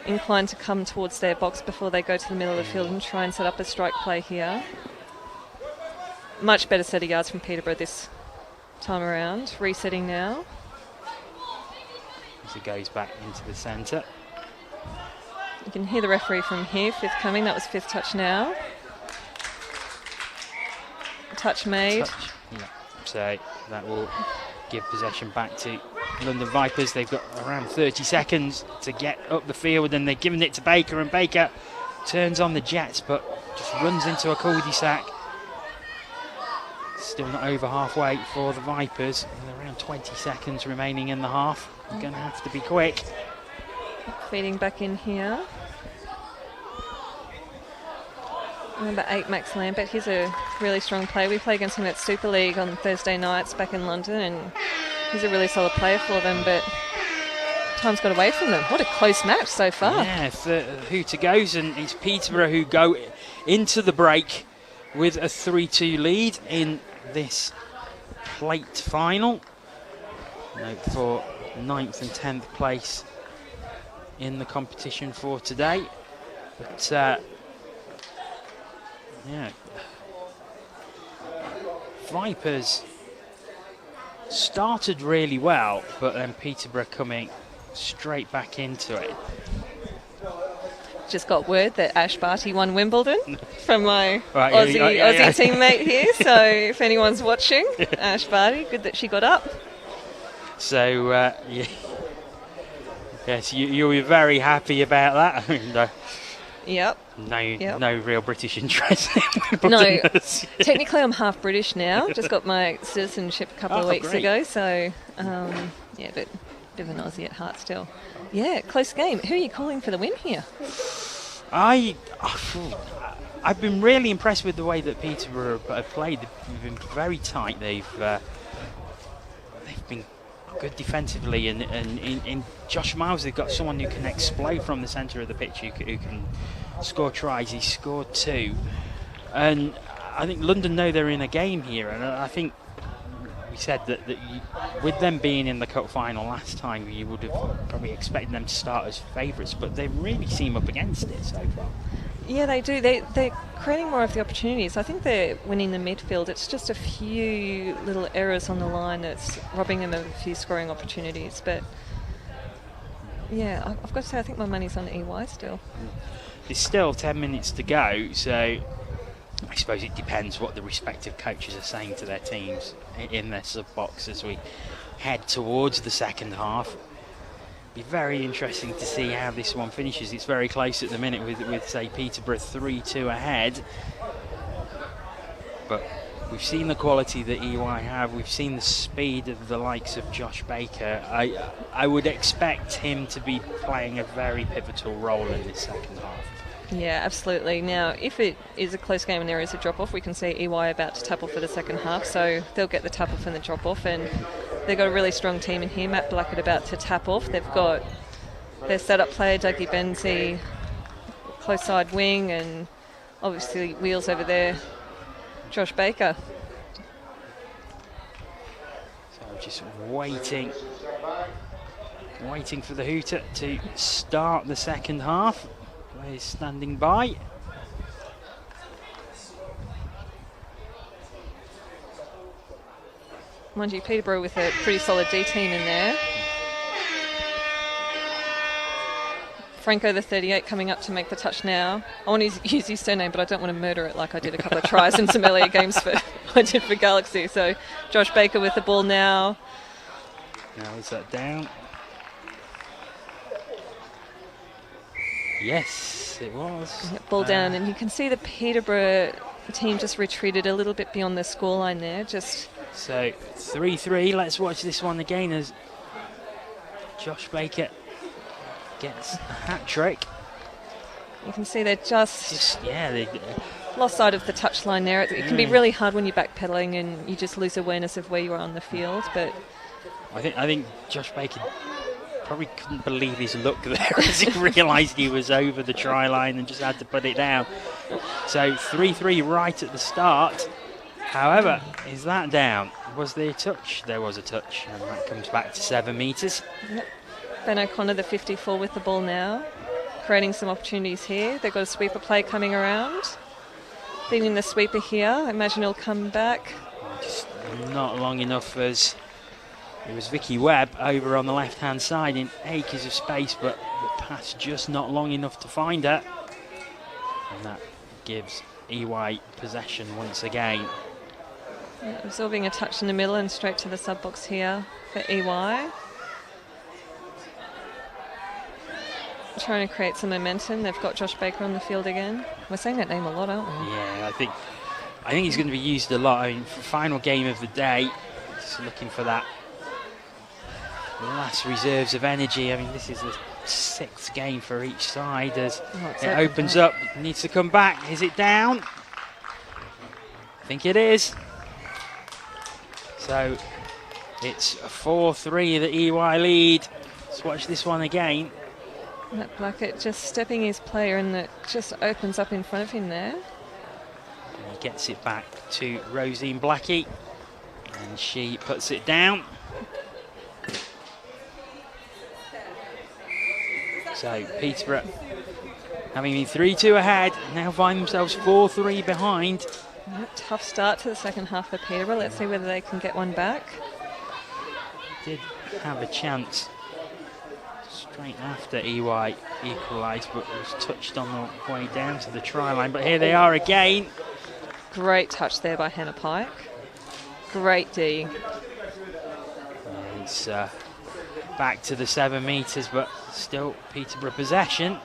inclined to come towards their box before they go to the middle of the field and try and set up a strike play here. Much better set of yards from Peterborough this time around. Resetting now. As it goes back into the centre. You can hear the referee from here, 5th coming. That was 5th touch now. Touch made. Touch. Yeah. So that will give possession back to London Vipers. They've got around 30 seconds to get up the field, and they're giving it to Baker, and Baker turns on the jets but just runs into a cul-de-sac. Still not over halfway for the Vipers, and around 20 seconds remaining in the half. They're going to have to be quick. Feeding back in here. Number 8, Max Lambert. He's a really strong player. We play against him at Super League on Thursday nights back in London, and he's a really solid player for them, but time's got away from them. What a close match so far. Yeah, Hooter goes, and it's Peterborough who go into the break with a 3-2 lead in this plate final. Note for 9th and 10th place in the competition for today. But yeah, Vipers started really well, but then Peterborough coming straight back into it. Just got word that Ash Barty won Wimbledon from my Right, Aussie teammate here, so if anyone's watching, Ash Barty, good that she got up. So, yeah. Yes, you'll be very happy about that. I mean, Yep. No real British interest in No, Wimbledon. technically I'm half British now. Just got my citizenship a couple of weeks great. ago, so yeah, but bit of an Aussie at heart still. Yeah, close game. Who are you calling for the win here? I've been really impressed with the way that Peterborough have played. They've been very tight. They've been good defensively, and in Josh Miles they've got someone who can explode from the centre of the pitch, who can score tries. He scored 2, and I think London know they're in a game here, and I think we said that with them being in the cup final last time, you would have probably expected them to start as favourites, but they really seem up against it so far. Yeah, they do. They're creating more of the opportunities. I think they're winning the midfield. It's just a few little errors on the line that's robbing them of a few scoring opportunities. But yeah, I've got to say, I think my money's on EY still. There's still 10 minutes to go, so I suppose it depends what the respective coaches are saying to their teams in their sub-box as we head towards the second half. Be very interesting to see how this one finishes. It's very close at the minute with say Peterborough 3-2 ahead, but we've seen the quality that EY have. We've seen the speed of the likes of Josh Baker. I would expect him to be playing a very pivotal role in this second half. Yeah, absolutely. Now, if it is a close game and there is a drop-off, we can see EY about to tap off for the second half, so they'll get the tap-off and the drop-off, and they've got a really strong team in here. Matt Blackett about to tap off. They've got their set-up player, Dougie Benzie, close side wing, and obviously wheels over there, Josh Baker. So just waiting for the hooter to start the second half. Players standing by. Mind you, Peterborough with a pretty solid D team in there. Franco, the 38, coming up to make the touch now. I want to use his surname, but I don't want to murder it like I did a couple of tries in some earlier games I did for Galaxy. So Josh Baker with the ball now. Now is that down? Yes, it was. Ball down, and you can see the Peterborough team just retreated a little bit beyond the scoreline there. So 3-3. Let's watch this one again as Josh Baker gets a hat trick. You can see they're just they lost sight of the touchline there. It can be really hard when you're backpedaling and you just lose awareness of where you are on the field. But I think Josh Baker probably couldn't believe his luck there as he realised he was over the try line and just had to put it down. So 3-3 right at the start. However, is that down? Was there a touch? There was a touch, and that comes back to 7 metres. Yep. Ben O'Connor, the 54, with the ball now. creating some opportunities here. They've got a sweeper play coming around. Beating the sweeper here. I imagine he'll come back. Just not long enough as it was Vicky Webb over on the left-hand side in acres of space, but the pass just not long enough to find her. And that gives EY possession once again. Yeah, absorbing a touch in the middle and straight to the sub-box here for EY. Trying to create some momentum. They've got Josh Baker on the field again. We're saying that name a lot, aren't we? Yeah, I think he's going to be used a lot. I mean, for final game of the day, just looking for that last reserves of energy. I mean, this is the 6th game for each side as it opens up. It needs to come back. Is it down? I think it is. So it's a 4-3 the EY lead. Let's watch this one again. Matt Blackett just stepping his player and it just opens up in front of him there. And he gets it back to Rosine Blackie and she puts it down. So Peterborough, having been 3-2 ahead, now find themselves 4-3 behind. Tough start to the second half for Peterborough. Let's see whether they can get one back. Did have a chance straight after EY equalised, but was touched on the way down to the try line. But here they are again. Great touch there by Hannah Pike. Great D. And it's back to the 7 metres, but still Peterborough possession.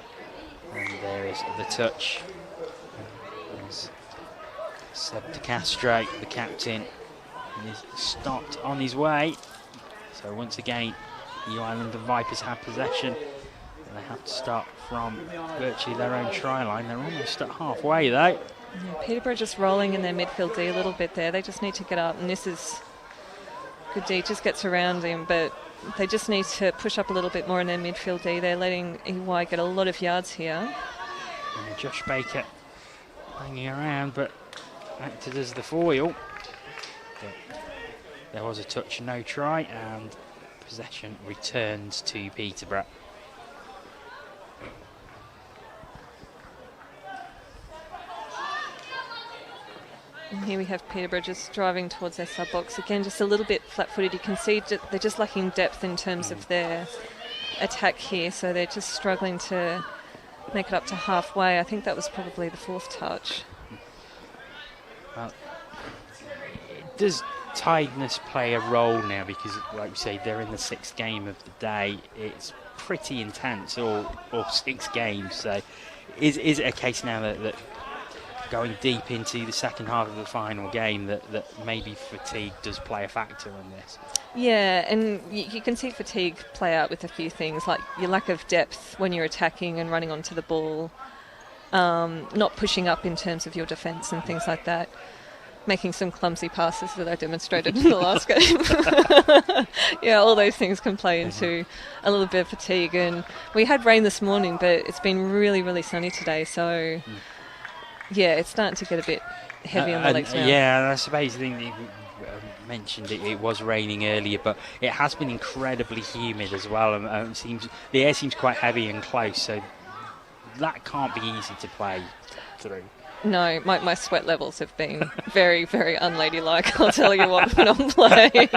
And there is the touch. As Seb De Castro, the captain, is stopped on his way. So once again, the London Vipers have possession. And they have to start from virtually their own try line. They're almost at halfway though. Yeah, Peterborough just rolling in their midfield D a little bit there. They just need to get up, and this is good D, just gets around him, but they just need to push up a little bit more in their midfield D. They're letting EY get a lot of yards here. And Josh Baker hanging around, but acted as the foil. But there was a touch, no try, and possession returns to Peterborough. And here we have Peterborough just driving towards their sub-box. Again, just a little bit flat-footed. You can see they're just lacking depth in terms of their attack here, so they're just struggling to make it up to halfway. I think that was probably the 4th touch. Well, does tiredness play a role now? Because, like we say, they're in the 6th game of the day. It's pretty intense, all 6 games. So is it a case now that going deep into the second half of the final game that maybe fatigue does play a factor in this? Yeah, and you can see fatigue play out with a few things, like your lack of depth when you're attacking and running onto the ball, not pushing up in terms of your defence and things like that, making some clumsy passes that I demonstrated in the last game. Yeah, all those things can play into a little bit of fatigue. And we had rain this morning, but it's been really, really sunny today, so yeah, it's starting to get a bit heavy on the legs now. Yeah, and I suppose the thing that you mentioned, it was raining earlier, but it has been incredibly humid as well, and the air seems quite heavy and close, so that can't be easy to play through. No, my sweat levels have been very, very unladylike, I'll tell you what, when I'm playing.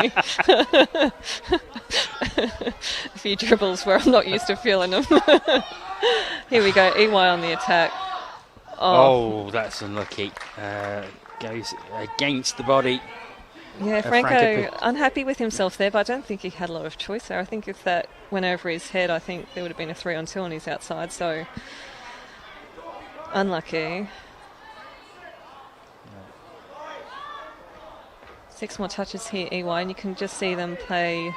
A few dribbles where I'm not used to feeling them. Here we go, EY on the attack. Oh, that's unlucky. Goes against the body. Yeah, Franco unhappy with himself there, but I don't think he had a lot of choice there. I think if that went over his head, I think there would have been a 3-on-2 on his outside, so unlucky. 6 more touches here, EY, and you can just see them play a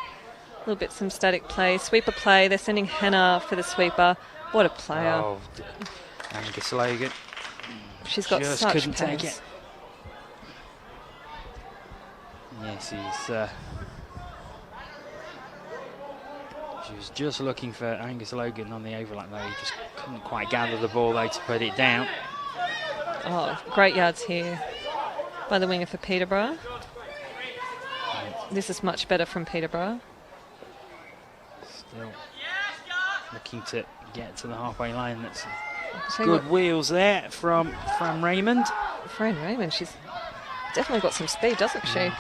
little bit some static play. Sweeper play, they're sending Hannah for the sweeper. What a player. Oh, Angus Logan. She's got just such couldn't pace. take it. Yes, she was just looking for Angus Logan on the overlap though. He just couldn't quite gather the ball though to put it down. Oh, great yards here by the winger for Peterborough. This is much better from Peterborough. Still looking to get to the halfway line. That's good wheels there from Fran Raymond. Fran Raymond, she's definitely got some speed, doesn't she?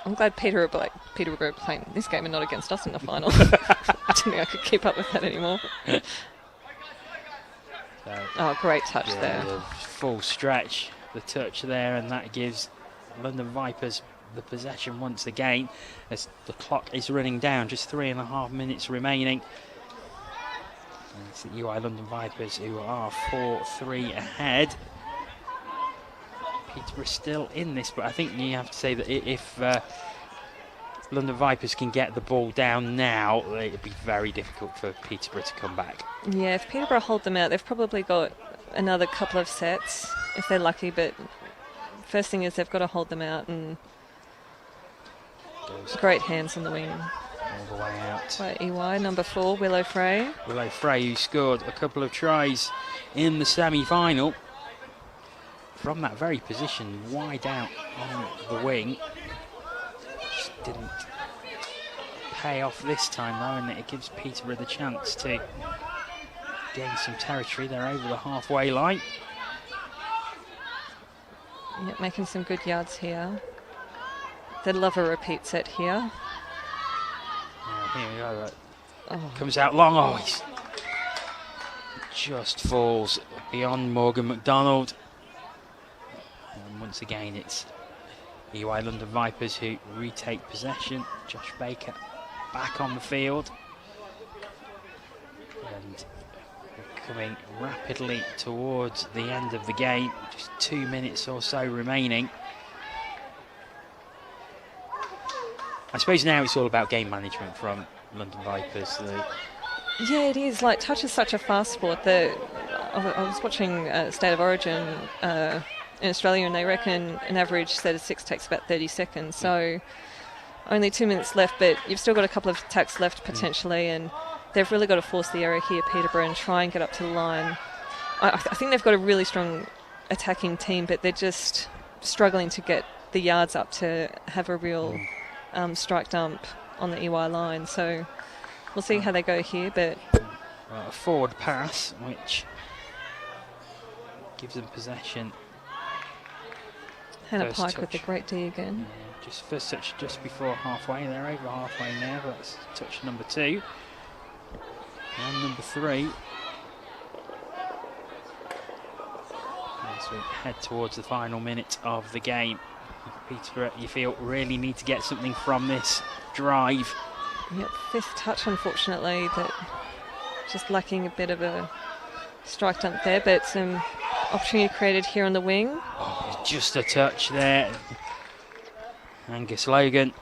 I'm glad Peterborough playing this game and not against us in the final. I didn't think I could keep up with that anymore. Oh, great touch there. Full stretch, the touch there, and that gives London Vipers the possession once again as the clock is running down. Just 3.5 minutes remaining. And it's the UI London Vipers who are 4-3 ahead. Peterborough still in this, but I think you have to say that if London Vipers can get the ball down now, it'd be very difficult for Peterborough to come back. Yeah, if Peterborough hold them out, they've probably got another couple of sets if they're lucky, but first thing is they've got to hold them out, and great hands on the wing. All the way out. By EY, number 4, Willow Frey. Willow Frey, who scored a couple of tries in the semi-final. From that very position, wide out on the wing. Just didn't pay off this time though, and it gives Peterborough the chance to gain some territory. They're over the halfway line. Yep, making some good yards here. They'd love a repeat set here. Yeah, here we go. Comes out long. Oh, he's just falls beyond Morgan McDonald. And once again, it's EY London Vipers who retake possession. Josh Baker back on the field. And we're coming rapidly towards the end of the game. Just 2 minutes or so remaining. I suppose now it's all about game management from London Vipers. Yeah, it is. Like, touch is such a fast sport that I was watching State of Origin in Australia, and they reckon an average set of 6 takes about 30 seconds. So only 2 minutes left, but you've still got a couple of attacks left potentially, and they've really got to force the error here, Peterborough, and try and get up to the line. I think they've got a really strong attacking team, but they're just struggling to get the yards up to have a real strike dump on the EY line. So we'll see how they go here, but a forward pass which gives them possession. Hannah Pike with the great D again. Yeah, just first touch just before halfway. They're over halfway now. That's touch number 2 and number 3. As we head towards the final minute of the game, Peterborough, you feel, really need to get something from this drive. Yep, 5th touch, unfortunately, that just lacking a bit of a strike dump there, but some opportunity created here on the wing. Oh, just a touch there. Angus Logan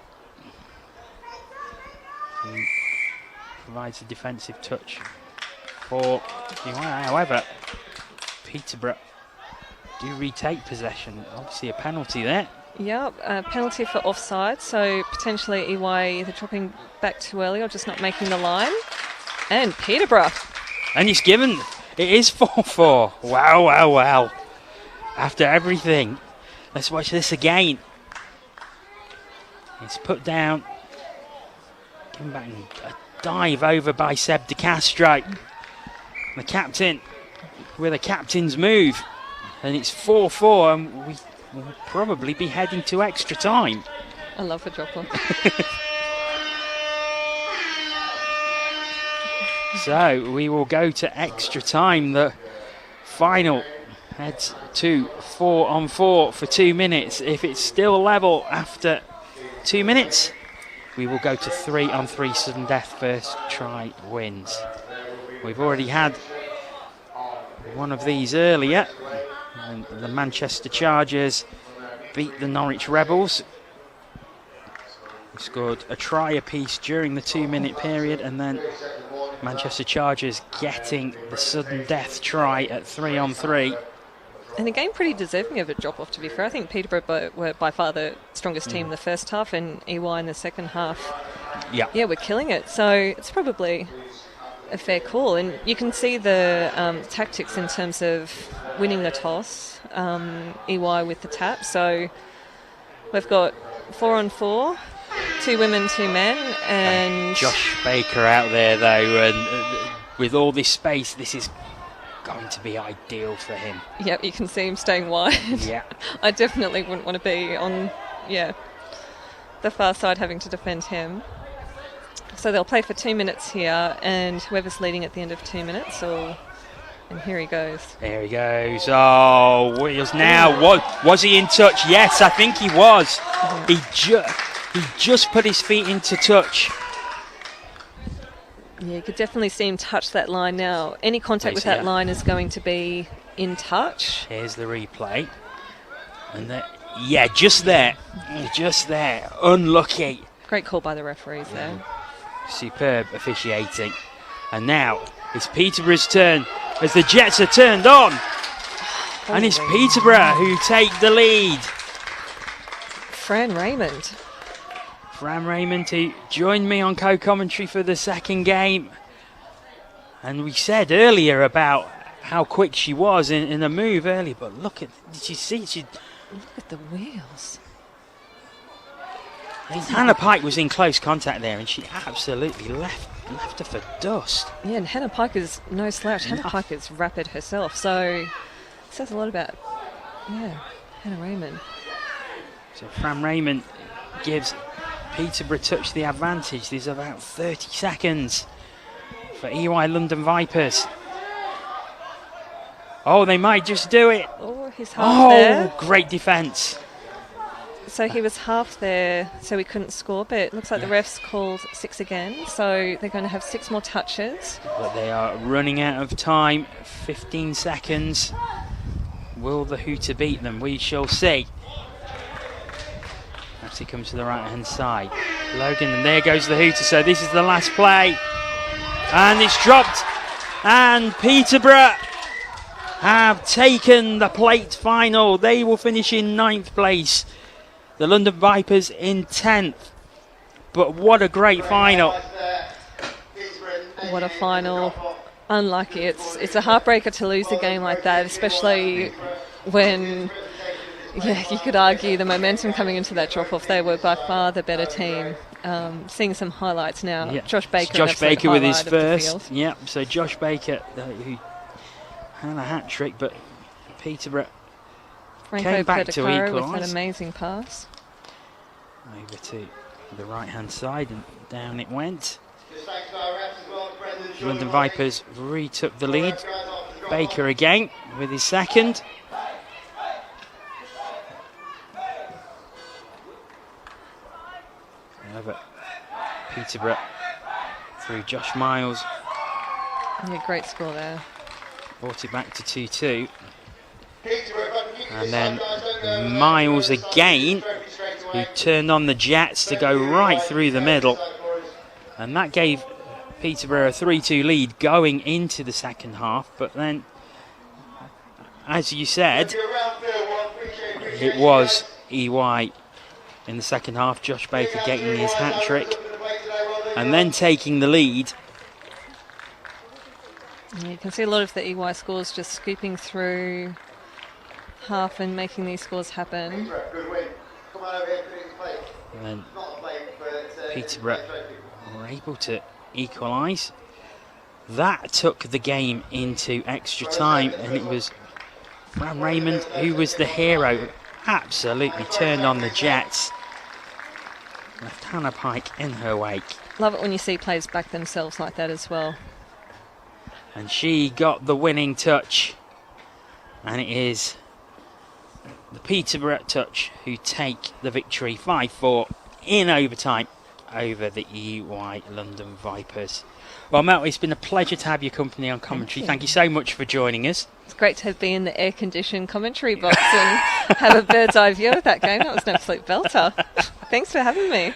provides a defensive touch for UI. However, Peterborough do retake possession. Obviously a penalty there. Yep, penalty for offside, so potentially EY either dropping back too early or just not making the line. And Peterborough. And he's given. It is 4-4. Wow, wow, wow. After everything, let's watch this again. It's put down. Given back and a dive over by Seb De Castro. The captain with a captain's move. And it's 4-4, and we will probably be heading to extra time. I love the drop-off. So we will go to extra time. The final heads to 4-on-4 for 2 minutes. If it's still level after 2 minutes, we will go to 3-on-3 sudden death. First try wins. We've already had one of these earlier. And the Manchester Chargers beat the Norwich Rebels. They scored a try apiece during the 2 minute period, and then Manchester Chargers getting the sudden death try at 3-on-3. And the game pretty deserving of a drop-off, to be fair. I think Peterborough were by far the strongest team in the first half, and EY in the second half. Yeah, we're killing it. So it's probably a fair call. And you can see the tactics in terms of winning the toss, EY with the tap. So we've got 4-on-4. 2 women, 2 men, and Josh Baker out there though, and with all this space, this is going to be ideal for him. Yep, you can see him staying wide. Yeah. I definitely wouldn't want to be on, the far side having to defend him. So they'll play for 2 minutes here, and whoever's leading at the end of 2 minutes, and here he goes. There he goes. Oh, Wheels now. Was he in touch? Yes, I think he was. He just put his feet into touch. Yeah, you could definitely see him touch that line now. Any contact with that line is going to be in touch. Here's the replay. And just there. Just there. Unlucky. Great call by the referees there. Superb officiating. And now it's Peterborough's turn as the Jets are turned on. And it's Peterborough who take the lead. Fran Raymond. Fran Raymond, who joined me on co-commentary for the second game. And we said earlier about how quick she was in a move earlier, but did you see? Look at the wheels. Hannah Pike was in close contact there, and she absolutely left her for dust. Yeah, and Hannah Pike is no slouch. Hannah Pike is rapid herself, so it says a lot about, Hannah Raymond. So Fran Raymond gives Peterborough Touch the advantage. There's about 30 seconds for EY London Vipers. Oh, they might just do it. Oh, he's half there. Oh, great defence. So he was half there, so he couldn't score, but it looks like the refs called 6 again, so they're going to have 6 more touches. But they are running out of time. 15 seconds. Will the Hooter beat them? We shall see. As he comes to the right-hand side. Logan, and there goes the Hooter, so this is the last play. And it's dropped. And Peterborough have taken the plate final. They will finish in 9th place. The London Vipers in 10th. But what a great final. What a final. Unlucky. It's a heartbreaker to lose a game like that, especially when, you could argue the momentum coming into that drop-off, they were by far the better team. Seeing some highlights now. Yeah. Josh Baker. Josh Baker with his first. Yeah, so Josh Baker, who had a hat-trick, but Peterborough came back to equalise. With an amazing pass. Over to the right-hand side, and down it went. London Vipers retook the lead. Baker again with his second. However, Peterborough through Josh Miles. Yeah, great score there. Brought it back to 2-2. And then Miles again, who turned on the Jets to go right through the middle. And that gave Peterborough a 3-2 lead going into the second half. But then, as you said, it was EY in the second half. Josh Baker getting his hat-trick and then taking the lead. Yeah, you can see a lot of the EY scores just scooping through half and making these scores happen. And then Peterborough were able to equalise. That took the game into extra time, and it was Fran Raymond who was the hero. Absolutely turned on the Jets. Left Hannah Pike in her wake. Love it when you see players back themselves like that as well. And she got the winning touch. And it is the Peterborough Touch who take the victory 5-4 in overtime over the EY London Vipers. Well, Mel, it's been a pleasure to have your company on commentary. Thank you so much for joining us. It's great to be in the air-conditioned commentary box and have a bird's-eye view of that game. That was an absolute belter. Thanks for having me.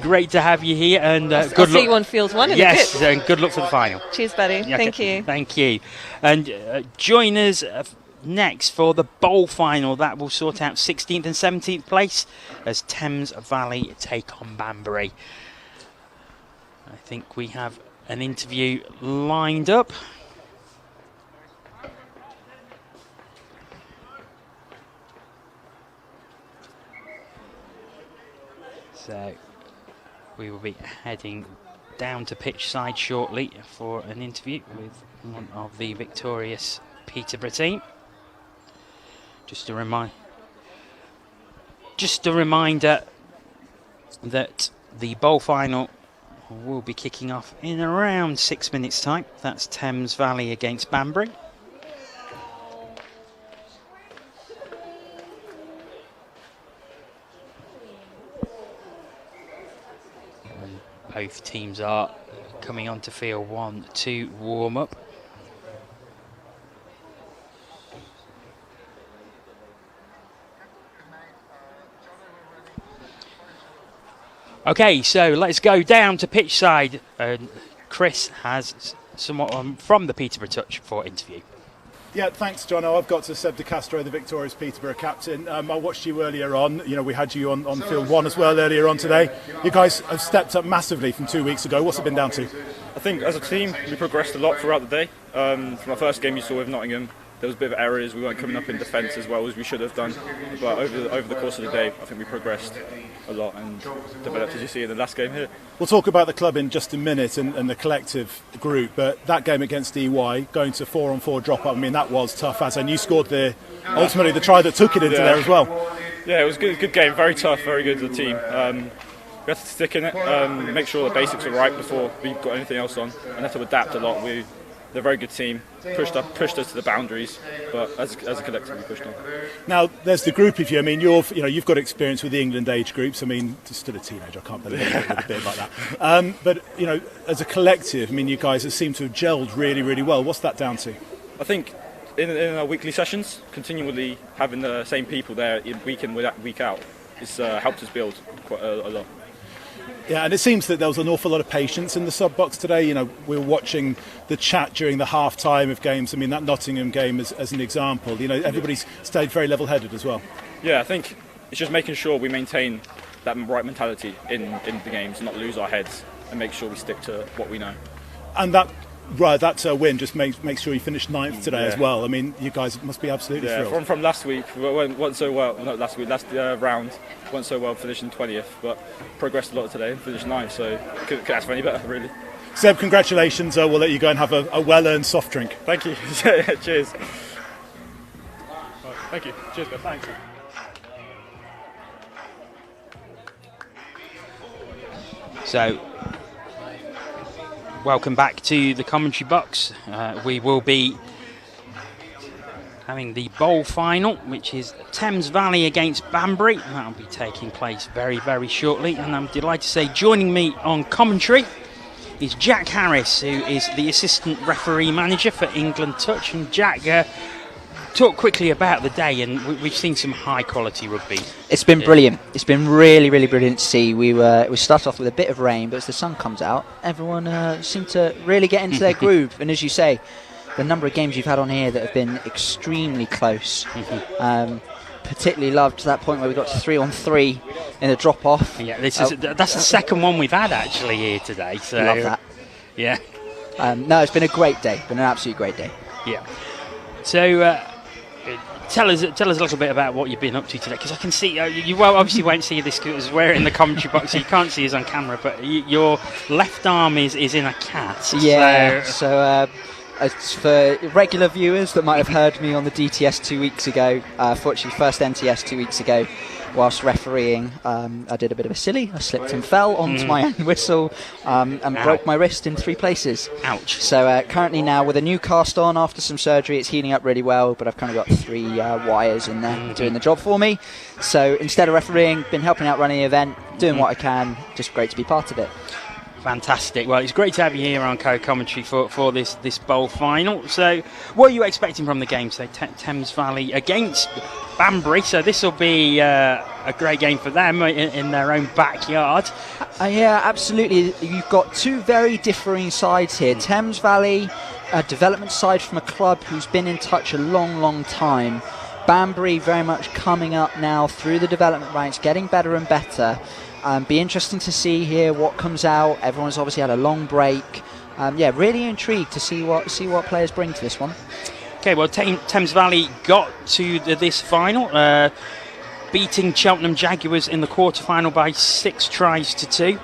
Great to have you here, and I'll good luck. see you on Field 1 in a bit. Yes, and good luck for the final. Cheers, buddy. Yeah, Thank you. Thank you. And join us next for the bowl final. That will sort out 16th and 17th place as Thames Valley take on Banbury. I think we have an interview lined up. So we will be heading down to pitch side shortly for an interview with one of the victorious Peterborough team. Just a reminder that the bowl final will be kicking off in around 6 minutes' time. That's Thames Valley against Banbury. And both teams are coming onto field 1 to warm up. Okay, so let's go down to pitch side. Chris has someone from the Peterborough Touch for interview. Yeah, thanks, Jono. I've got to Seb De Castro, the victorious Peterborough captain. I watched you earlier on. You know, we had you on field 1 as well earlier on today. You guys have stepped up massively from 2 weeks ago. What's it been down to? I think as a team, we progressed a lot throughout the day. From our first game you saw with Nottingham, there was a bit of errors. We weren't coming up in defence as well as we should have done. But over the course of the day, I think we progressed a lot and developed, as you see in the last game here. We'll talk about the club in just a minute and the collective group, but that game against EY, going to 4-on-4 drop-up, I mean, that was tough, and you scored ultimately the try that took it into there as well. Yeah, it was a good game, very tough, very good to the team. We had to stick in it, make sure the basics were right before we got anything else on, and had to adapt a lot. They're a very good team, pushed us to the boundaries, but as a collective we pushed on. Now there's the group of you. I mean, you've got experience with the England age groups. I mean, still a teenager, I can't believe it with a bit like that. But as a collective, I mean, you guys seem to have gelled really, really well. What's that down to? I think in our weekly sessions, continually having the same people there week in week out, it's helped us build quite a lot. Yeah, and it seems that there was an awful lot of patience in the sub box today. You know, we were watching the chat during the half time of games. I mean, that Nottingham game as an example. You know, everybody's stayed very level-headed as well. Yeah, I think it's just making sure we maintain that right mentality in the games, not lose our heads, and make sure we stick to what we know. And that win just makes sure you finish 9th today as well. I mean, you guys must be absolutely thrilled. From last week, we went so well. Not last week, last round went so well, finishing 20th, but progressed a lot today and finished 9th. So couldn't ask for any better, really. Seb, congratulations. We'll let you go and have a well-earned soft drink. Thank you. Cheers. Thank you. Cheers, Bill. Thanks. So, welcome back to the commentary box. We will be having the bowl final, which is Thames Valley against Banbury. That'll be taking place very, very shortly. And I'm delighted to say joining me on commentary is Jack Harris, who is the assistant referee manager for England Touch. And Jack, talk quickly about the day, and we've seen some high quality rugby. It's been brilliant. It's been really, really brilliant to see. We started off with a bit of rain, but as the sun comes out, everyone seemed to really get into their groove. And as you say, the number of games you've had on here that have been extremely close. Particularly loved to that point where we got to 3-on-3 in a drop-off. Yeah, that's the second one we've had actually here today. So love that. Yeah. No, it's been a great day. Been an absolute great day. Yeah. So. Tell us a little bit about what you've been up to today, because I can see you obviously won't see this because we're in the commentary box, so you can't see us on camera. But your left arm is in a cast. Yeah. So as for regular viewers that might have heard me on the DTS 2 weeks ago, fortunately first NTS 2 weeks ago, whilst refereeing, I did a bit of a silly. I slipped and fell onto my own whistle and broke my wrist in 3 places. Ouch. So currently now with a new cast on after some surgery, it's healing up really well, but I've kind of got 3 wires in there doing the job for me. So instead of refereeing, been helping out running the event, doing what I can, just great to be part of it. Fantastic. Well, it's great to have you here on co-commentary for this bowl final. So what are you expecting from the game? So Thames Valley against Banbury, so this will be a great game for them in their own backyard. Yeah, absolutely. You've got 2 very differing sides here. Thames Valley, a development side from a club who's been in touch a long, long time. Banbury very much coming up now through the development ranks, getting better and better. Be interesting to see here what comes out. Everyone's obviously had a long break. Yeah, really intrigued to see what players bring to this one. Okay, well, Thames Valley got to this final, beating Cheltenham Jaguars in the quarter-final by 6 tries to 2.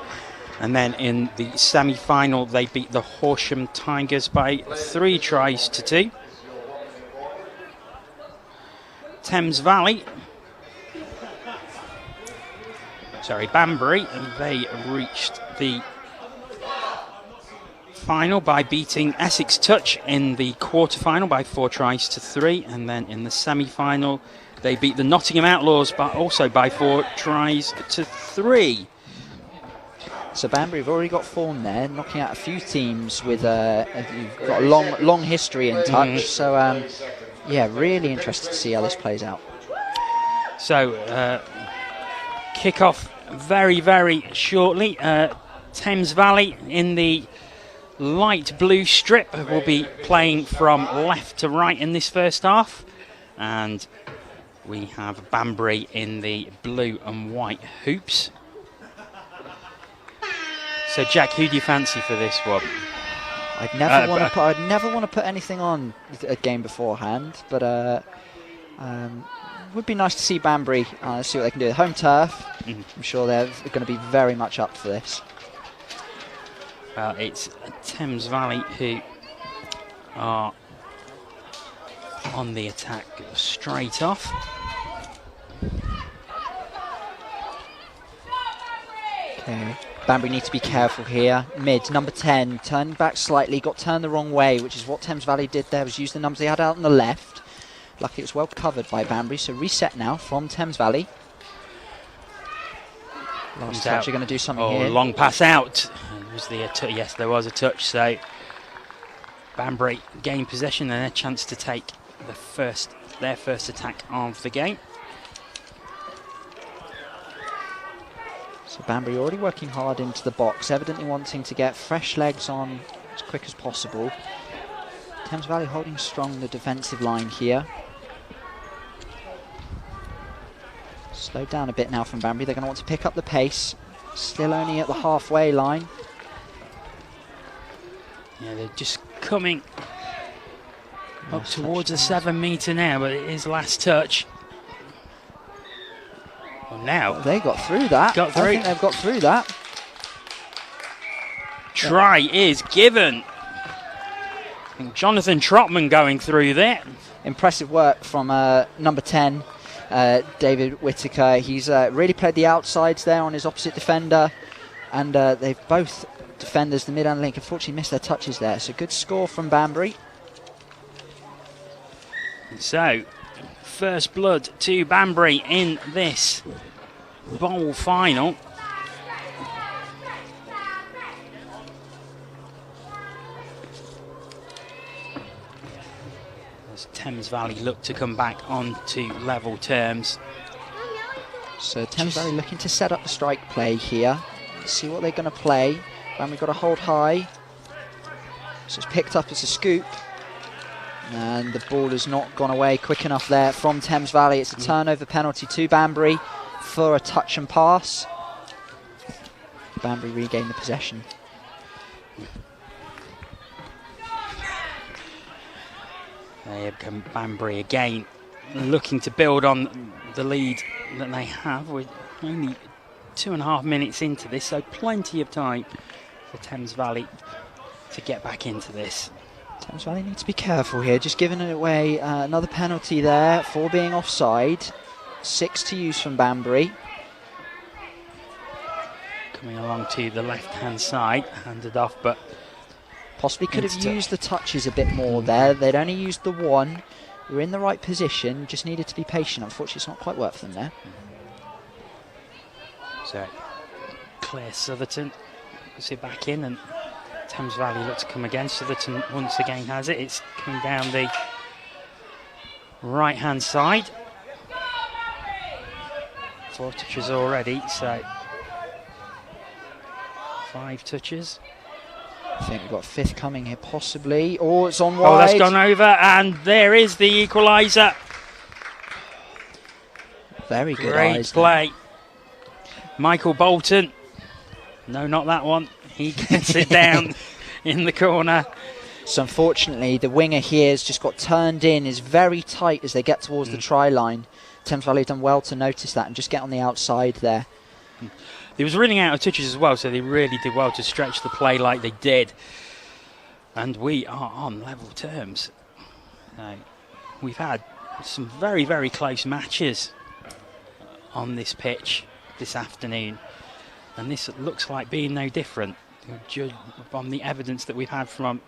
And then in the semi-final, they beat the Horsham Tigers by 3 tries to 2. Thames Valley, Banbury, and they reached the final by beating Essex Touch in the quarter-final by 4 tries to 3, and then in the semi-final, they beat the Nottingham Outlaws also by 4 tries to 3. So Banbury have already got form there, knocking out a few teams with you've got a long history in touch. So yeah, really interested to see how this plays out. So kick off very, very shortly. Thames Valley in the light blue strip will be playing from left to right in this first half, and we have Banbury in the blue and white hoops. So, Jack, who do you fancy for this one? I'd never want to put anything on a game beforehand, but would be nice to see Banbury see what they can do. Home turf, I'm sure they're going to be very much up for this. Well, it's Thames Valley who are on the attack straight off. Okay. Banbury need to be careful here. Mid, number 10, turned back slightly, got turned the wrong way, which is what Thames Valley did there, was use the numbers they had out on the left. Luckily it was well covered by Banbury, so reset now from Thames Valley. Last touch, you're going to do something here. Long pass out. Yes, there was a touch, so Banbury gained possession and a chance to take their first attack of the game. So Banbury already working hard into the box, evidently wanting to get fresh legs on as quick as possible. Thames Valley holding strong the defensive line here. Slowed down a bit now from Banbury. They're going to want to pick up the pace. Still only at the halfway line. Yeah, they're just coming up towards the 7 metre now, but it is last touch. Well, now they got through that. I think they've got through that. Try is given. And Jonathan Trotman going through there. Impressive work from number 10, David Whittaker. He's really played the outsides there on his opposite defender, and they've both defenders, the mid and link, unfortunately missed their touches there. So good score from Banbury. So first blood to Banbury in this bowl final. As Thames Valley look to come back onto level terms. So Thames Valley looking to set up the strike play here. See what they're going to play. Banbury got to hold high. So it's picked up as a scoop. And the ball has not gone away quick enough there from Thames Valley. It's a turnover penalty to Banbury for a touch and pass. Banbury regain the possession. There come Banbury again, looking to build on the lead that they have. We're only 2.5 minutes into this, so plenty of time for Thames Valley to get back into this. Thames Valley need to be careful here, just giving it away. Another penalty there for being offside. 6 to use from Banbury. Coming along to the left-hand side, handed off, but possibly could have used the touches a bit more there. They'd only used the one. We're in the right position, just needed to be patient. Unfortunately, it's not quite worked for them there. So, Claire Southerton puts it back in, and Thames Valley look to come again. Southerton once again has it. It's coming down the right-hand side. 4 touches already, so 5 touches. I think we've got a 5th coming here, possibly. Oh, it's on wide. Oh, that's gone over, and there is the equaliser. Very good. Great play. Michael Bolton. No, not that one. He gets it down in the corner. So unfortunately, the winger here has just got turned in, is very tight as they get towards the try line. Thames Valley have done well to notice that and just get on the outside there. They was running out of touches as well, so they really did well to stretch the play like they did. And we are on level terms. We've had some very, very close matches on this pitch this afternoon, and this looks like being no different on the evidence that we've had from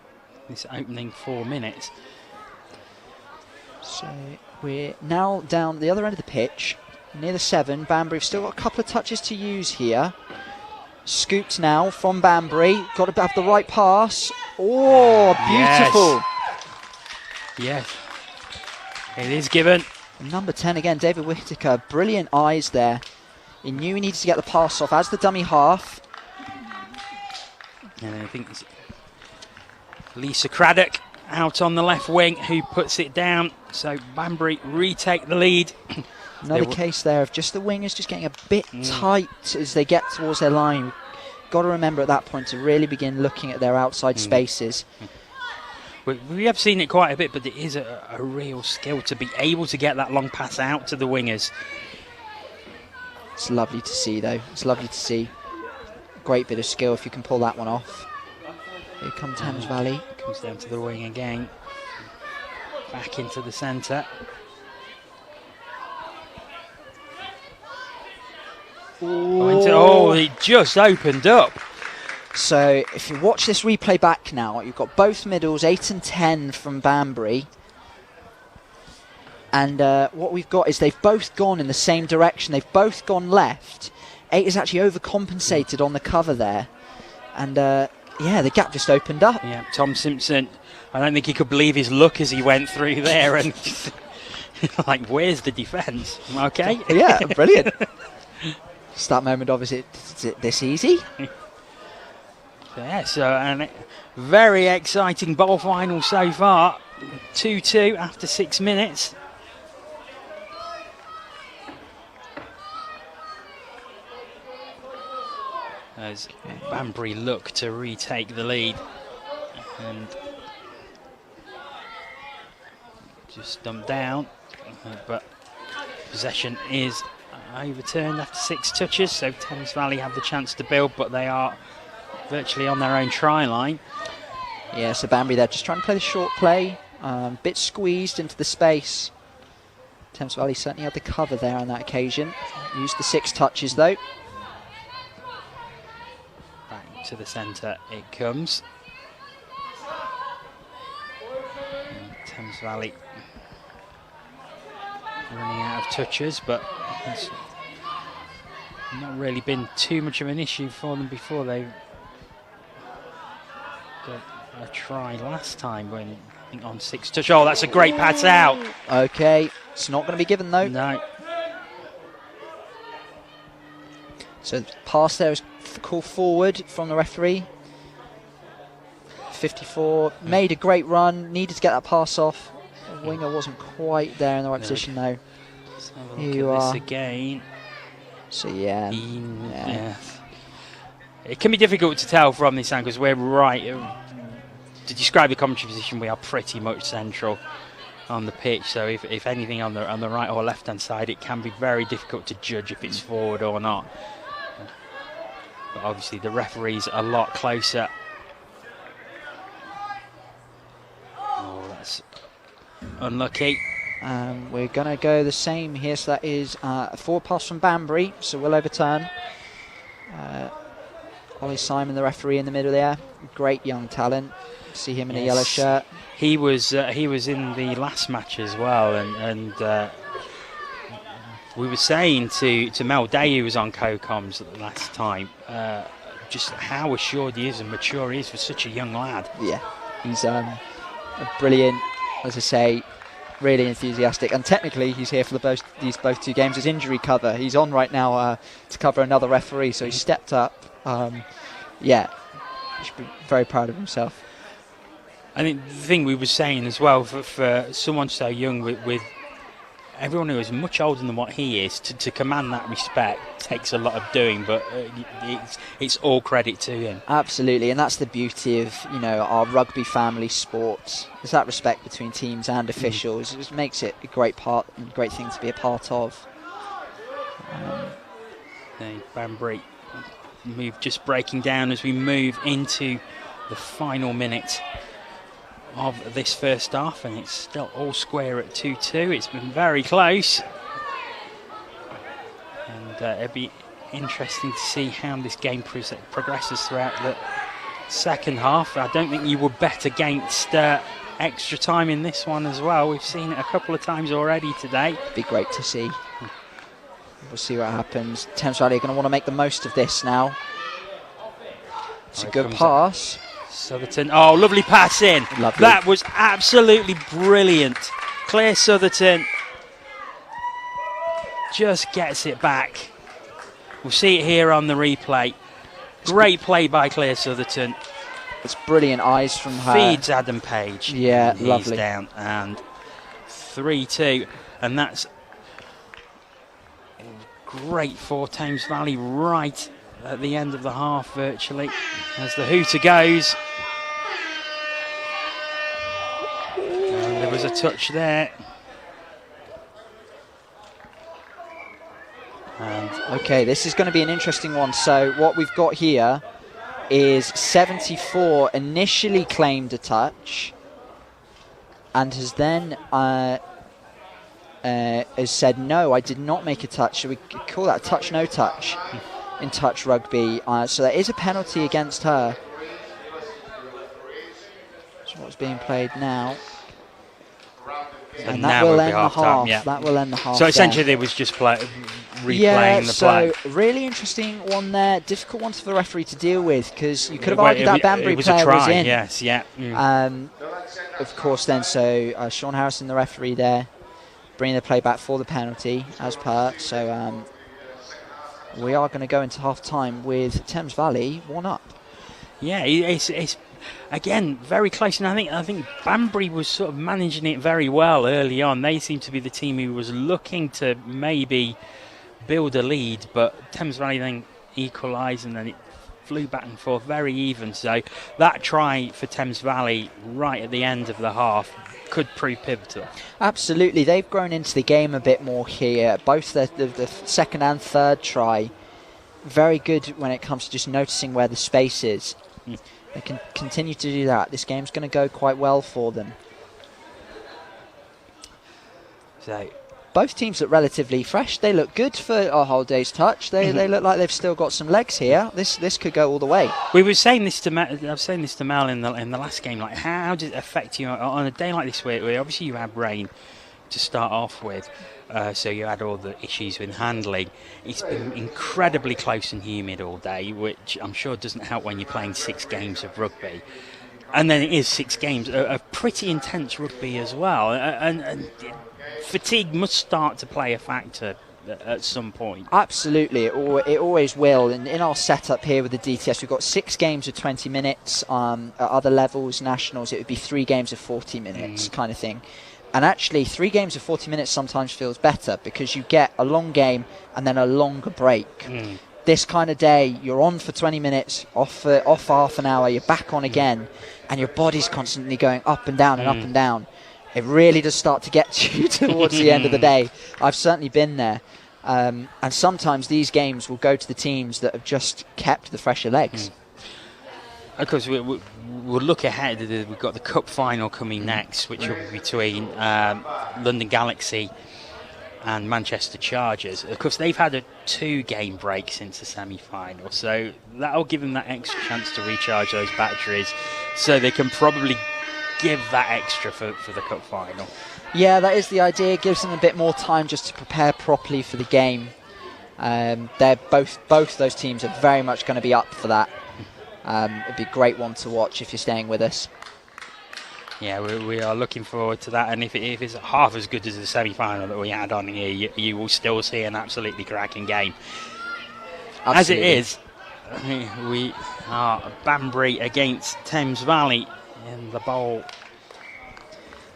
this opening 4 minutes. So we're now down the other end of the pitch, near the 7. Banbury have still got a couple of touches to use here. Scooped now from Banbury. Got to have the right pass. Oh, beautiful. Yes. It is given. Number 10 again, David Whittaker. Brilliant eyes there. He knew he needed to get the pass off as the dummy half. And I think it's Lisa Craddock out on the left wing who puts it down. So Banbury retake the lead. Another case there of just the wingers just getting a bit tight as they get towards their line. Got to remember at that point to really begin looking at their outside spaces. We have seen it quite a bit, but it is a real skill to be able to get that long pass out to the wingers. It's lovely to see, though. It's lovely to see. Great bit of skill if you can pull that one off. Here comes Thames Valley. Comes down to the wing again. Back into the centre. Oh, it just opened up. So if you watch this replay back now, you've got both middles, 8 and 10 from Banbury. And what we've got is they've both gone in the same direction. They've both gone left. 8 has actually overcompensated on the cover there. And yeah, the gap just opened up. Yeah, Tom Simpson, I don't think he could believe his luck as he went through there. And like, where's the defence? Okay. Yeah, brilliant. Just that moment of, is it this easy? Yeah, so a very exciting bowl final so far. 2-2 after 6 minutes. As Banbury look to retake the lead. And just dumped down. But possession is overturned after 6 touches. So Thames Valley have the chance to build, but they are virtually on their own try line. Yeah, so Banbury there just trying to play the short play. Bit squeezed into the space. Thames Valley certainly had the cover there on that occasion. Used the 6 touches though. Back to the centre it comes. And Thames Valley running out of touches, but it's not really been too much of an issue for them before. They got a try last time when I think on 6 touch. Oh, that's a great pass out. Okay, it's not going to be given though. No. So the pass there is called forward from the referee. 54 made a great run, needed to get that pass off. The winger wasn't quite there in the right position though. Let's have a look at this again. So yeah. Yeah. It can be difficult to tell from this angle because we're right. To describe the commentary position, we are pretty much central on the pitch. So if anything on the right or left hand side, it can be very difficult to judge if it's forward or not. But obviously the referee's a lot closer. Oh, that's unlucky. We're going to go the same here. So that is a forward pass from Banbury. So we'll overturn. Ollie Simon, the referee in the middle there. Great young talent. See him in a yellow shirt. He was in the last match as well, and we were saying to Mel Day, who was on co-coms last time, just how assured he is and mature he is for such a young lad. Yeah, he's a brilliant, as I say, really enthusiastic, and technically he's here for these both 2 games as injury cover. He's on right now to cover another referee, so he stepped up. Yeah, he should be very proud of himself. I think the thing we were saying as well, for someone so young with everyone who is much older than what he is, to command that respect takes a lot of doing, but it's all credit to him. Absolutely, and that's the beauty of our rugby family sports. There's that respect between teams and officials. It just makes it a great thing to be a part of. Banbury move just breaking down as we move into the final minute of this first half, and it's still all square at 2-2. It's been very close, and it'll be interesting to see how this game progresses throughout the second half. I don't think you would bet against extra time in this one as well. We've seen it a couple of times already today. Be great to see. We'll see what happens. Thames Valley are going to want to make the most of this now. It's a good pass. Southerton. Oh, lovely pass in. Lovely. That was absolutely brilliant. Claire Southerton just gets it back. We'll see it here on the replay. Great play by Claire Southerton. It's brilliant eyes from her. Feeds Adam Page. Yeah, and he's lovely. Down, and 3-2, and that's great for Thames Valley right at the end of the half virtually as the hooter goes. And there was a touch there. And okay, this is going to be an interesting one. So what we've got here is 74 initially claimed a touch and has then has said, no, I did not make a touch. So we call that a touch, no touch in touch rugby. So there is a penalty against her. So what's being played now. And that will end the half. Yeah. That will end the half. So essentially there was just replaying the so play. really interesting one there. Difficult one for the referee to deal with because you could have argued that Banbury player was in. Yes, yeah. Of course then, so Sean Harrison, the referee there, bringing the play back for the penalty as per. So we are going to go into half time with Thames Valley 1 up. Yeah, it's again very close, and I think Banbury was sort of managing it very well early on. They seem to be the team who was looking to maybe build a lead, but Thames Valley then equalised, and then it flew back and forth very even. So that try for Thames Valley right at the end of the half could prove pivotal. Absolutely, they've grown into the game a bit more here. Both the second and third try, very good when it comes to just noticing where the space is. They can continue to do that. This game's going to go quite well for them. So both teams look relatively fresh. They look good for a whole day's touch. They look like they've still got some legs here. This could go all the way. We were saying this to Mel. I was saying this to Mel in the last game. Like, how does it affect you on a day like this, where obviously you have rain to start off with, so you had all the issues with handling. It's been incredibly close and humid all day, which I'm sure doesn't help when you're playing 6 games of rugby. And then it is 6 games of pretty intense rugby as well. And fatigue must start to play a factor at some point. Absolutely, it always will. And in our setup here with the DTS, we've got 6 games of 20 minutes. At other levels, nationals, it would be 3 games of 40 minutes kind of thing. And actually, 3 games of 40 minutes sometimes feels better because you get a long game and then a longer break. This kind of day, you're on for 20 minutes, off for half an hour, you're back on again, and your body's constantly going up and down and up and down. It really does start to get to you towards the end of the day. I've certainly been there. And sometimes these games will go to the teams that have just kept the fresher legs. Of course, we'll look ahead. We've got the Cup final coming next, which will be between London Galaxy and Manchester Chargers. Of course, they've had a 2-game break since the semi-final, so that'll give them that extra chance to recharge those batteries, so they can probably give that extra for the Cup final. Yeah, that is the idea. It gives them a bit more time just to prepare properly for the game. They're both those teams are very much going to be up for that. It'd be a great one to watch if you're staying with us. Yeah, we are looking forward to that, and if it's half as good as the semi-final that we had on here, you will still see an absolutely cracking game. Absolutely. As it is, we are Banbury against Thames Valley in the bowl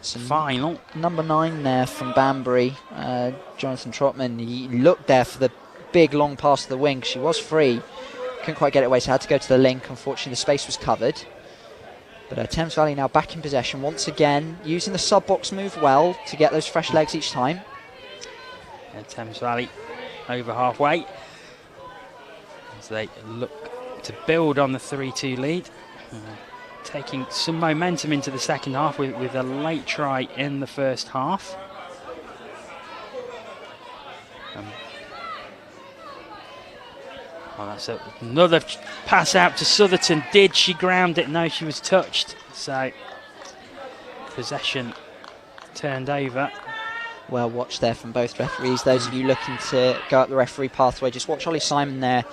final. Number 9 there from Banbury, Jonathan Trotman. He looked there for the big long pass to the wing. She was free. Couldn't quite get it away, so had to go to the link. Unfortunately, the space was covered. But Thames Valley now back in possession once again, using the sub-box move well to get those fresh legs each time. And Thames Valley over halfway. As So they look to build on the 3-2 lead, taking some momentum into the second half with a late try in the first half. That's another pass out to Southerton. Did she ground it? No, she was touched. So possession turned over. Well watched there from both referees. Those of you looking to go up the referee pathway, just watch Ollie Simon there.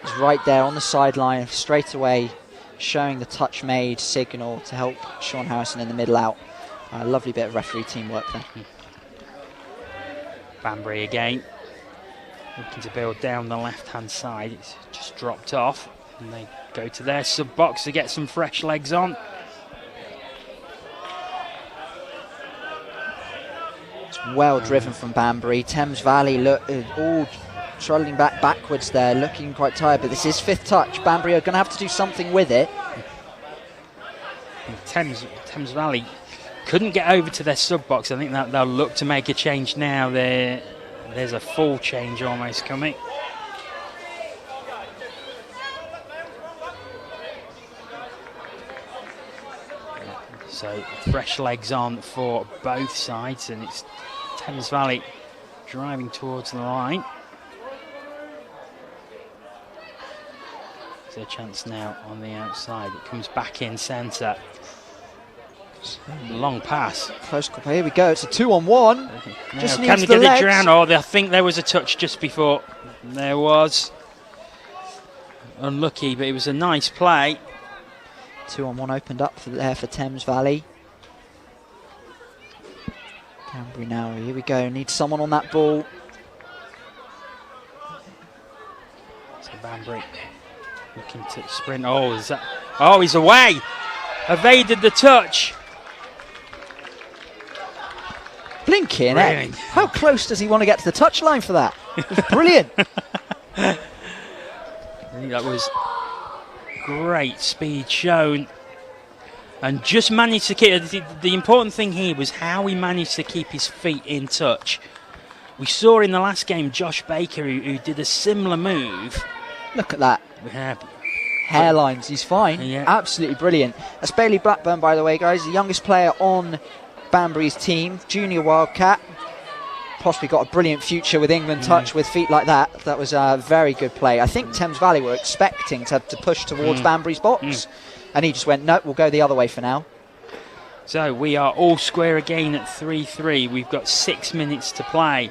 He's right there on the sideline straight away, showing the touch made signal to help Sean Harrison in the middle out. A lovely bit of referee teamwork there. Banbury again, looking to build down the left-hand side. It's just dropped off, and they go to their sub-box to get some fresh legs on. Well driven from Banbury. Thames Valley all trundling backwards there, looking quite tired, but this is fifth touch. Banbury are going to have to do something with it. Thames Valley couldn't get over to their sub-box. I think that they'll look to make a change now. There's a full change almost coming. So fresh legs on for both sides, and it's Thames Valley driving towards the line. There's a chance now on the outside. It comes back in centre. Long pass. Close call. Here we go. It's a 2-on-1. Just needs can the they get legs. it down? Oh, I think there was a touch just before. There was. Unlucky, but it was a nice play. 2-on-1 opened up for Thames Valley. Banbury now. Here we go. Need someone on that ball. So Banbury looking to sprint. Oh, is that? Oh, he's away. Evaded the touch. Blinking, eh? How close does he want to get to the touchline for that? It was brilliant. I think that was great speed shown, and just managed to keep the important thing here was how he managed to keep his feet in touch. We saw in the last game Josh Baker who did a similar move. Look at that. Hairlines, he's fine. Yeah. Absolutely brilliant. That's Bailey Blackburn, by the way, guys, the youngest player on Banbury's team, junior Wildcat. Possibly got a brilliant future with England touch with feet like that. That was a very good play. I think Thames Valley were expecting to push towards Banbury's box, and he just went, no, we'll go the other way for now. So we are all square again at 3-3. We've got 6 minutes to play.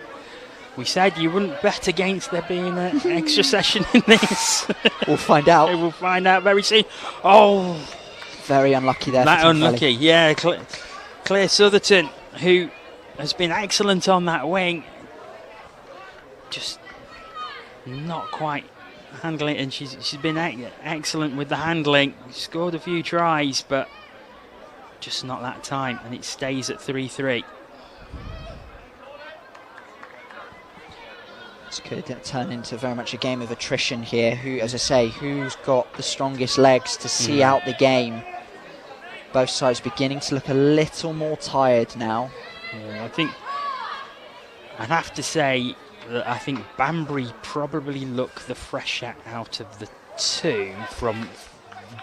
We said you wouldn't bet against there being an extra session in this. We'll find out. We'll find out very soon. Oh, very unlucky there. That for Thames unlucky, Valley. yeah. Claire Southerton, who has been excellent on that wing, just not quite handling it, and she's been excellent with the handling. Scored a few tries, but just not that time, and it stays at 3-3. This could turn into very much a game of attrition here. Who, as I say, who's got the strongest legs to see out the game? Both sides beginning to look a little more tired now. Yeah, I think I'd have to say that I think Banbury probably look the fresher out of the two, from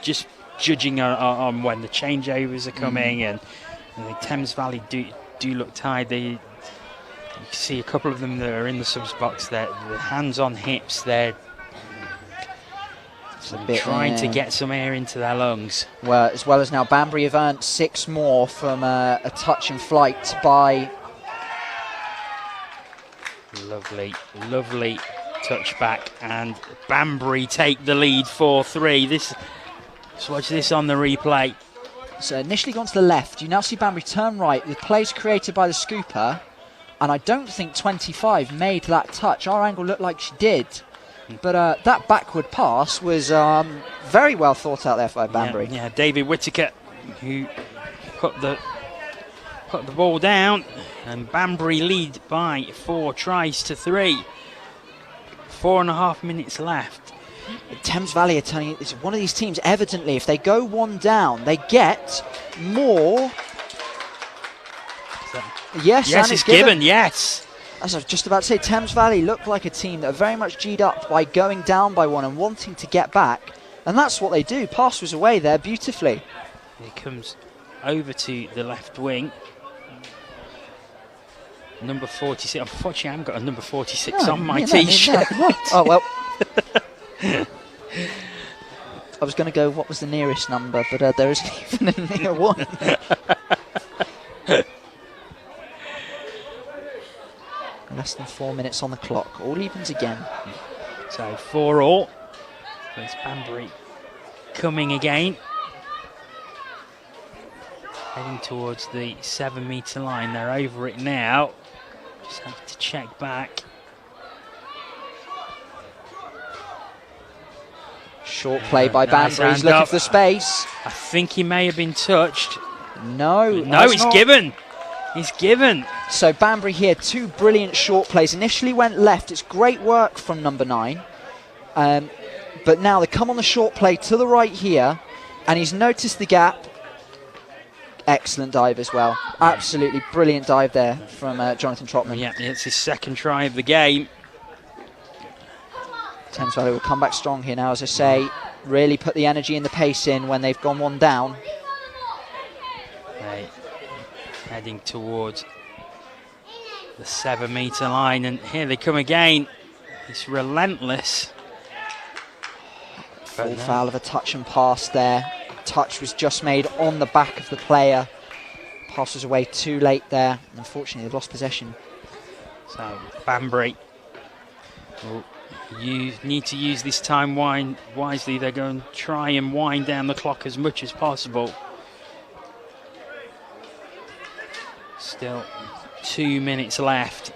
just judging on when the changeovers are coming, and the Thames Valley do look tired. You can see a couple of them that are in the subs box. They're the hands on hips. They're trying to get some air into their lungs. Well, as well as now, Banbury have earned 6 more from a touch and flight by. Lovely touchback, and Banbury take the lead 4-3. Let's watch this on the replay. So initially gone to the left. You now see Banbury turn right. The play's created by the scooper, and I don't think 25 made that touch. Our angle looked like she did. But that backward pass was very well thought out there by Banbury. Yeah, David Whittaker, who put the ball down, and Banbury lead by 4 tries to 3. 4.5 minutes left. Thames Valley are telling you, it's one of these teams, evidently, if they go one down, they get more. Yes, it's given, yes. as I was just about to say, Thames Valley look like a team that are very much G'd up by going down by 1 and wanting to get back. And that's what they do. Pass was away there beautifully. He comes over to the left wing. Number 46. Unfortunately, I haven't got a number 46 on my T-shirt. Oh, well. I was going to go, what was the nearest number? But there isn't even a near one. Less than 4 minutes on the clock. All evens again. So 4-all. There's Banbury coming again. Heading towards the 7-metre line. They're over it now. Just have to check back. Short play by Banbury. He's looking for the space. I think he may have been touched. No, he's given. He's given. So Banbury here, 2 brilliant short plays. Initially went left. It's great work from number 9. But now they come on the short play to the right here, and he's noticed the gap. Excellent dive as well. Absolutely brilliant dive there from Jonathan Trotman. Yeah, it's his second try of the game. Thames Valley will come back strong here now, as I say. Really put the energy and the pace in when they've gone 1 down. Right. Heading towards the 7-metre line, and here they come again. It's relentless. Full foul of a touch and pass there. Touch was just made on the back of the player. Pass was away too late there. Unfortunately, they've lost possession. So Banbury will need to use this time wisely. They're going to try and wind down the clock as much as possible. Still 2 minutes left.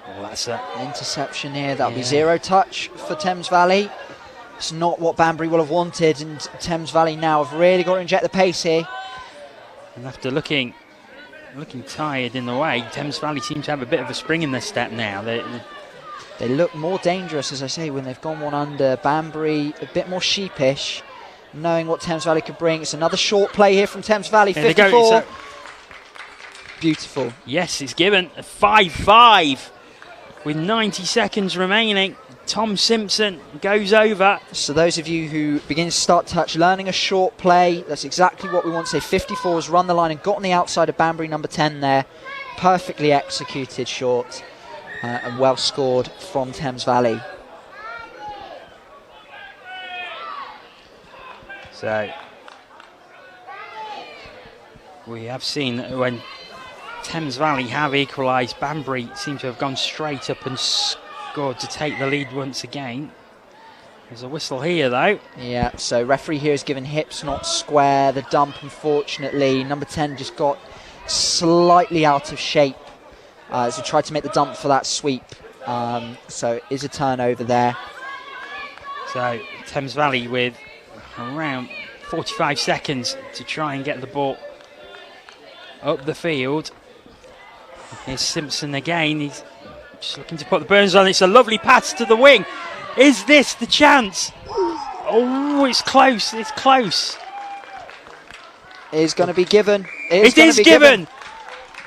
Well, that's an interception here. That'll be 0 touch for Thames Valley. It's not what Banbury will have wanted, and Thames Valley now have really got to inject the pace here. And after looking tired in the way, Thames Valley seems to have a bit of a spring in their step now. They look more dangerous, as I say, when they've gone 1 under. Banbury a bit more sheepish, knowing what Thames Valley could bring. It's another short play here from Thames Valley. 54. Beautiful. Yes, it's given. 5-5 with 90 seconds remaining. Tom Simpson goes over. So those of you who begin to start touch, learning a short play, that's exactly what we want to say. 54 has run the line and got on the outside of Banbury, number 10 there. Perfectly executed short and well scored from Thames Valley. So we have seen that when Thames Valley have equalised, Banbury seem to have gone straight up and scored to take the lead once again. There's a whistle here though. Yeah, so referee here has given hips, not square. The dump, unfortunately, number 10 just got slightly out of shape as he tried to make the dump for that sweep. So it is a turnover there. So Thames Valley with around 45 seconds to try and get the ball up the field. Here's Simpson again. He's just looking to put the burns on. It's a lovely pass to the wing. Is this the chance? Oh, it's close. It's close. It is going to be given. It is given.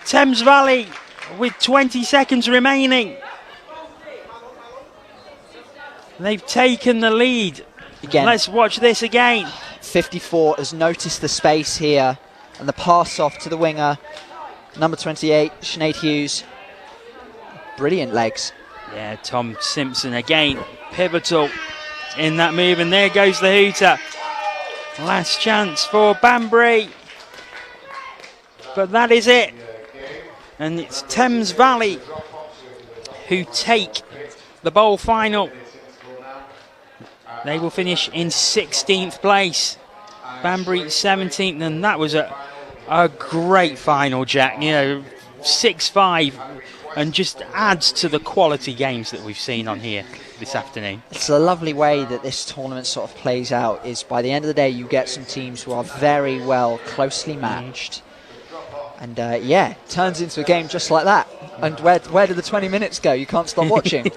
Thames Valley with 20 seconds remaining. They've taken the lead. Again. Let's watch this again. 54 has noticed the space here and the pass off to the winger. Number 28, Sinead Hughes. Brilliant legs. Yeah, Tom Simpson again, pivotal in that move, and there goes the hooter. Last chance for Banbury. But that is it. And it's Thames Valley who take the bowl final. They will finish in 16th place. Banbury 17th, and that was a great final, Jack. You know, 6-5, and just adds to the quality games that we've seen on here this afternoon. It's a lovely way that this tournament sort of plays out, is by the end of the day you get some teams who are very well closely matched. And yeah, it turns into a game just like that. And where did the 20 minutes go? You can't stop watching.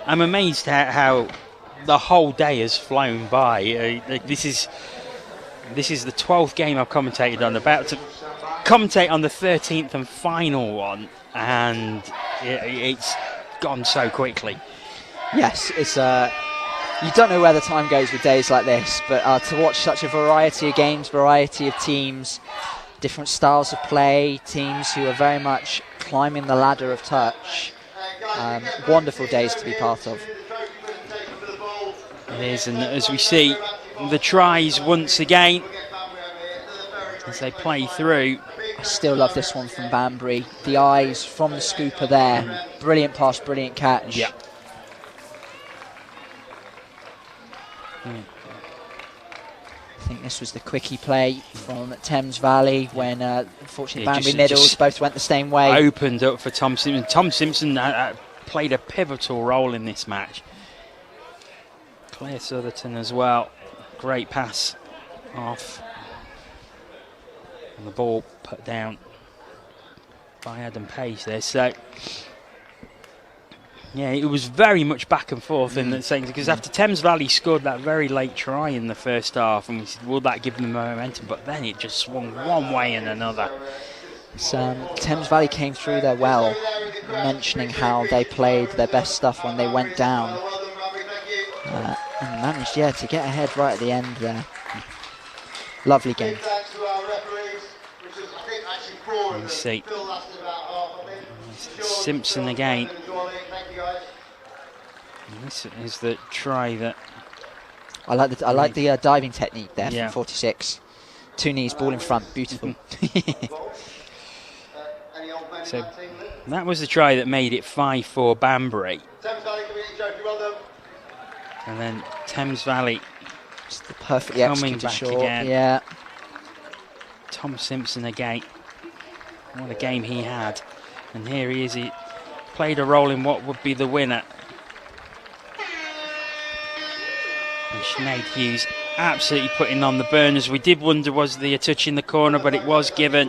I'm amazed how the whole day has flown by. This is the 12th game I've commentated on. About to commentate on the 13th and final one, and it's gone so quickly. Yes, it's you don't know where the time goes with days like this, but to watch such a variety of games, variety of teams, different styles of play, teams who are very much climbing the ladder of touch, wonderful days to be part of. It is, and as we see the tries once again as they play through. I still love this one from Banbury. The eyes from the scooper there. Brilliant pass, brilliant catch. Yeah. I think this was the quickie play from Thames Valley when unfortunately Banbury just Middles both went the same way. Opened up for Tom Simpson. Tom Simpson played a pivotal role in this match. Claire Southerton as well. Great pass off. And the ball put down by Adam Page there. So, yeah, it was very much back and forth in the sense, because after Thames Valley scored that very late try in the first half, and we said, will that give them momentum? But then it just swung one way and another. So, Thames Valley came through there well, mentioning how they played their best stuff when they went down. And managed, to get ahead right at the end there. Lovely game. Let's see. Simpson again. And this is the try that... I like the diving technique there Yeah. from 46. 2 knees, ball in front, beautiful. So that was the try that made it 5-4 Banbury. And then Thames Valley just the perfectly coming executed back shot. again. Yeah. Tom Simpson again. What a game he had. And here he is. He played a role in what would be the winner. And Sinead Hughes absolutely putting on the burners. We did wonder, was there a touch in the corner, but it was given.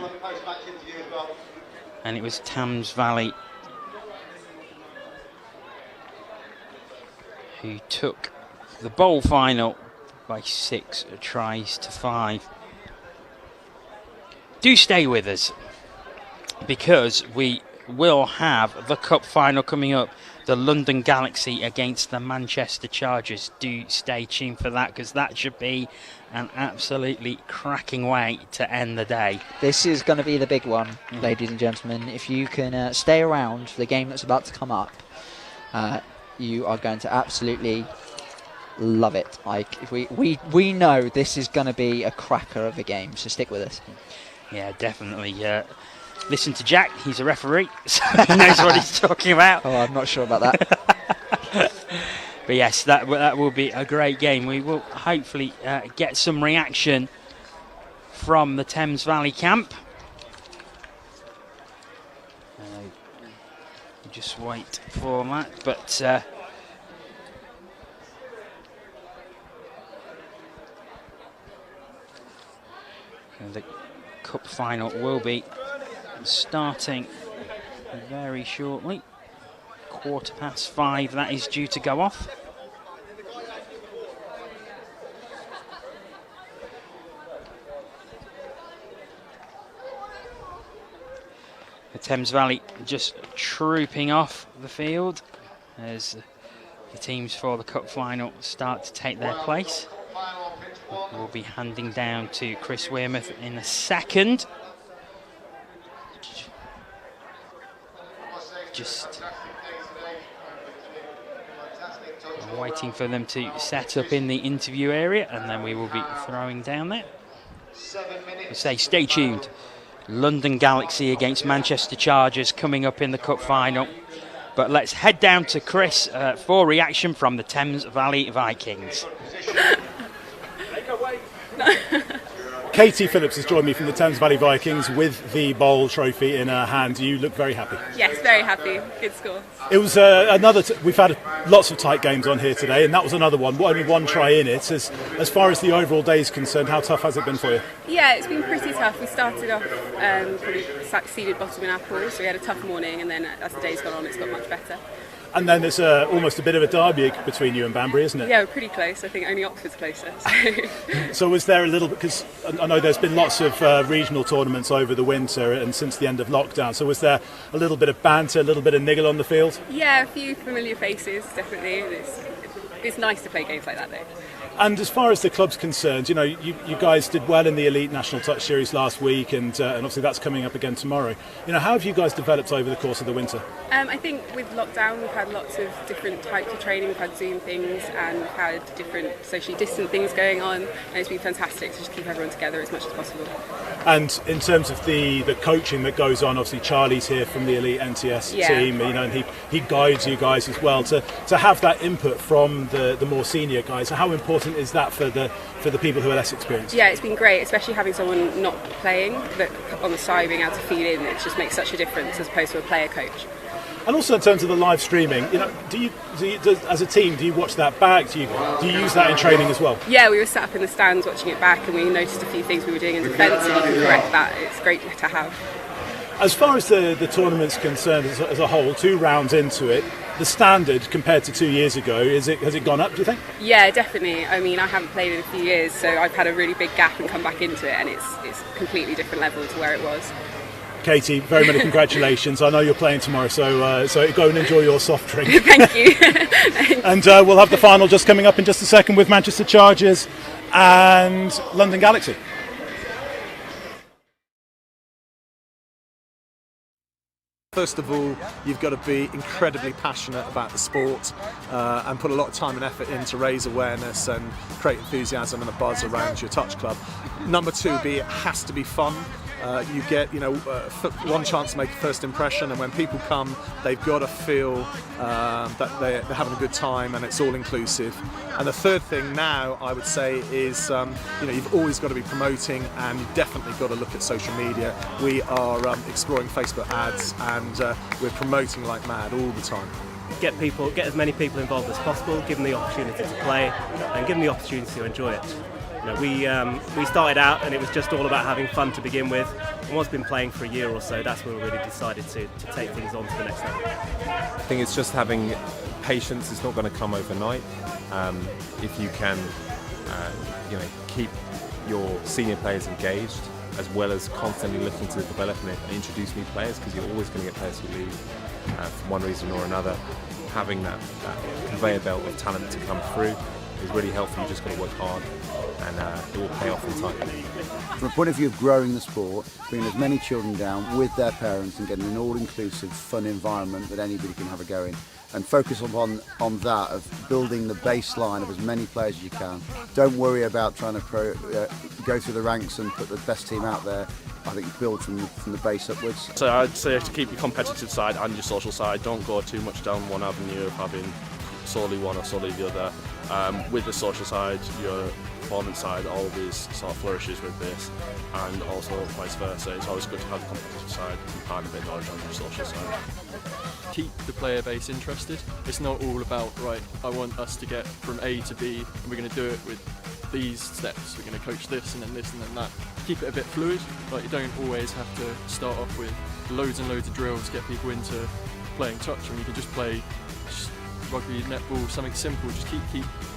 And it was Thames Valley who took the bowl final by 6 tries to 5. Do stay with us, because we will have the cup final coming up, the London Galaxy against the Manchester Chargers. Do stay tuned for that, because that should be an absolutely cracking way to end the day. This is going to be the big one, ladies and gentlemen. If you can stay around for the game that's about to come up, you are going to absolutely love it. Like, we know this is going to be a cracker of a game, so stick with us. Yeah, definitely. Listen to Jack, he's a referee, so he knows what he's talking about. Oh, I'm not sure about that. But yes, that will be a great game. We will hopefully get some reaction from the Thames Valley camp. Just wait for that, but the cup final will be starting very shortly. 5:15, that is due to go off. The Thames Valley just trooping off the field as the teams for the cup final start to take their place. We'll be handing down to Chris Wearmouth in a second. Just waiting for them to set up in the interview area, and then we will be throwing down there. I say stay tuned. London Galaxy against Manchester Chargers coming up in the cup final. But let's head down to Chris for reaction from the Thames Valley Vikings. Katie Phillips has joined me from the Thames Valley Vikings with the bowl trophy in her hand. You look very happy. Yes, very happy. Good score. It was we've had lots of tight games on here today, and that was another one. Only one try in it. As far as the overall day is concerned, how tough has it been for you? Yeah, it's been pretty tough. We started off probably seeded bottom in our pool, so we had a tough morning, and then as the day's gone on, it's got much better. And then there's almost a bit of a derby between you and Banbury, isn't it? Yeah, we're pretty close. I think only Oxford's closer. So. So was there a little bit, because I know there's been lots of regional tournaments over the winter and since the end of lockdown, so was there a little bit of banter, a little bit of niggle on the field? Yeah, a few familiar faces, definitely. It's nice to play games like that, though. And as far as the club's concerned, you know, you guys did well in the Elite National Touch Series last week, and obviously that's coming up again tomorrow. You know, how have you guys developed over the course of the winter? I think with lockdown we've had lots of different types of training. We've had Zoom things and we've had different socially distant things going on, and it's been fantastic to just keep everyone together as much as possible. And in terms of the coaching that goes on, obviously Charlie's here from the Elite NTS team, you know, and he guides you guys as well. To have that input from the more senior guys, how important is that for the people who are less experienced? Yeah, it's been great, especially having someone not playing but on the side being able to feed in. It just makes such a difference as opposed to a player coach. And also in terms of the live streaming, you know, do you as a team, do you watch that back? Do you use that in training as well? Yeah, we were sat up in the stands watching it back, and we noticed a few things we were doing in defence, and you can correct that. It's great to have. As far as the tournament's concerned as a whole, 2 rounds into it, the standard compared to 2 years ago, has it gone up, do you think? Yeah, definitely. I mean, I haven't played in a few years, so I've had a really big gap and come back into it, and it's a completely different level to where it was. Katie, very many congratulations. I know you're playing tomorrow, so go and enjoy your soft drink. Thank you. And we'll have the final just coming up in just a second with Manchester Chargers and London Galaxy. First of all, you've got to be incredibly passionate about the sport and put a lot of time and effort in to raise awareness and create enthusiasm and a buzz around your touch club. Number 2, it has to be fun. You get, one chance to make a first impression, and when people come, they've got to feel that they're having a good time and it's all inclusive. And the third thing now, I would say, is you've always got to be promoting, and you've definitely got to look at social media. We are exploring Facebook ads, and we're promoting like mad all the time. Get as many people involved as possible, give them the opportunity to play, and give them the opportunity to enjoy it. We started out and it was just all about having fun to begin with, and once been playing for a year or so, that's when we really decided to take things on to the next level. I think it's just having patience. It's not going to come overnight. If you can keep your senior players engaged, as well as constantly looking to develop and introduce new players, because you're always going to get players who leave for one reason or another. Having that conveyor belt of talent to come through is really helpful. You just got to work hard, and it will pay off in time. From a point of view of growing the sport, bringing as many children down with their parents and getting an all-inclusive, fun environment that anybody can have a go in, and focus on that, of building the baseline of as many players as you can. Don't worry about trying to go through the ranks and put the best team out there. I think build from the base upwards. So I'd say to keep your competitive side and your social side. Don't go too much down one avenue of having solely one or solely the other. With the social side, your performance side always sort of flourishes with this, and also vice versa. It's always good to have the competitive side and part of it knowledge on your social side. Keep the player base interested. It's not all about, right, I want us to get from A to B and we're going to do it with these steps. We're going to coach this and then this and then that. Keep it a bit fluid. Like, you don't always have to start off with loads and loads of drills to get people into playing touch, and you can just play rugby, netball, something simple. Just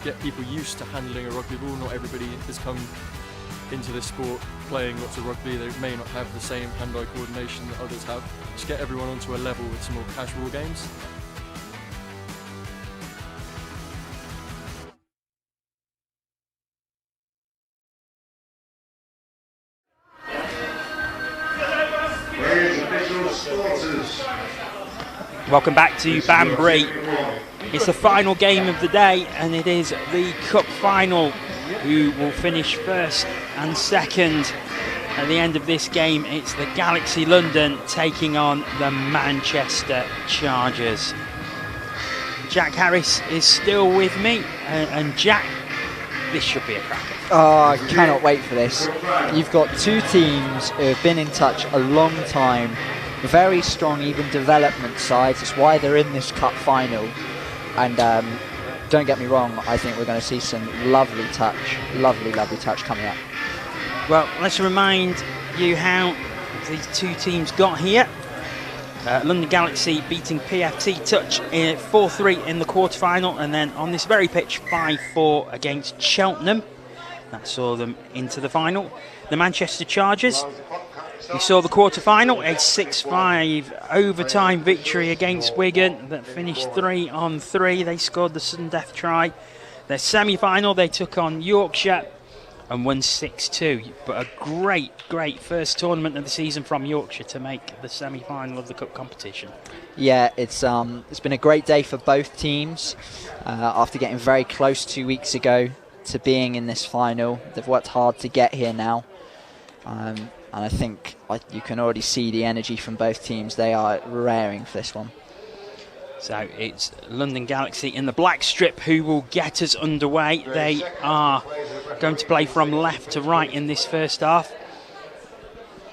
get people used to handling a rugby ball. Not everybody has come into this sport playing lots of rugby. They may not have the same hand-eye coordination that others have. Just get everyone onto a level with some more casual games. Welcome back to Banbury. It's the final game of the day, and it is the cup final. Who will finish first and second at the end of this game? It's the Galaxy London taking on the Manchester Chargers. Jack Harris is still with me, and Jack, this should be a cracker. Oh, I cannot wait for this. You've got 2 teams who have been in touch a long time, very strong, even development sides. It's why they're in this cup final. And don't get me wrong, I think we're going to see some lovely touch coming up. Well, let's remind you how these 2 teams got here. London Galaxy beating PFT Touch 4-3 in the quarter-final, and then on this very pitch 5-4 against Cheltenham. That saw them into the final. The Manchester Chargers, we saw the quarter-final, a 6-5 overtime victory against Wigan that finished 3-3. They scored the sudden death try. Their semi-final, they took on Yorkshire and won 6-2. But a great first tournament of the season from Yorkshire to make the semi-final of the cup competition. Yeah, it's been a great day for both teams. After getting very close 2 weeks ago to being in this final, they've worked hard to get here now. And I think you can already see the energy from both teams. They are raring for this one. So it's London Galaxy in the black strip who will get us underway. They are going to play from left to right in this first half.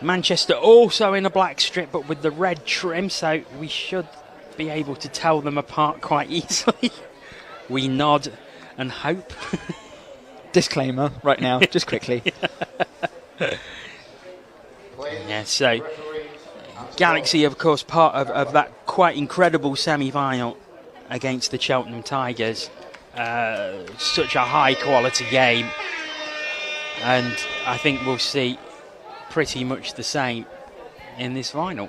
Manchester also in a black strip but with the red trim, so we should be able to tell them apart quite easily. We nod and hope. Disclaimer right now, just quickly. Yeah, so Galaxy, of course, part of that quite incredible semi-final against the Cheltenham Tigers. Such a high-quality game, and I think we'll see pretty much the same in this final.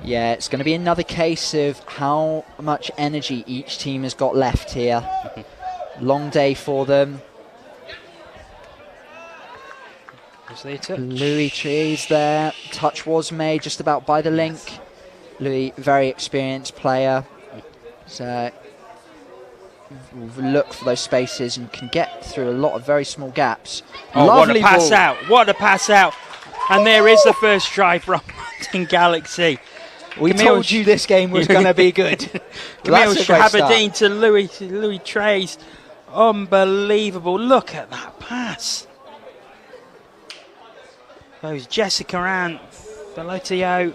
Yeah, it's going to be another case of how much energy each team has got left here. Long day for them. Louis Trees there. Touch was made just about by the link. Louis, very experienced player. So look for those spaces and can get through a lot of very small gaps. Oh, Lovely what a pass ball. out. What a pass out. And there is the first try from London Galaxy. We told you this game was going to be good. Camille That's a great Shahabadine start. to Louis Trees. Unbelievable. Look at that pass. Goes Jessica Ann, Velotio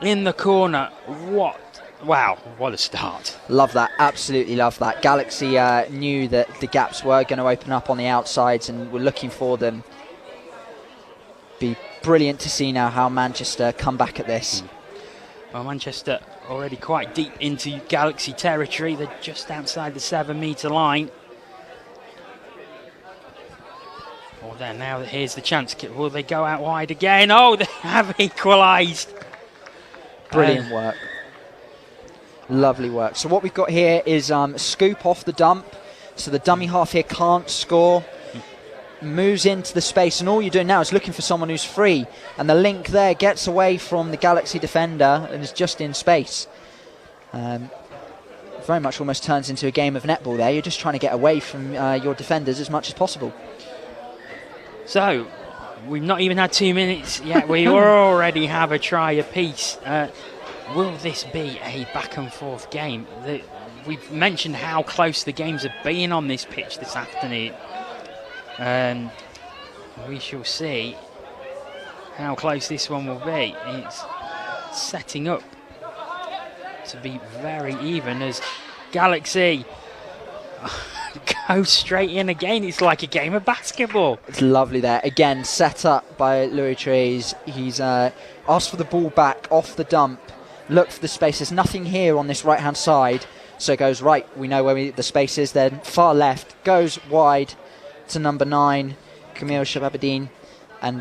in the corner. Wow, what a start. Love that, absolutely love that. Galaxy knew that the gaps were going to open up on the outsides and were looking for them. Be brilliant to see now how Manchester come back at this. Well, Manchester already quite deep into Galaxy territory. They're just outside the 7-metre line. Oh, there now, here's the chance. Will they go out wide again? Oh, they have equalised. Brilliant work. Lovely work. So what we've got here is scoop off the dump. So the dummy half here can't score. Moves into the space, and all you're doing now is looking for someone who's free. And the link there gets away from the Galaxy defender and is just in space. Very much almost turns into a game of netball there. You're just trying to get away from your defenders as much as possible. So, we've not even had 2 minutes yet. We already have a try apiece. Will this be a back and forth game? We've mentioned how close the games have been on this pitch this afternoon. We shall see how close this one will be. It's setting up to be very even as Galaxy go straight in again. It's like a game of basketball. It's lovely there. Again, set up by Louis Trees. He's asked for the ball back off the dump. Look for the space. There's nothing here on this right-hand side. So goes right. We know where the space is. Then far left. Goes wide to number 9, Camille Shababadine. And,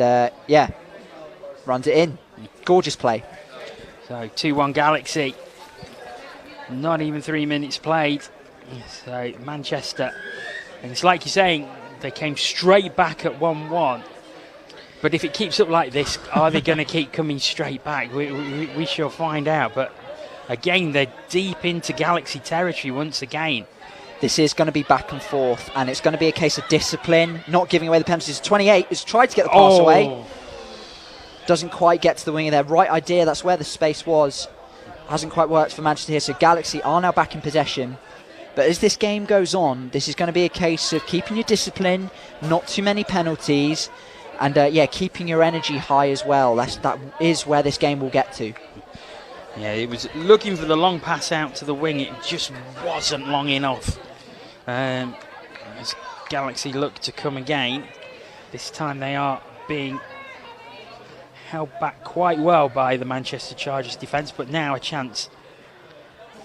runs it in. Gorgeous play. So 2-1 Galaxy. Not even 3 minutes played. So Manchester, and it's like you're saying, they came straight back at 1-1. But if it keeps up like this, are they going to keep coming straight back? We shall find out. But again, they're deep into Galaxy territory once again. This is going to be back and forth, and it's going to be a case of discipline, not giving away the penalties. 28 has tried to get the pass away. Doesn't quite get to the winger there. Right idea, that's where the space was. Hasn't quite worked for Manchester here, so Galaxy are now back in possession. But as this game goes on, this is going to be a case of keeping your discipline, not too many penalties, and keeping your energy high as well. That is where this game will get to. Yeah, it was looking for the long pass out to the wing. It just wasn't long enough. As Galaxy look to come again, this time they are being held back quite well by the Manchester Chargers defence, but now a chance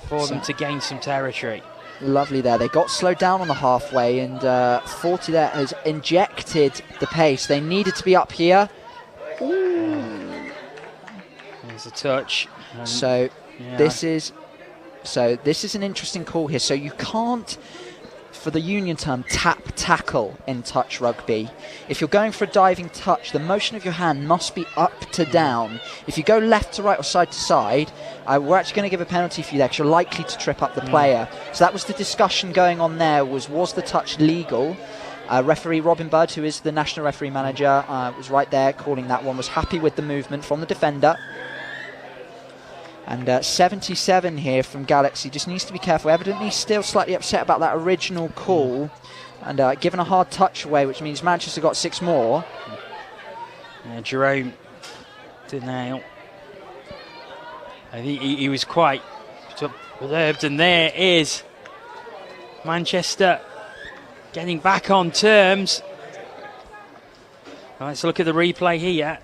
for them to gain some territory. Lovely there. They got slowed down on the halfway, and Forty there has injected the pace. They needed to be up here. There's a touch. So this is an interesting call here. So you can't, for the union term, tap tackle in touch rugby. If you're going for a diving touch, the motion of your hand must be up to down. If you go left to right or side to side, we're actually going to give a penalty for you there because you're likely to trip up the player. So that was the discussion going on there, was the touch legal? Referee Robin Budd, who is the national referee manager, was right there calling that one, was happy with the movement from the defender. And 77 here from Galaxy, just needs to be careful. Evidently still slightly upset about that original call, and given a hard touch away, which means Manchester got 6 more. Jerome Denale, I think he was quite reserved, and there is Manchester getting back on terms. Let's look at the replay here.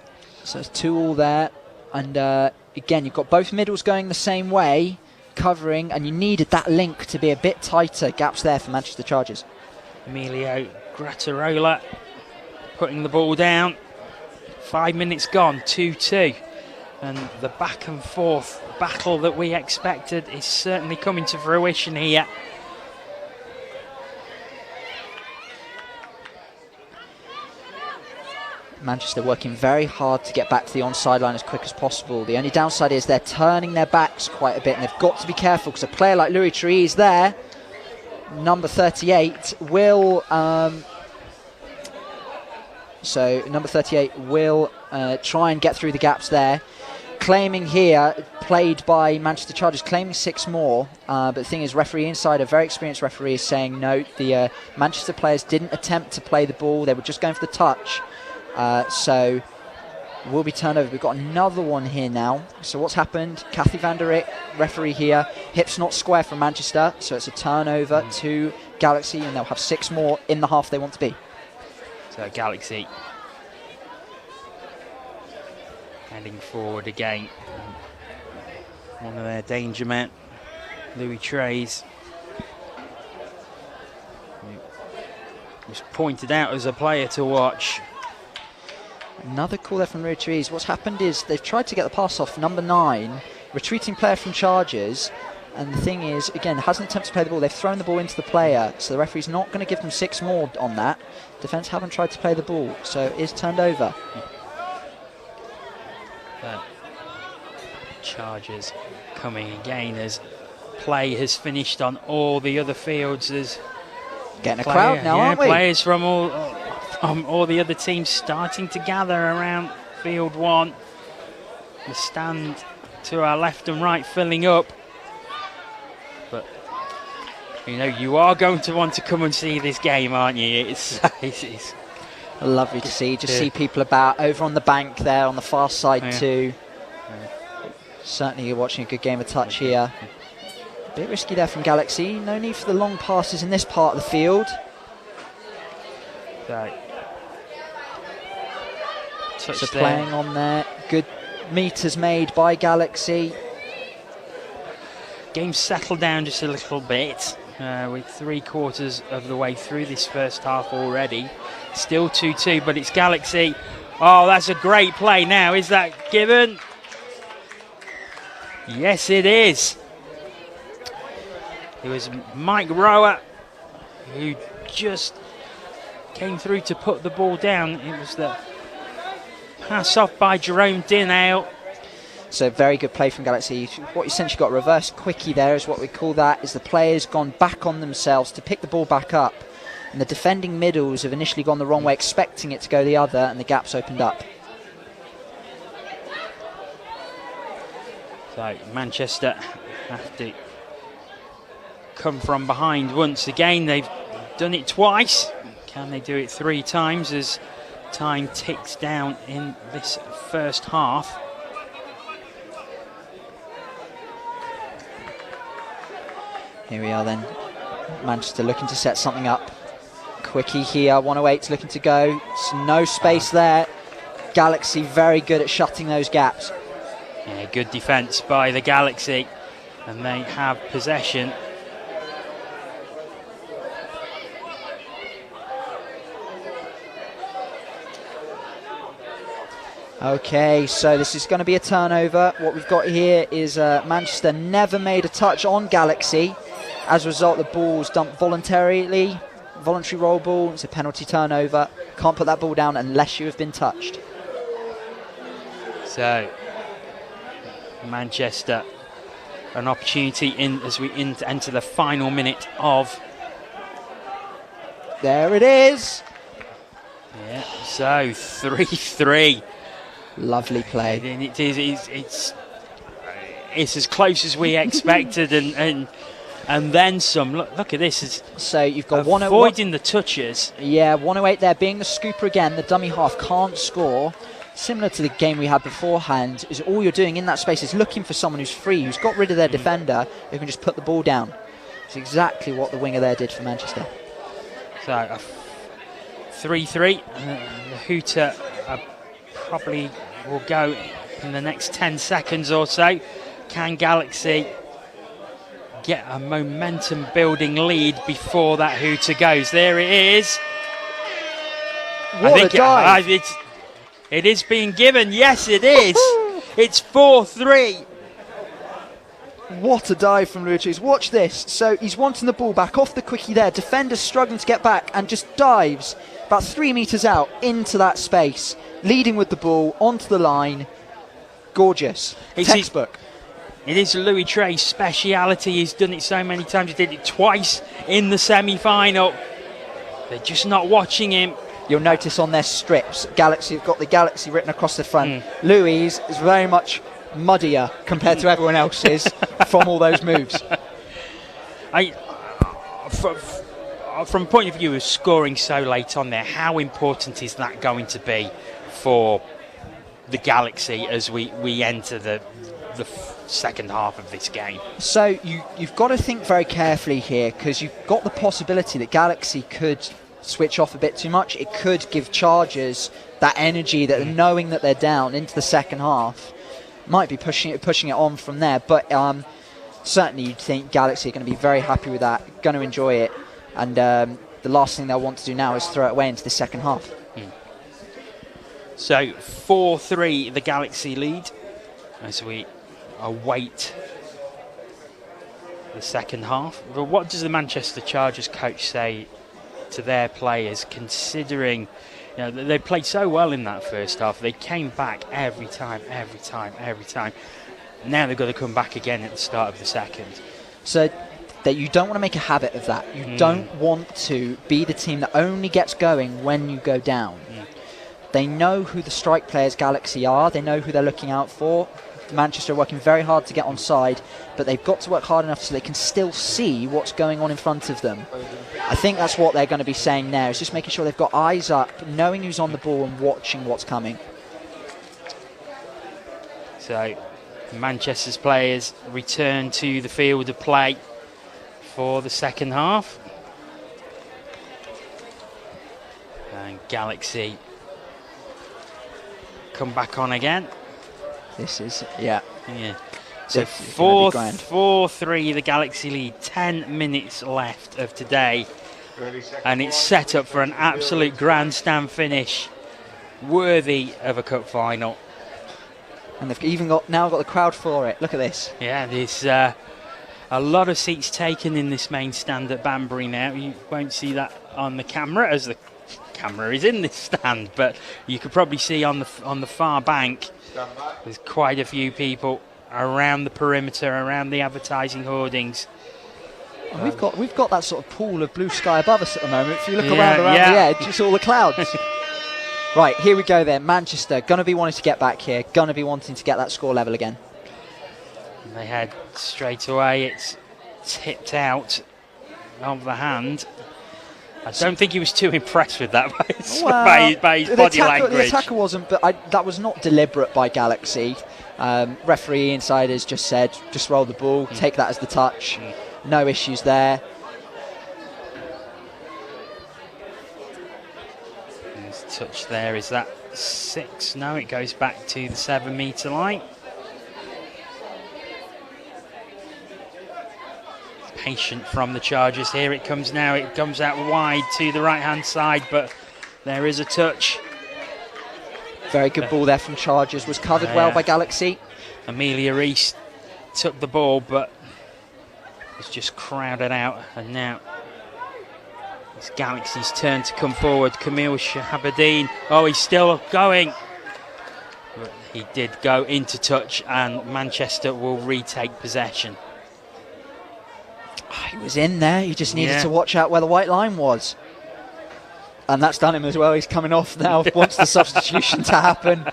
So it's 2-2 there, and again, you've got both middles going the same way, covering, and you needed that link to be a bit tighter. Gaps there for Manchester Chargers. Emilio Grattarola putting the ball down. 5 minutes gone, 2-2. And the back and forth battle that we expected is certainly coming to fruition here. Manchester working very hard to get back to the onside line as quick as possible. The only downside is they're turning their backs quite a bit, and they've got to be careful because a player like Louis Tree is there. Number 38 will try and get through the gaps there. Claiming here, played by Manchester Chargers, claiming 6 more. But the thing is, referee inside, a very experienced referee, is saying no, the Manchester players didn't attempt to play the ball. They were just going for the touch. So will be turned over. We've got another one here now. So what's happened? Kathy van der Rick, referee here. Hips not square from Manchester, so it's a turnover to Galaxy, and they'll have 6 more in the half they want to be. So Galaxy heading forward again. One of their danger men, Louis Trays, was pointed out as a player to watch. Another call there from Louis. What's happened is they've tried to get the pass off number 9, retreating player from Chargers, and the thing is, again, hasn't attempted to play the ball. They've thrown the ball into the player, so the referee's not going to give them 6 more on that. Defence haven't tried to play the ball, so it is turned over. Chargers coming again as play has finished on all the other fields. As getting a crowd now, aren't we? Players from all the other teams starting to gather around field 1. The stand to our left and right filling up. But you know, you are going to want to come and see this game, aren't you? It's lovely to see. Just see people about over on the bank there on the far side too. Certainly you're watching a good game of touch here. A bit risky there from Galaxy. No need for the long passes in this part of the field. So playing on there. Good meters made by Galaxy. Game settled down just a little bit. With 3/4 of the way through this first half already. Still 2-2, but it's Galaxy. Oh, that's a great play now. Is that given? Yes, it is. It was Mike Rower who just came through to put the ball down. It was the pass off by Jerome Dinale. So very good play from Galaxy. What you essentially got, reverse quickie there is what we call that, is the players gone back on themselves to pick the ball back up. And the defending middles have initially gone the wrong way, expecting it to go the other, and the gap's opened up. So Manchester have to come from behind once again. They've done it twice. Can they do it 3 times as time ticks down in this first half? Here we are then. Manchester looking to set something up. Quickie here, 108's looking to go. No space there. Galaxy very good at shutting those gaps. Yeah, good defence by the Galaxy, and they have possession. Okay, so this is going to be a turnover. What we've got here is Manchester never made a touch on Galaxy. As a result, the ball was dumped voluntary roll ball. It's a penalty turnover. Can't put that ball down unless you have been touched. So, Manchester, an opportunity as we enter the final minute of. There it is. Yeah, so 3-3. Lovely play. It's as close as we expected, and then some. Look at this. So you've got avoiding the touches. Yeah, 108 there, being the scooper again. The dummy half can't score. Similar to the game we had beforehand, is all you're doing in that space is looking for someone who's free, who's got rid of their defender, who can just put the ball down. It's exactly what the winger there did for Manchester. So 3-3. The hooter probably will go in the next 10 seconds or so. Can Galaxy get a momentum building lead before that hooter goes? There it is. What a dive. It is being given. Yes, it is. It's 4-3. What a dive from Lucius. Watch this. So he's wanting the ball back off the quickie there. Defender struggling to get back and just dives about 3 metres out into that space, leading with the ball onto the line. Gorgeous. Textbook. It is Louis Trey's speciality. He's done it so many times. He did it twice in the semi-final. They're just not watching him. You'll notice on their strips, Galaxy have got the Galaxy written across the front. Louis is very much muddier compared to everyone else's from all those moves. From point of view of scoring so late on there, how important is that going to be for the Galaxy as we enter the second half of this game? So you've got to think very carefully here, because you've got the possibility that Galaxy could switch off a bit too much. It could give Chargers that energy, that knowing that they're down into the second half, might be pushing it on from there. But certainly you'd think Galaxy are going to be very happy with that, going to enjoy it, and the last thing they'll want to do now is throw it away into the second half. So 4-3 the Galaxy lead as we await the second half. But what does the Manchester Chargers coach say to their players, considering they played so well in that first half? They came back every time. Now they've got to come back again at the start of the second. So that you don't want to make a habit of that. You don't want to be the team that only gets going when you go down. They know who the strike players Galaxy are. They know who they're looking out for. Manchester are working very hard to get on side, but they've got to work hard enough so they can still see what's going on in front of them. I think that's what they're going to be saying now, is just making sure they've got eyes up, knowing who's on the ball and watching what's coming. So Manchester's players return to the field of play for the second half. And Galaxy come back on again. This is, So 4-3 the Galaxy lead, 10 minutes left of today, and it's set up for an absolute grandstand finish worthy of a cup final. And they've even got the crowd for it. Look at this. Yeah, there's a lot of seats taken in this main stand at Banbury now. You won't see that on the camera as the camera is in this stand, but you could probably see on the far bank there's quite a few people around the perimeter, around the advertising hoardings. And we've got that sort of pool of blue sky above us at the moment. If you look around the edge, it's all the clouds. Right, here we go then. Manchester going to be wanting to get back here, going to be wanting to get that score level again. And they head straight away. It's tipped out of the hand. I don't think he was too impressed with that by his body language. The attacker wasn't, but that was not deliberate by Galaxy. Referee insiders just said, just roll the ball, take that as the touch. No issues there. There's touch there. Is that 6? No, it goes back to the 7-metre line. Patient from the Chargers. Here it comes now. It comes out wide to the right-hand side, but there is a touch. Very good ball there from Chargers. Was covered well by Galaxy. Amelia Reese took the ball, but was just crowded out. And now it's Galaxy's turn to come forward. Camille Shahabadine. Oh, he's still going. But he did go into touch, and Manchester will retake possession. He was in there. He just needed to watch out where the white line was. And that's done him as well. He's coming off now, wants the substitution to happen.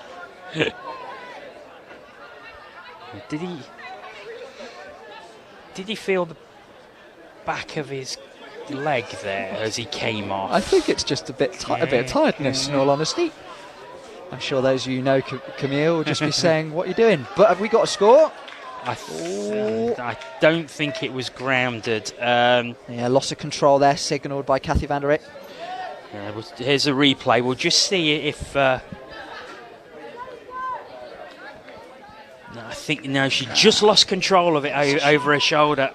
Did he feel the back of his leg there as he came off? I think it's just a bit of tiredness, in all honesty. I'm sure those of you who know Camille will just be saying, what are you doing? But have we got a score? I don't think it was grounded. Loss of control there, signalled by Kathy van der Eyck. Here's a replay. We'll just see if... I think, no, she just lost control of it over her shoulder.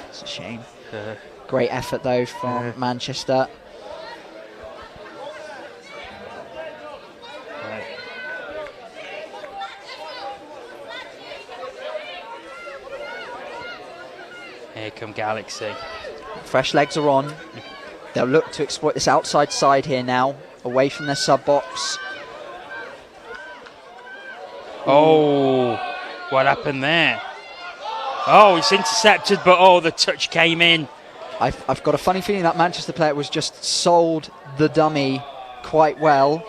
It's a shame. Great effort, though, from Manchester. Here come Galaxy. Fresh legs are on. They'll look to exploit this outside side here now, away from their sub-box. Oh, what happened there? Oh, it's intercepted, but the touch came in. I've got a funny feeling that Manchester player was just sold the dummy quite well.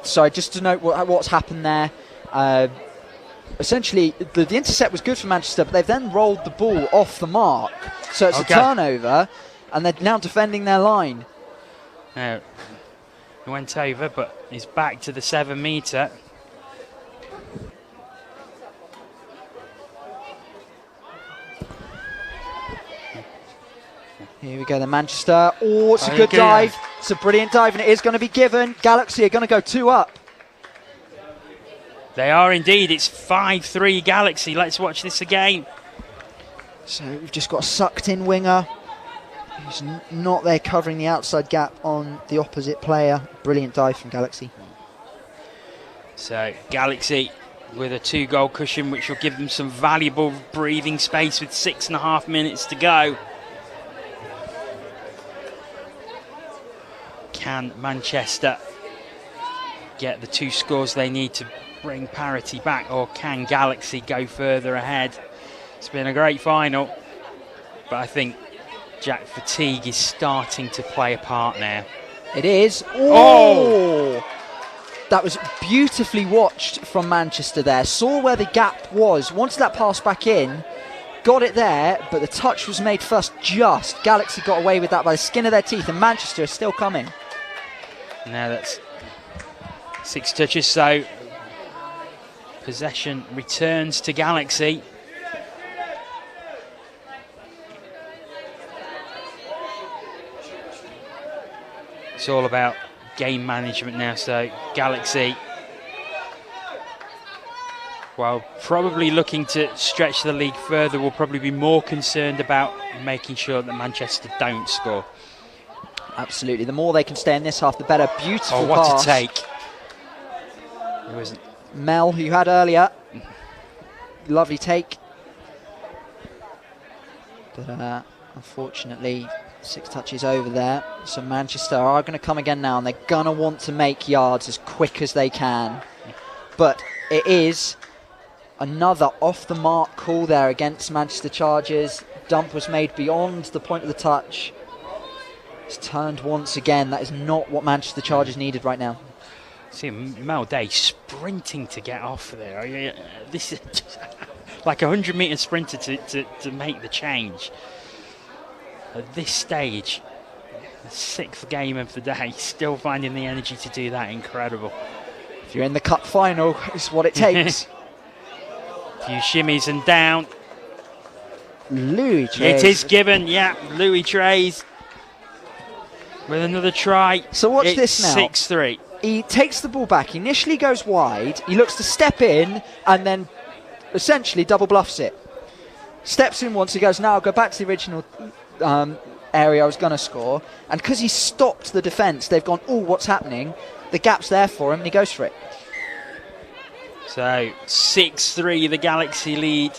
So just to note what's happened there. Essentially, the intercept was good for Manchester, but they've then rolled the ball off the mark. So it's a turnover, and they're now defending their line. Now, he went over, but he's back to the 7-metre. Here we go, the Manchester. Oh, it's a good dive. It's a brilliant dive, and it is going to be given. Galaxy are going to go 2 up. They are indeed. It's 5-3 Galaxy. Let's watch this again. So we've just got a sucked-in winger who's not there covering the outside gap on the opposite player. Brilliant dive from Galaxy. So Galaxy with a 2-goal cushion, which will give them some valuable breathing space with 6.5 minutes to go. Can Manchester get the 2 scores they need to bring parity back, or can Galaxy go further ahead? It's been a great final, but I think Jack fatigue is starting to play a part now. It is. Oh! That was beautifully watched from Manchester there. Saw where the gap was, wanted that pass back in, got it there, but the touch was made first just. Galaxy got away with that by the skin of their teeth, and Manchester is still coming. Now that's 6 touches, so possession returns to Galaxy. It's all about game management now, so Galaxy, while probably looking to stretch the league further, will probably be more concerned about making sure that Manchester don't score. Absolutely. The more they can stay in this half, the better. Beautiful Oh, what pass. a take. It was Mel, who you had earlier. Lovely take. But unfortunately, 6 touches over there. So Manchester are going to come again now, and they're going to want to make yards as quick as they can. But it is another off-the-mark call there against Manchester Chargers. Dump was made beyond the point of the touch. It's turned once again. That is not what Manchester Chargers needed right now. See Mel Day sprinting to get off there. This is just like a 100-metre sprinter to make the change. At this stage, the 6th game of the day, still finding the energy to do that. Incredible. If you're in the cup final, it's what it takes. A few shimmies and down. Louis Trays. It is given, yeah. Louis Trays with another try. So watch this now. 6-3. He takes the ball back. He initially goes wide. He looks to step in and then essentially double bluffs it. Steps in once. He goes, now I'll go back to the original area I was going to score. And because he stopped the defence, they've gone, oh, what's happening? The gap's there for him and he goes for it. So 6-3, the Galaxy lead.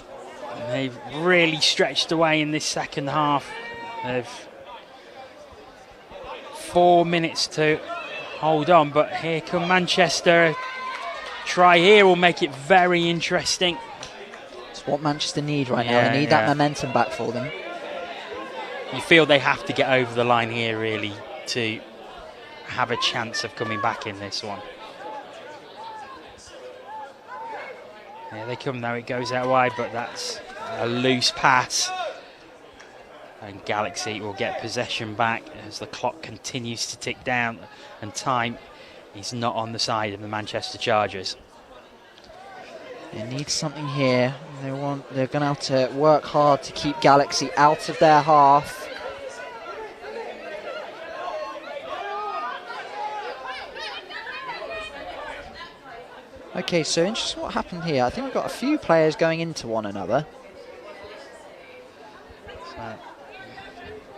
They've really stretched away in this second half. They've 4 minutes to hold on, but here come Manchester. Try here will make it very interesting. It's what Manchester need right now. They need that momentum back for them. You feel they have to get over the line here, really, to have a chance of coming back in this one. Here they come now, it goes out wide, but that's a loose pass. And Galaxy will get possession back as the clock continues to tick down and time is not on the side of the Manchester Chargers. They need something here. They're going to have to work hard to keep Galaxy out of their half. Okay, so interesting what happened here. I think we've got a few players going into one another. So,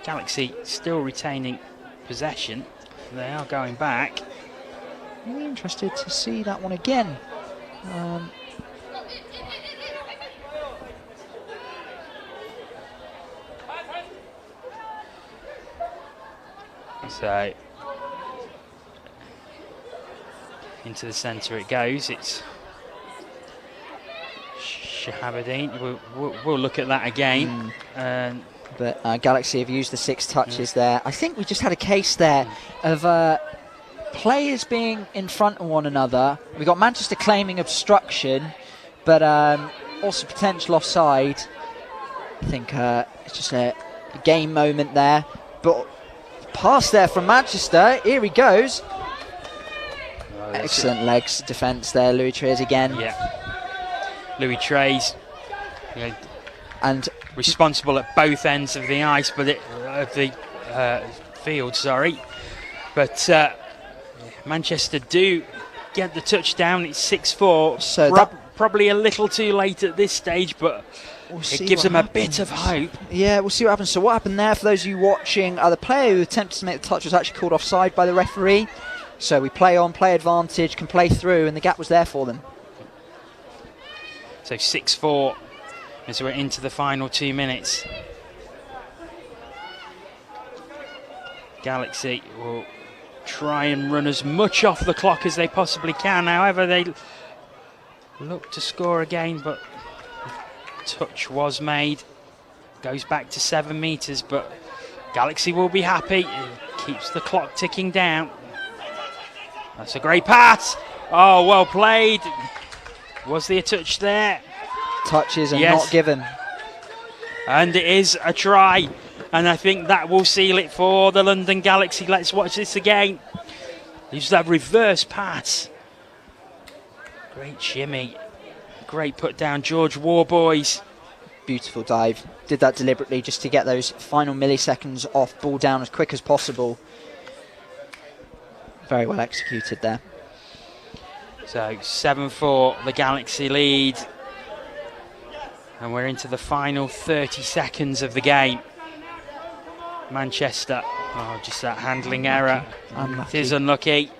Galaxy still retaining possession. They are going back. Really interested to see that one again. So into the centre it goes. It's Shahabadine. We'll look at that again. But Galaxy have used the 6 touches there. I think we just had a case there of players being in front of one another. We got Manchester claiming obstruction, but also potential offside. I think it's just a game moment there. But pass there from Manchester. Here he goes. Excellent legs defence there, Louis Trays again. Yeah. Louis Trays, and responsible at both ends of the ice, but of the field. Sorry, but Manchester do get the touchdown. It's 6-4. So probably a little too late at this stage, but it gives them a bit of hope. Yeah, we'll see what happens. So what happened there, for those of you watching, the player who attempted to make the touch was actually called offside by the referee. So we play on, play advantage, can play through, and the gap was there for them. So 6-4 as we're into the final 2 minutes. Galaxy will try and run as much off the clock as they possibly can. However, they look to score again, but touch was made. Goes back to 7 metres, but Galaxy will be happy. It keeps the clock ticking down. That's a great pass. Oh, well played. Was there a touch there? Touches and not given. And it is a try. And I think that will seal it for the London Galaxy. Let's watch this again. Use that reverse pass. Great shimmy. Great put down, George Warboys. Beautiful dive. Did that deliberately just to get those final milliseconds off, ball down as quick as possible. Very well executed there. So 7-4, the Galaxy lead. And we're into the final 30 seconds of the game. Manchester, just that handling error. Unlucky. It is unlucky.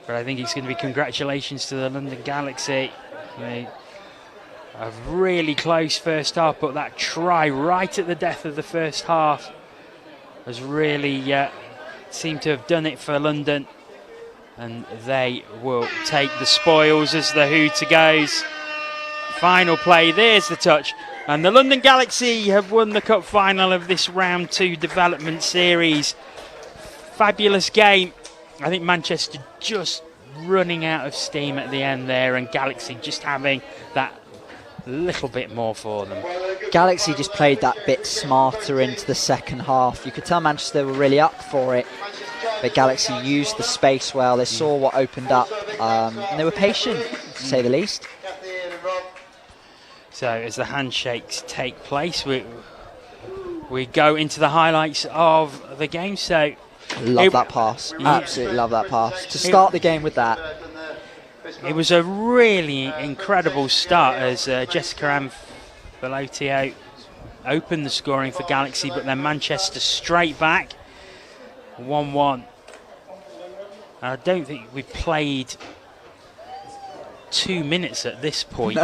But I think it's going to be congratulations to the London Galaxy. They a really close first half, but that try right at the death of the first half has really seemed to have done it for London. And they will take the spoils as the hooter goes. Final play, there's the touch. And the London Galaxy have won the cup final of this round 2 development series. Fabulous game. I think Manchester just running out of steam at the end there, and Galaxy just having that little bit more for them. Galaxy just played that bit smarter into the second half. You could tell Manchester were really up for it, but Galaxy used the space well. They saw what opened up, and they were patient, to say the least. So as the handshakes take place, we go into the highlights of the game. So love that pass. Absolutely love that pass. To start the game with that. It was a really incredible start as Jessica Ann Velotio opened the scoring for Galaxy, but then Manchester straight back, 1-1. I don't think we played 2 minutes at this point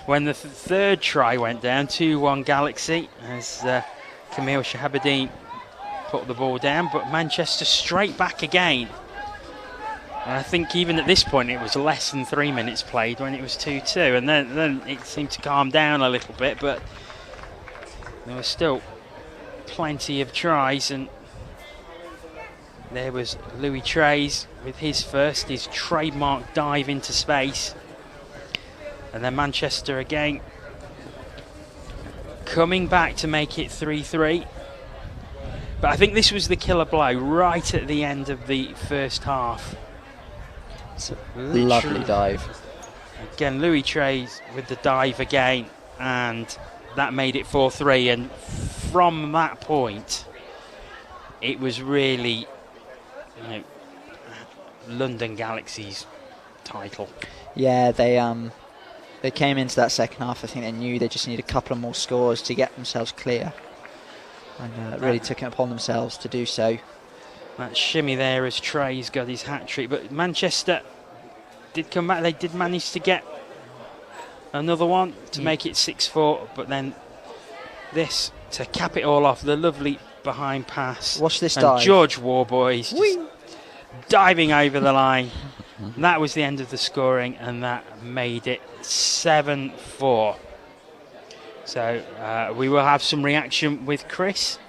when the third try went down, 2-1 Galaxy, as Camille Shahabadine put the ball down, but Manchester straight back again. And I think even at this point it was less than 3 minutes played when it was 2-2, and then it seemed to calm down a little bit, but there was still plenty of tries, and there was Louis Trays with his trademark dive into space. And then Manchester again coming back to make it 3-3. But I think this was the killer blow right at the end of the first half. It's a lovely dive. Again, Louis Trays with the dive again, and that made it 4-3. And from that point, it was really, London Galaxy's title. Yeah, they came into that second half. I think they knew they just needed a couple of more scores to get themselves clear, and really took it upon themselves to do so. That shimmy there as Trey's got his hat-trick, but Manchester did come back. They did manage to get another one to make it 6-4, but then this to cap it all off, the lovely behind pass. Watch this and dive. George Warboys just diving over the line. That was the end of the scoring, and that made it 7-4. So we will have some reaction with Chris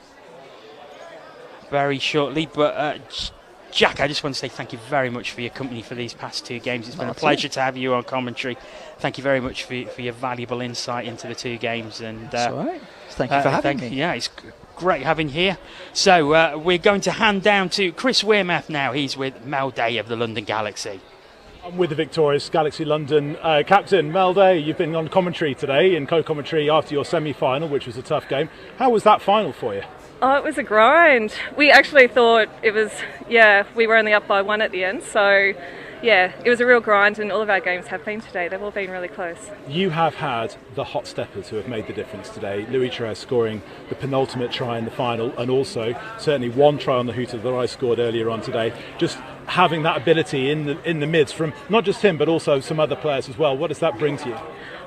very shortly, but Jack, I just want to say thank you very much for your company for these past 2 games. It's been a pleasure to have you on commentary. Thank you very much for your valuable insight into the 2 games. And that's all right. Thank you for having me. Yeah, it's great having you here. So we're going to hand down to Chris Wearmouth now. He's with Mel Day of the London Galaxy. I'm with the victorious Galaxy London captain, Mel Day. You've been on commentary today, in co-commentary after your semi-final, which was a tough game. How was that final for you? Oh, it was a grind. We actually thought it was, we were only up by 1 at the end. So, it was a real grind, and all of our games have been today. They've all been really close. You have had the hot steppers who have made the difference today. Louis Trey scoring the penultimate try in the final, and also certainly 1 try on the hooter that I scored earlier on today. Just having that ability in the mids from not just him, but also some other players as well. What does that bring to you?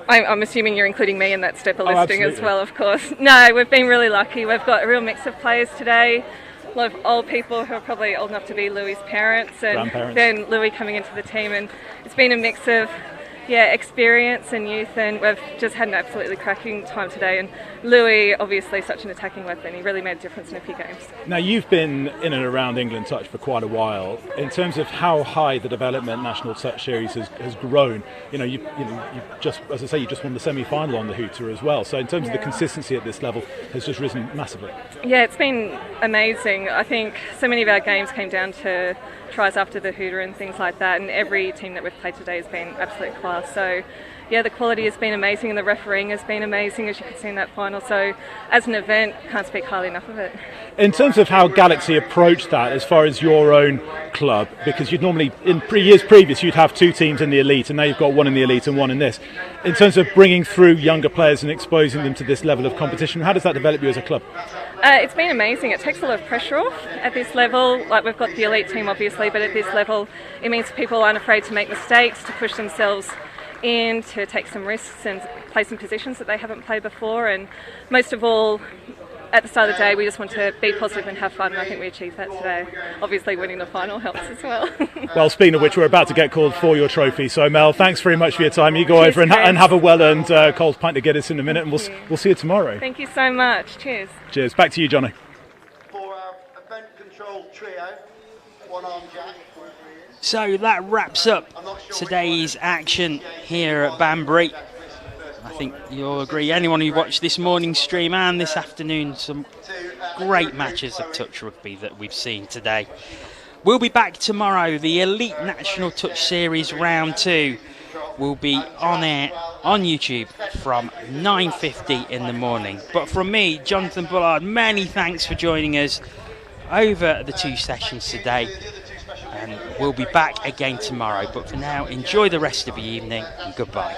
I'm assuming you're including me in that stepper listing absolutely. as well, of course. No, we've been really lucky. We've got a real mix of players today. A lot of old people who are probably old enough to be Louis' parents, and then Louis coming into the team. And it's been a mix of experience and youth, and we've just had an absolutely cracking time today. And Louis, obviously such an attacking weapon, he really made a difference in a few games. Now, you've been in and around England Touch for quite a while. In terms of how high the development National Touch Series has grown, you just, as I say, you just won the semi-final on the hooter as well. So in terms of the consistency at this level has just risen massively. Yeah, it's been amazing. I think so many of our games came down to tries after the hooter and things like that, and every team that we've played today has been absolute class. So the quality has been amazing, and the refereeing has been amazing, as you could see in that final. So as an event, can't speak highly enough of it. In terms of how Galaxy approached that as far as your own club, because you'd normally, in years previous, you'd have 2 teams in the elite, and now you've got 1 in the elite and 1 in this. In terms of bringing through younger players and exposing them to this level of competition, how does that develop you as a club? It's been amazing. It takes a lot of pressure off at this level. Like, we've got the elite team obviously, but at this level it means people aren't afraid to make mistakes, to push themselves in, to take some risks and play some positions that they haven't played before. And most of all, at the start of the day, we just want to be positive and have fun, and I think we achieved that today. Obviously winning the final helps as well. Well, speaking of which, we're about to get called for your trophy. So Mel, thanks very much for your time. You go over and have a well-earned cold pint to get us in a minute, and we'll see you tomorrow. Thank you so much. Cheers. Cheers. Back to you, Johnny. For our event control trio, 1-arm Jack. So that wraps up today's action here at Banbury. I think you'll agree. Anyone who watched this morning's stream and this afternoon, some great matches of touch rugby that we've seen today. We'll be back tomorrow, the Elite National Touch Series Round 2. will be on air on YouTube from 9:50 in the morning. But from me, Jonathan Bullard, many thanks for joining us over the 2 sessions today. And we'll be back again tomorrow. But for now, enjoy the rest of your evening and goodbye.